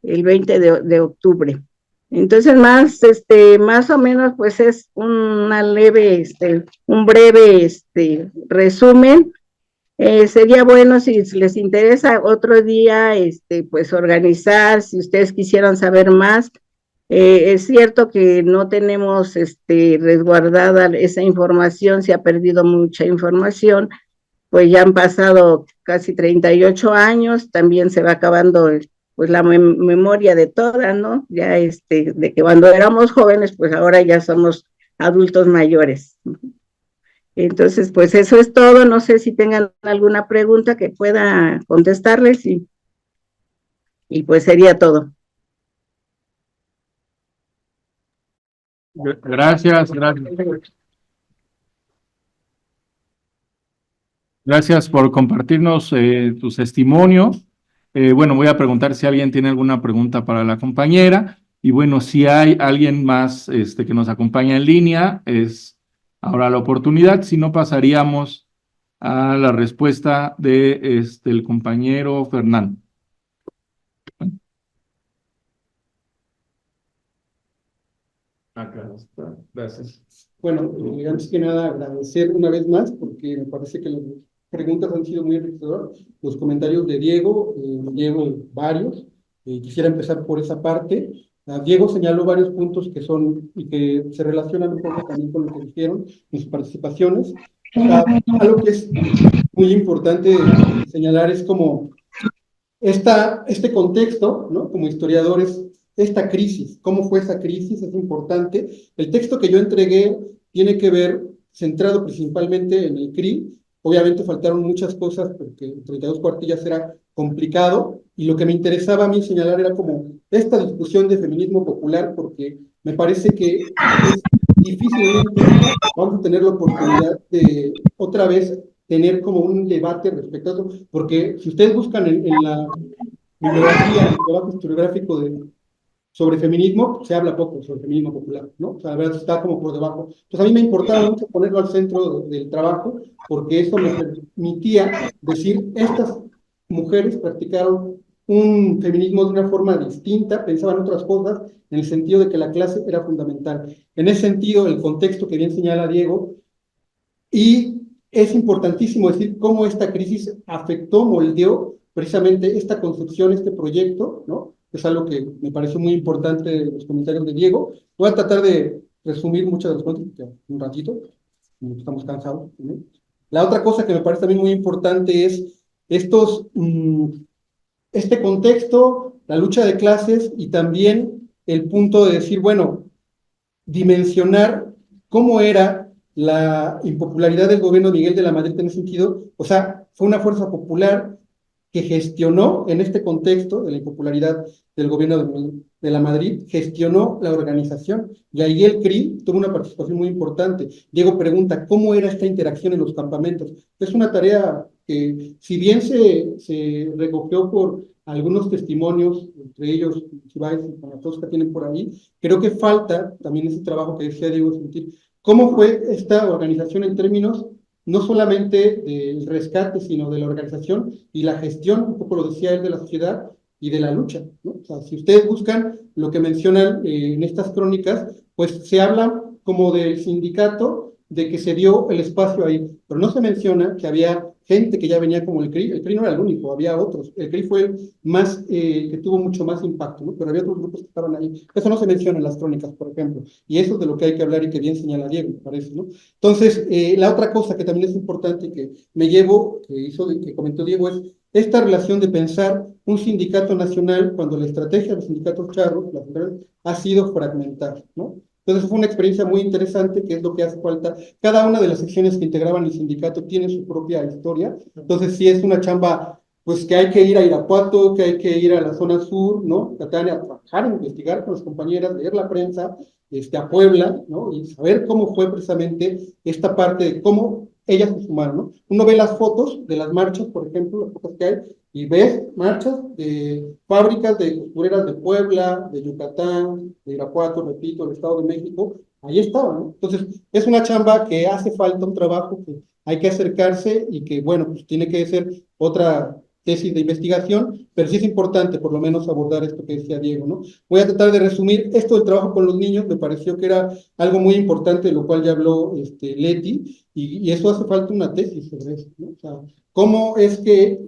20 de octubre. Entonces más o menos pues es un breve resumen. Sería bueno si les interesa otro día pues organizar, si ustedes quisieran saber más. Es cierto que no tenemos resguardada esa información, se ha perdido mucha información, pues ya han pasado casi 38 años, también se va acabando pues la memoria de todas, ¿no? Ya de que cuando éramos jóvenes, pues ahora ya somos adultos mayores. Entonces, pues eso es todo, no sé si tengan alguna pregunta que pueda contestarles y pues sería todo.
Gracias. Gracias por compartirnos tus testimonios. Bueno, voy a preguntar si alguien tiene alguna pregunta para la compañera. Y bueno, si hay alguien más que nos acompaña en línea, es ahora la oportunidad. Si no, pasaríamos a la respuesta de el compañero Fernando.
Acá está, gracias. Bueno, antes que nada agradecer una vez más porque me parece que las preguntas han sido muy enriquecedoras. Los comentarios de Diego, llevo varios. Quisiera empezar por esa parte. Diego señaló varios puntos que son y que se relacionan un poco también con lo que dijeron en sus participaciones. Algo que es muy importante señalar es como este contexto, ¿no? Como historiadores, esta crisis, cómo fue esa crisis, es importante. El texto que yo entregué tiene que ver, centrado principalmente en el CRI. Obviamente faltaron muchas cosas porque 32 cuartillas era complicado, y lo que me interesaba a mí señalar era como esta discusión de feminismo popular, porque me parece que es difícilmente vamos a tener la oportunidad de otra vez tener como un debate respecto a eso, porque si ustedes buscan en la bibliografía, el trabajo historiográfico sobre feminismo, se habla poco sobre feminismo popular, ¿no? O sea, la verdad está como por debajo. Entonces a mí me importaba mucho ponerlo al centro del trabajo, porque eso me permitía decir, estas mujeres practicaron un feminismo de una forma distinta, pensaban otras cosas, en el sentido de que la clase era fundamental. En ese sentido, el contexto que bien señala Diego, y es importantísimo decir cómo esta crisis afectó, moldeó precisamente esta concepción, este proyecto, ¿no? Es algo que me pareció muy importante de los comentarios de Diego. Voy a tratar de resumir muchas de las cosas, un ratito, estamos cansados, ¿no? La otra cosa que me parece también muy importante es este contexto, la lucha de clases y también el punto de decir, bueno, dimensionar cómo era la impopularidad del gobierno de Miguel de la Madrid en ese sentido. O sea, fue una fuerza popular que gestionó en este contexto de la impopularidad del gobierno de la Madrid, gestionó la organización, y ahí el CRI tuvo una participación muy importante. Diego pregunta, ¿cómo era esta interacción en los campamentos? Es una tarea que, si bien se recogió por algunos testimonios, entre ellos Chiváez y Panatosca tienen por ahí, creo que falta también ese trabajo que decía Diego, sentir cómo fue esta organización en términos no solamente del rescate, sino de la organización y la gestión, un poco lo decía él, de la sociedad y de la lucha, ¿no? O sea, si ustedes buscan lo que mencionan en estas crónicas, pues se habla como del sindicato, de que se dio el espacio ahí, pero no se menciona que había gente que ya venía como el CRI no era el único, había otros, el CRI fue el más, que tuvo mucho más impacto, ¿no? Pero había otros grupos que estaban ahí, eso no se menciona en las crónicas, por ejemplo, y eso es de lo que hay que hablar y que bien señala Diego, me parece, ¿no? Entonces, la otra cosa que también es importante y que me llevo, que comentó Diego, es esta relación de pensar un sindicato nacional cuando la estrategia de los sindicatos charros, ha sido fragmentar, ¿no? Entonces fue una experiencia muy interesante, que es lo que hace falta. Cada una de las secciones que integraban el sindicato tiene su propia historia. Entonces sí es una chamba, pues que hay que ir a Irapuato, que hay que ir a la zona sur, ¿no? Tratar de trabajar, investigar con las compañeras, leer la prensa, a Puebla, ¿no? Y saber cómo fue precisamente esta parte de cómo ellas se sumaron, ¿no? Uno ve las fotos de las marchas, por ejemplo, las fotos que hay, y ves marchas de fábricas de costureras de Puebla, de Yucatán, de Irapuato, repito, del Estado de México, ahí estaban, ¿no? Entonces, es una chamba que hace falta, un trabajo que hay que acercarse y que, bueno, pues tiene que ser otra tesis de investigación, pero sí es importante por lo menos abordar esto que decía Diego, ¿no? Voy a tratar de resumir esto del trabajo con los niños, me pareció que era algo muy importante, de lo cual ya habló Leti, y eso hace falta una tesis sobre eso, ¿no? O sea, cómo es que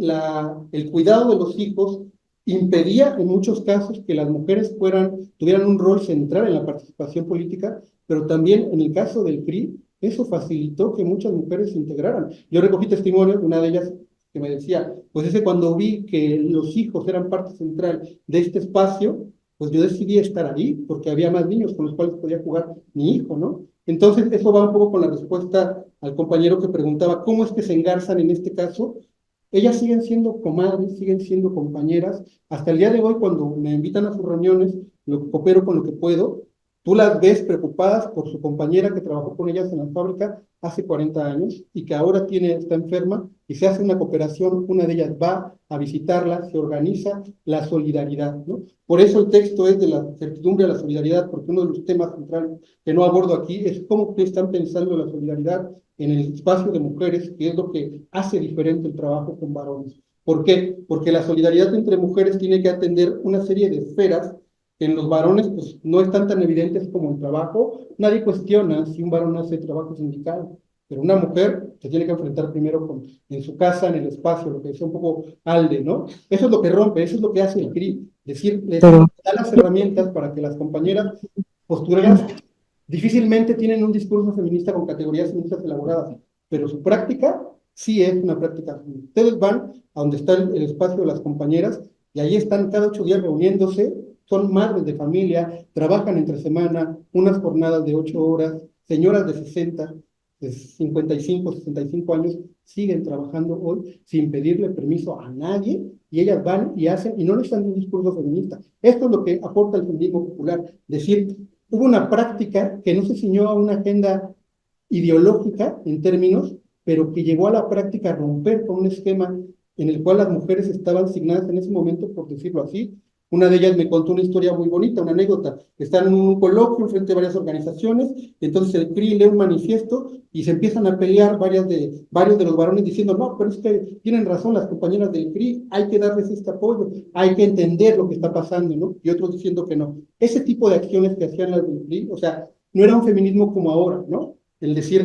el cuidado de los hijos impedía en muchos casos que las mujeres tuvieran un rol central en la participación política, pero también en el caso del CRI, eso facilitó que muchas mujeres se integraran. Yo recogí testimonios de una de ellas que me decía, pues es que cuando vi que los hijos eran parte central de este espacio, pues yo decidí estar ahí, porque había más niños con los cuales podía jugar mi hijo, ¿no? Entonces, eso va un poco con la respuesta al compañero que preguntaba, ¿cómo es que se engarzan en este caso? Ellas siguen siendo comadres, siguen siendo compañeras. Hasta el día de hoy, cuando me invitan a sus reuniones, coopero con lo que puedo. Tú las ves preocupadas por su compañera que trabajó con ellas en la fábrica hace 40 años y que ahora está enferma y se hace una cooperación, una de ellas va a visitarla, se organiza la solidaridad, ¿no? Por eso el texto es de la certidumbre a la solidaridad, porque uno de los temas centrales que no abordo aquí es cómo están pensando la solidaridad en el espacio de mujeres, que es lo que hace diferente el trabajo con varones. ¿Por qué? Porque la solidaridad entre mujeres tiene que atender una serie de esferas que en los varones pues, no están tan evidentes como el trabajo. Nadie cuestiona si un varón hace trabajo sindical, pero una mujer se tiene que enfrentar primero en su casa, en el espacio, lo que decía un poco Alde, ¿no? Eso es lo que rompe, eso es lo que hace el CRI, decir, les da las herramientas para que las compañeras postureras difícilmente tienen un discurso feminista con categorías feministas elaboradas, pero su práctica sí es una práctica. Ustedes van a donde está el espacio de las compañeras y ahí están cada 8 días reuniéndose, son madres de familia, trabajan entre semana, unas jornadas de 8 horas, señoras de 60, de 55, 65 años, siguen trabajando hoy sin pedirle permiso a nadie, y ellas van y hacen, y no necesitan un discurso feminista. Esto es lo que aporta el feminismo popular, decir, hubo una práctica que no se ciñó a una agenda ideológica en términos, pero que llegó a la práctica a romper con un esquema en el cual las mujeres estaban asignadas en ese momento, por decirlo así. Una de ellas me contó una historia muy bonita, una anécdota. Están en un coloquio frente a varias organizaciones, y entonces el CRI lee un manifiesto y se empiezan a pelear varios de los varones diciendo, no, pero es que tienen razón las compañeras del CRI, hay que darles este apoyo, hay que entender lo que está pasando, ¿no? Y otros diciendo que no. Ese tipo de acciones que hacían las del CRI, o sea, no era un feminismo como ahora, ¿no? El decir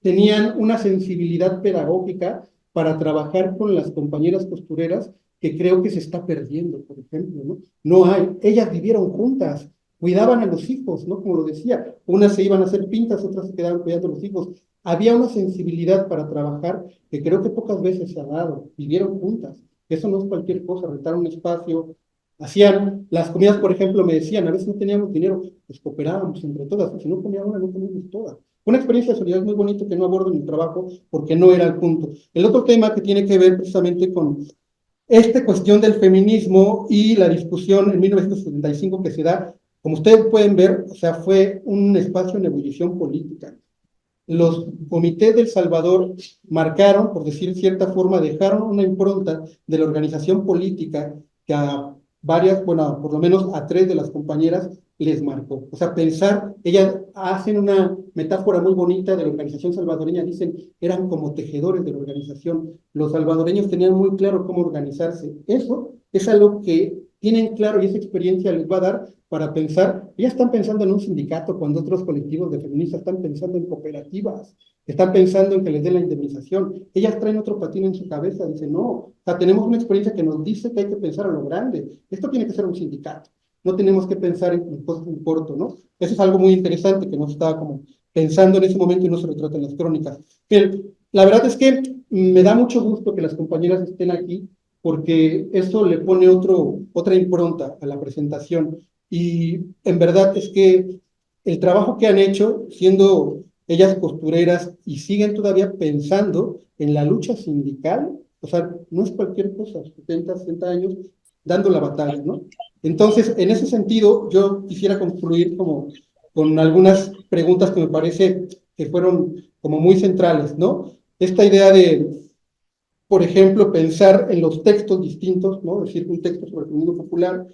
tenían una sensibilidad pedagógica para trabajar con las compañeras costureras que creo que se está perdiendo, por ejemplo, ¿no? No hay, ellas vivieron juntas, cuidaban a los hijos, ¿no? Como lo decía, unas se iban a hacer pintas, otras se quedaban cuidando a los hijos. Había una sensibilidad para trabajar que creo que pocas veces se ha dado, vivieron juntas. Eso no es cualquier cosa, rentar un espacio, hacían las comidas, por ejemplo, me decían, a veces no teníamos dinero, pues cooperábamos entre todas, si no comía una, no comíamos todas. Una experiencia de solidaridad muy bonita que no abordo en mi trabajo porque no era el punto. El otro tema que tiene que ver precisamente con esta cuestión del feminismo y la discusión en 1975 que se da, como ustedes pueden ver, o sea, fue un espacio en ebullición política. Los comités del Salvador marcaron, por decir cierta forma, dejaron una impronta de la organización política que a varias, bueno, por lo menos a 3 de las compañeras les marcó. O sea, pensar, ellas hacen una metáfora muy bonita de la organización salvadoreña, dicen, eran como tejedores de la organización. Los salvadoreños tenían muy claro cómo organizarse. Eso es algo que tienen claro y esa experiencia les va a dar para pensar, ellas están pensando en un sindicato cuando otros colectivos de feministas están pensando en cooperativas, están pensando en que les den la indemnización. Ellas traen otro patín en su cabeza, dicen, no, o sea, tenemos una experiencia que nos dice que hay que pensar a lo grande. Esto tiene que ser un sindicato. No tenemos que pensar en cosas en corto, ¿no? Eso es algo muy interesante que no se estaba como pensando en ese momento y no se retrata en las crónicas. Pero la verdad es que me da mucho gusto que las compañeras estén aquí porque eso le pone otra impronta a la presentación. Y en verdad es que el trabajo que han hecho, siendo ellas costureras y siguen todavía pensando en la lucha sindical, o sea, no es cualquier cosa, 70, 60 años dando la batalla, ¿no? Entonces, en ese sentido, yo quisiera concluir como con algunas preguntas que me parece que fueron como muy centrales, ¿no? Esta idea de, por ejemplo, pensar en los textos distintos, ¿no? Es decir, un texto sobre el feminismo popular,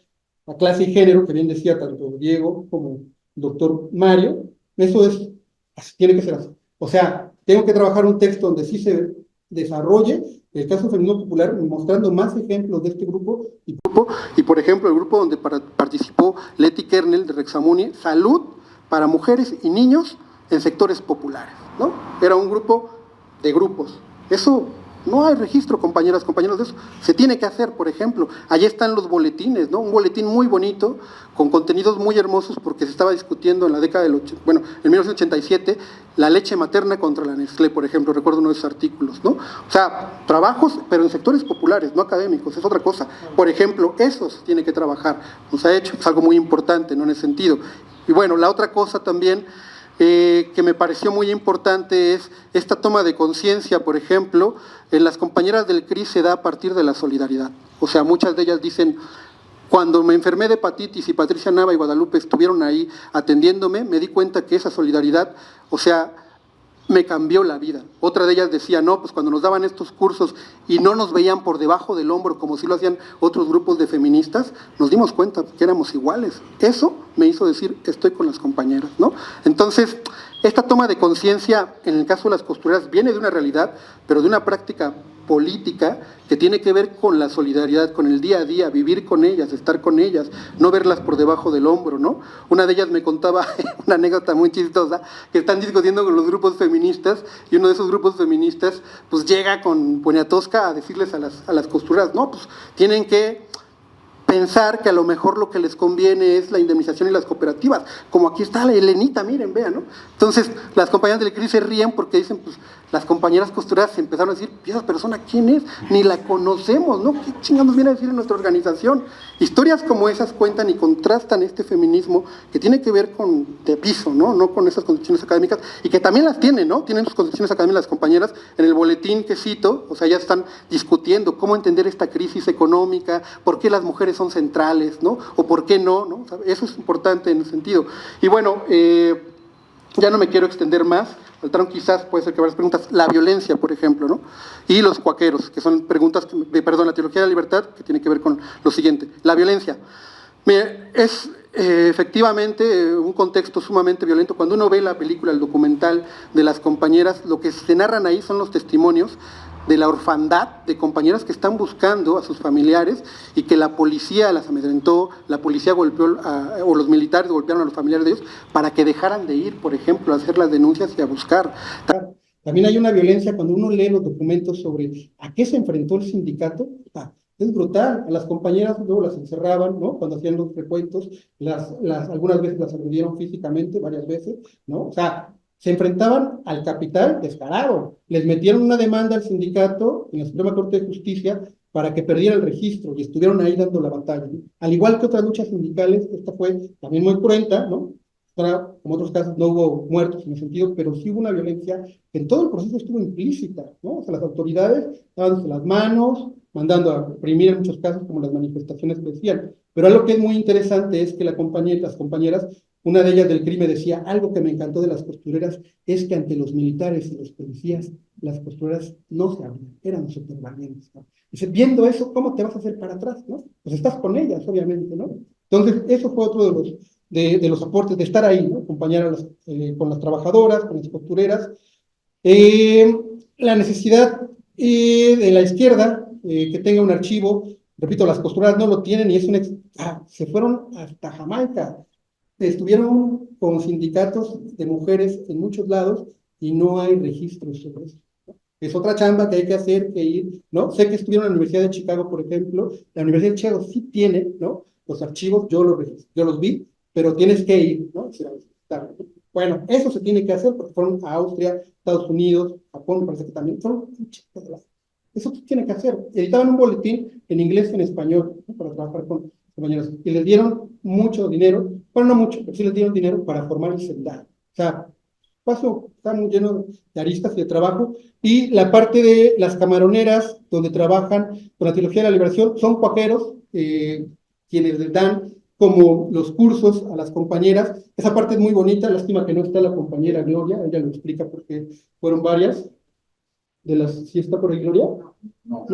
la clase y género, que bien decía tanto Diego como el doctor Mario, eso es, tiene que ser así. O sea, tengo que trabajar un texto donde sí se desarrolle el caso del feminismo popular, mostrando más ejemplos de este grupo, y por ejemplo, el grupo donde participó Leti Kernel de Rexamuni, Salud para Mujeres y Niños en Sectores Populares, ¿no? Era un grupo de grupos. Eso no hay registro, compañeras, compañeros, de eso. Se tiene que hacer, por ejemplo. Allí están los boletines, ¿no? Un boletín muy bonito, con contenidos muy hermosos, porque se estaba discutiendo en la década del en 1987, la leche materna contra la Nestlé, por ejemplo, recuerdo uno de esos artículos, ¿no? O sea, trabajos, pero en sectores populares, no académicos, es otra cosa. Por ejemplo, eso se tiene que trabajar. Nos ha hecho, es algo muy importante, ¿no? En ese sentido. Y bueno, la otra cosa también que me pareció muy importante es esta toma de conciencia, por ejemplo, en las compañeras del CRI se da a partir de la solidaridad. O sea, muchas de ellas dicen, Cuando me enfermé de hepatitis y Patricia Nava y Guadalupe estuvieron ahí atendiéndome, me di cuenta que esa solidaridad, o sea, me cambió la vida. Otra de ellas decía, no, pues cuando nos daban estos cursos y no nos veían por debajo del hombro como si lo hacían otros grupos de feministas, nos dimos cuenta que éramos iguales. Eso me hizo decir, estoy con las compañeras, ¿no? Entonces, esta toma de conciencia, en el caso de las costureras, viene de una realidad, pero de una práctica política que tiene que ver con la solidaridad, con el día a día, vivir con ellas, estar con ellas, no verlas por debajo del hombro, ¿no? Una de ellas me contaba una anécdota muy chistosa, que están discutiendo con los grupos feministas, y uno de esos grupos feministas pues llega con Poniatowska a decirles a las costureras, no, pues tienen que pensar que a lo mejor lo que les conviene es la indemnización y las cooperativas, como aquí está la Elenita, miren, vean, ¿no? Entonces, las compañeras del CRI se ríen porque dicen, pues, las compañeras costureras se empezaron a decir, ¿y esa persona quién es? Ni la conocemos, ¿no? ¿Qué chingados viene a decir en nuestra organización? Historias como esas cuentan y contrastan este feminismo que tiene que ver con de piso, ¿no? No con esas concepciones académicas, y que también las tienen, ¿no? Tienen sus concepciones académicas las compañeras. En el boletín que cito, o sea, ya están discutiendo cómo entender esta crisis económica, por qué las mujeres son centrales, ¿no? O por qué no, ¿no? O sea, eso es importante en ese sentido. Y bueno, ya no me quiero extender más. Faltaron quizás, puede ser que varias preguntas. La violencia, por ejemplo, ¿no? Y los cuaqueros, que son preguntas, la teología de la libertad, que tiene que ver con lo siguiente. La violencia. Mire, es efectivamente un contexto sumamente violento. Cuando uno ve la película, el documental de las compañeras, lo que se narran ahí son los testimonios de la orfandad de compañeras que están buscando a sus familiares y que la policía las amedrentó, la policía golpeó, o los militares golpearon a los familiares de ellos para que dejaran de ir, por ejemplo, a hacer las denuncias y a buscar. También hay una violencia cuando uno lee los documentos sobre a qué se enfrentó el sindicato. Es brutal, a las compañeras luego las encerraban, ¿no? Cuando hacían los recuentos, algunas veces las agredieron físicamente, varias veces, ¿no? O sea, se enfrentaban al capital descarado, les metieron una demanda al sindicato en la Suprema Corte de Justicia para que perdiera el registro y estuvieron ahí dando la batalla, ¿no? Al igual que otras luchas sindicales, esta fue también muy cruenta, ¿no? Ahora, como otros casos, no hubo muertos en ese sentido, pero sí hubo una violencia que en todo el proceso estuvo implícita, ¿no? O sea, las autoridades dándose las manos, mandando a reprimir en muchos casos, como las manifestaciones que decían. Pero algo que es muy interesante es que las compañeras, una de ellas del CRI me decía, algo que me encantó de las costureras es que ante los militares y los policías, las costureras no se abrían, eran súper valientes, ¿no? Dice, viendo eso, ¿cómo te vas a hacer para atrás, no? Pues estás con ellas, obviamente, ¿no? Entonces, eso fue otro de los aportes, de estar ahí, ¿no? Acompañar con las trabajadoras, con las costureras. La necesidad de la izquierda, que tenga un archivo, repito, las costureras no lo tienen y es se fueron hasta Jamaica. Estuvieron con sindicatos de mujeres en muchos lados y no hay registros sobre eso, ¿no? Es otra chamba que hay que hacer, que ir, ¿no? Sé que estuvieron en la Universidad de Chicago, por ejemplo. La Universidad de Chicago sí tiene, ¿no? Los archivos, yo los vi, pero tienes que ir, ¿no? Bueno, eso se tiene que hacer porque fueron a Austria, Estados Unidos, Japón, me parece que también. Eso se tiene que hacer. Editaban un boletín en inglés y en español, ¿no? Para trabajar con compañeros. Y les dieron mucho dinero, bueno, no mucho, pero sí les dieron dinero para formar el SENDAD. O sea, está muy lleno de aristas y de trabajo. Y la parte de las camaroneras, donde trabajan con la teología de la liberación, son cuaqueros, quienes les dan como los cursos a las compañeras. Esa parte es muy bonita, lástima que no está la compañera Gloria, ella lo explica porque fueron varias. ¿Sí está por ahí Gloria? No.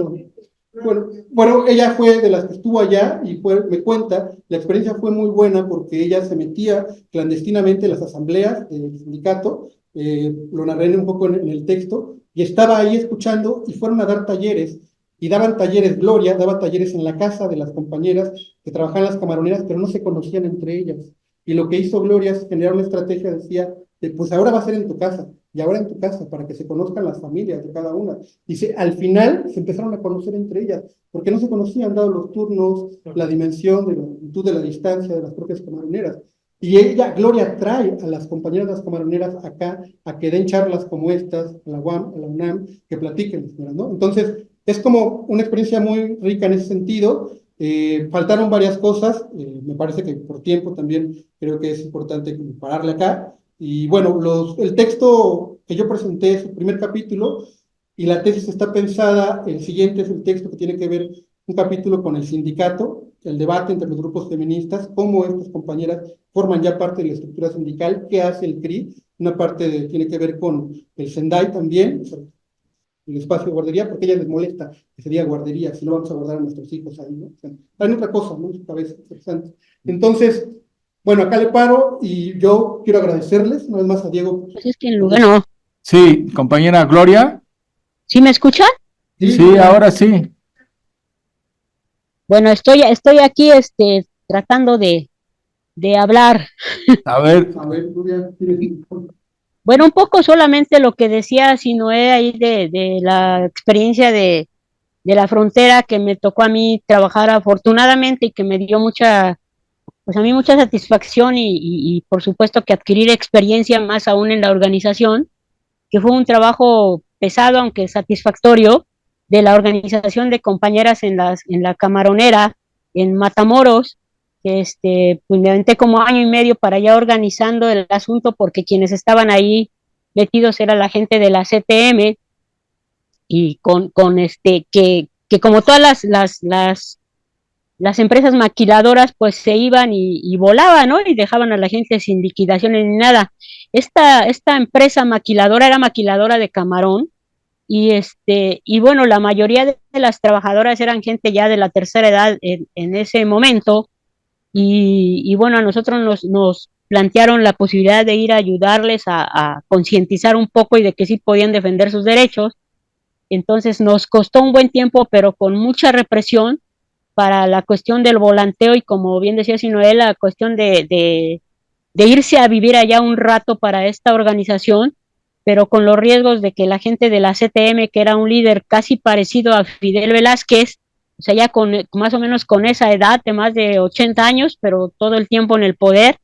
Bueno, ella fue de las que estuvo allá y me cuenta, la experiencia fue muy buena porque ella se metía clandestinamente en las asambleas del sindicato, lo narré un poco en el texto, y estaba ahí escuchando y fueron a dar talleres, y daban talleres, Gloria daba talleres en la casa de las compañeras que trabajaban en las camaroneras, pero no se conocían entre ellas. Y lo que hizo Gloria es generar una estrategia, decía, pues ahora va a ser en tu casa, y ahora en tu casa, para que se conozcan las familias de cada una. Dice, al final se empezaron a conocer entre ellas, porque no se conocían, dado los turnos, la dimensión de la longitud de la distancia de las propias camaroneras. Y ella, Gloria, trae a las compañeras de las camaroneras acá, a que den charlas como estas, a la UAM, a la UNAM, que platiquen, ¿no? Entonces, es como una experiencia muy rica en ese sentido. Faltaron varias cosas, me parece que por tiempo también creo que es importante pararle acá. Y bueno, el texto que yo presenté es el primer capítulo y la tesis está pensada, el siguiente es el texto que tiene que ver un capítulo con el sindicato el debate entre los grupos feministas, cómo estas compañeras forman ya parte de la estructura sindical, qué hace el CRI, una parte tiene que ver con el Sendai también, o sea, el espacio de guardería, porque a ella les molesta que se diga guardería, si no vamos a guardar a nuestros hijos ahí, ¿no? O sea, hay otra cosa, ¿no? En su cabeza, interesante. Entonces, bueno, acá le paro y yo quiero agradecerles, una vez más a Diego.
Pues es que en lugar no.
Sí, compañera Gloria.
¿Sí me escuchan?
Sí, ahora sí.
Bueno, estoy aquí tratando de hablar.
A ver.
Gloria,
Bueno, un poco solamente lo que decía Sinoé ahí de la experiencia de la frontera que me tocó a mí trabajar afortunadamente y que me dio pues a mí mucha satisfacción y por supuesto que adquirir experiencia más aún en la organización, que fue un trabajo pesado aunque satisfactorio, de la organización de compañeras en la Camaronera, en Matamoros, que pues me aventé como año y medio para allá organizando el asunto porque quienes estaban ahí metidos era la gente de la CTM y que como todas las empresas maquiladoras pues se iban y volaban, ¿no? Y dejaban a la gente sin liquidaciones ni nada. Esta empresa maquiladora era maquiladora de camarón y bueno, la mayoría de las trabajadoras eran gente ya de la tercera edad en ese momento y bueno, a nosotros nos plantearon la posibilidad de ir a ayudarles a concientizar un poco y de que sí podían defender sus derechos. Entonces nos costó un buen tiempo, pero con mucha represión para la cuestión del volanteo y como bien decía Sinoé, la cuestión de irse a vivir allá un rato para esta organización, pero con los riesgos de que la gente de la CTM, que era un líder casi parecido a Fidel Velázquez, o sea, ya con más o menos con esa edad de más de 80 años, pero todo el tiempo en el poder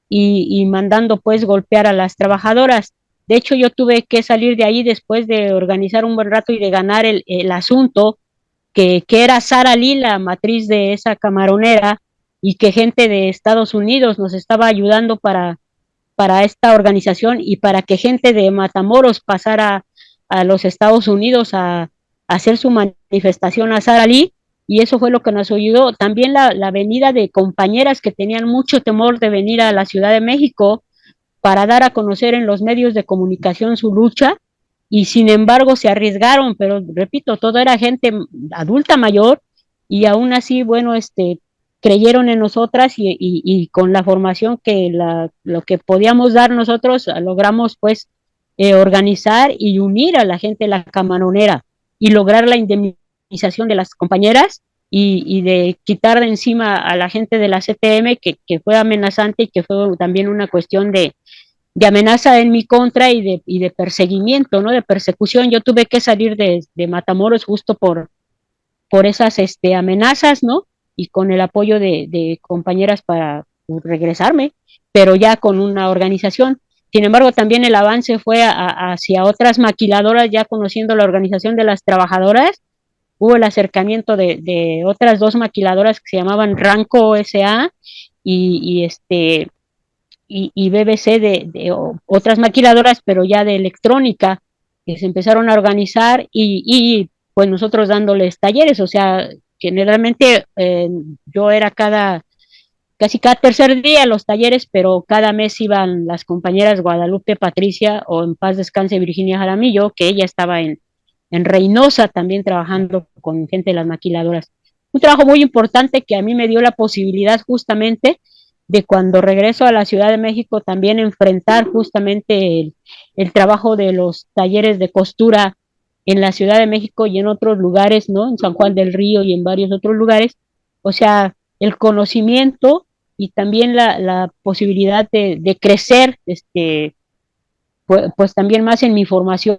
y mandando pues golpear a las trabajadoras. De hecho, yo tuve que salir de ahí después de organizar un buen rato y de ganar el asunto, que era Sara Lee, la matriz de esa camaronera, y que gente de Estados Unidos nos estaba ayudando para esta organización y para que gente de Matamoros pasara a los Estados Unidos a hacer su manifestación a Sara Lee, y eso fue lo que nos ayudó. También la venida de compañeras que tenían mucho temor de venir a la Ciudad de México para dar a conocer en los medios de comunicación su lucha, y sin embargo se arriesgaron, pero repito, todo era gente adulta mayor, y aún así, bueno, creyeron en nosotras y con la formación que lo que podíamos dar nosotros, logramos pues organizar y unir a la gente de la camaronera y lograr la indemnización de las compañeras y de quitar de encima a la gente de la CTM que fue amenazante y que fue también una cuestión de amenaza en mi contra y de perseguimiento, ¿no? De persecución. Yo tuve que salir de Matamoros justo por esas amenazas, ¿no? Y con el apoyo de compañeras para regresarme, pero ya con una organización. Sin embargo, también el avance fue hacia otras maquiladoras, ya conociendo la organización de las trabajadoras. Hubo el acercamiento de otras dos maquiladoras que se llamaban Ranco S.A. y BBC de otras maquiladoras, pero ya de electrónica, que se empezaron a organizar y pues nosotros dándoles talleres, o sea, generalmente yo era casi cada tercer día los talleres, pero cada mes iban las compañeras Guadalupe Patricia o en paz descanse Virginia Jaramillo, que ella estaba en Reynosa también trabajando con gente de las maquiladoras. Un trabajo muy importante que a mí me dio la posibilidad justamente de cuando regreso a la Ciudad de México también enfrentar justamente el trabajo de los talleres de costura en la Ciudad de México y en otros lugares, ¿no? En San Juan del Río y en varios otros lugares. O sea, el conocimiento y también la posibilidad de crecer, pues también más en mi formación.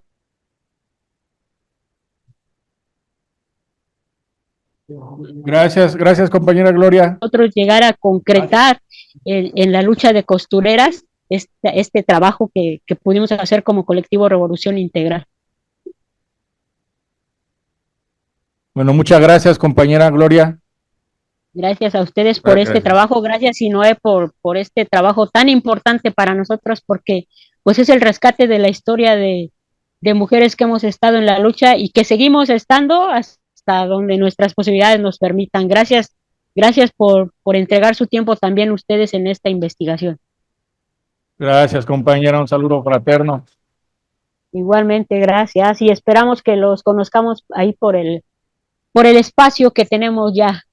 Gracias compañera Gloria.
Nosotros llegar a concretar en la lucha de costureras este trabajo que pudimos hacer como colectivo Revolución Integral.
Bueno, muchas gracias compañera Gloria.
Gracias a ustedes por este trabajo, gracias Sinoé por este trabajo tan importante para nosotros, porque pues es el rescate de la historia de mujeres que hemos estado en la lucha y que seguimos estando hasta donde nuestras posibilidades nos permitan. Gracias Gracias por entregar su tiempo también ustedes en esta investigación.
Gracias, compañera, un saludo fraterno.
Igualmente, gracias, y esperamos que los conozcamos ahí por el espacio que tenemos ya.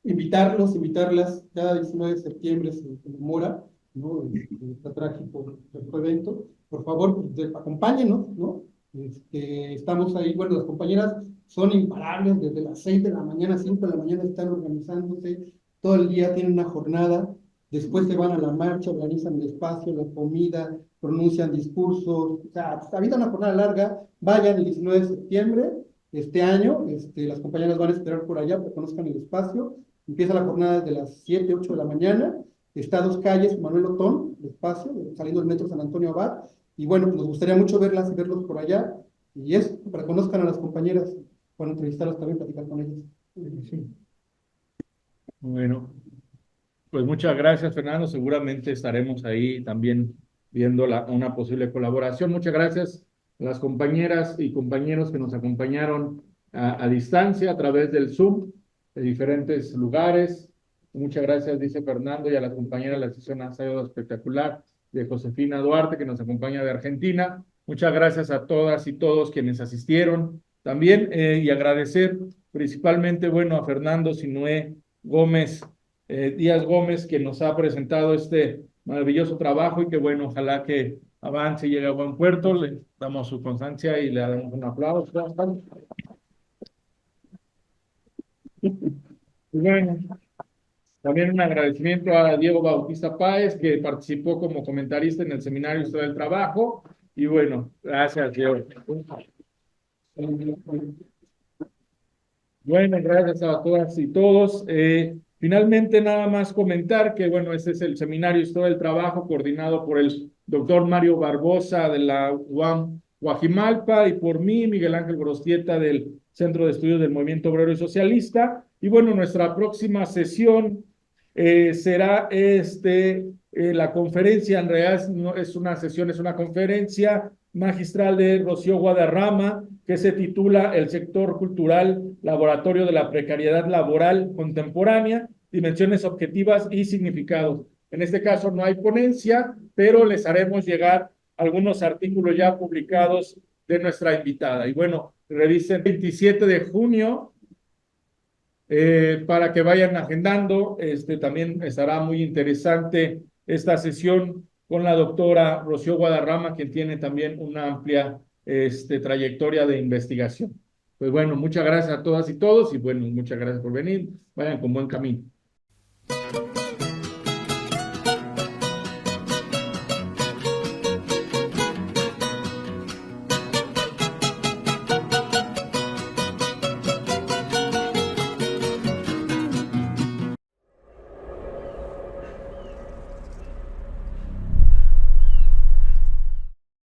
Invitarlas, cada 19 de septiembre se conmemora, ¿no? Este trágico evento. Por favor, pues, acompáñenos, ¿no? Estamos ahí, bueno, las compañeras son imparables, desde las 6 de la mañana, 5 de la mañana están organizándose, todo el día tienen una jornada, después se van a la marcha, organizan el espacio, la comida, pronuncian discursos, o sea, ha habido una jornada larga, vayan el 19 de septiembre, este año, las compañeras van a esperar por allá para que conozcan el espacio. Empieza la jornada desde las 7, 8 de la mañana. Está a 2 calles, Manuel Otón, el espacio, saliendo del metro San Antonio Abad. Y bueno, pues nos gustaría mucho verlas y verlos por allá. Y eso, para que conozcan a las compañeras, para entrevistarlas también, platicar con ellas.
Sí. Bueno, pues muchas gracias, Fernando. Seguramente estaremos ahí también viendo una posible colaboración. Muchas gracias a las compañeras y compañeros que nos acompañaron a distancia a través del Zoom de diferentes lugares. Muchas gracias, dice Fernando, y a las compañeras, la sesión ha sido espectacular, de Josefina Duarte, que nos acompaña de Argentina. Muchas gracias a todas y todos quienes asistieron también, y agradecer principalmente, bueno, a Fernando Sinué Gómez, Díaz Gómez, que nos ha presentado este maravilloso trabajo y que, bueno, ojalá que avance y llegue a buen puerto. Le damos su constancia y le damos un aplauso. Bueno, también un agradecimiento a Diego Bautista Páez, que participó como comentarista en el seminario Historia del Trabajo. Y bueno, gracias, Diego. Bueno, gracias a todas y todos. Finalmente, nada más comentar que, bueno, este es el seminario Historia del Trabajo coordinado por el doctor Mario Barbosa de la UAM Guajimalpa y por mí, Miguel Ángel Gorostieta, del Centro de Estudios del Movimiento Obrero y Socialista. Y bueno, nuestra próxima sesión será la conferencia, en realidad no es una sesión, es una conferencia magistral de Rocío Guadarrama, que se titula El sector cultural, laboratorio de la precariedad laboral contemporánea, dimensiones objetivas y significados. En este caso no hay ponencia, pero les haremos llegar algunos artículos ya publicados de nuestra invitada. Y bueno, revisen 27 de junio, para que vayan agendando. También estará muy interesante esta sesión con la doctora Rocío Guadarrama, quien tiene también una amplia trayectoria de investigación. Pues bueno, muchas gracias a todas y todos y bueno, muchas gracias por venir. Vayan con buen camino.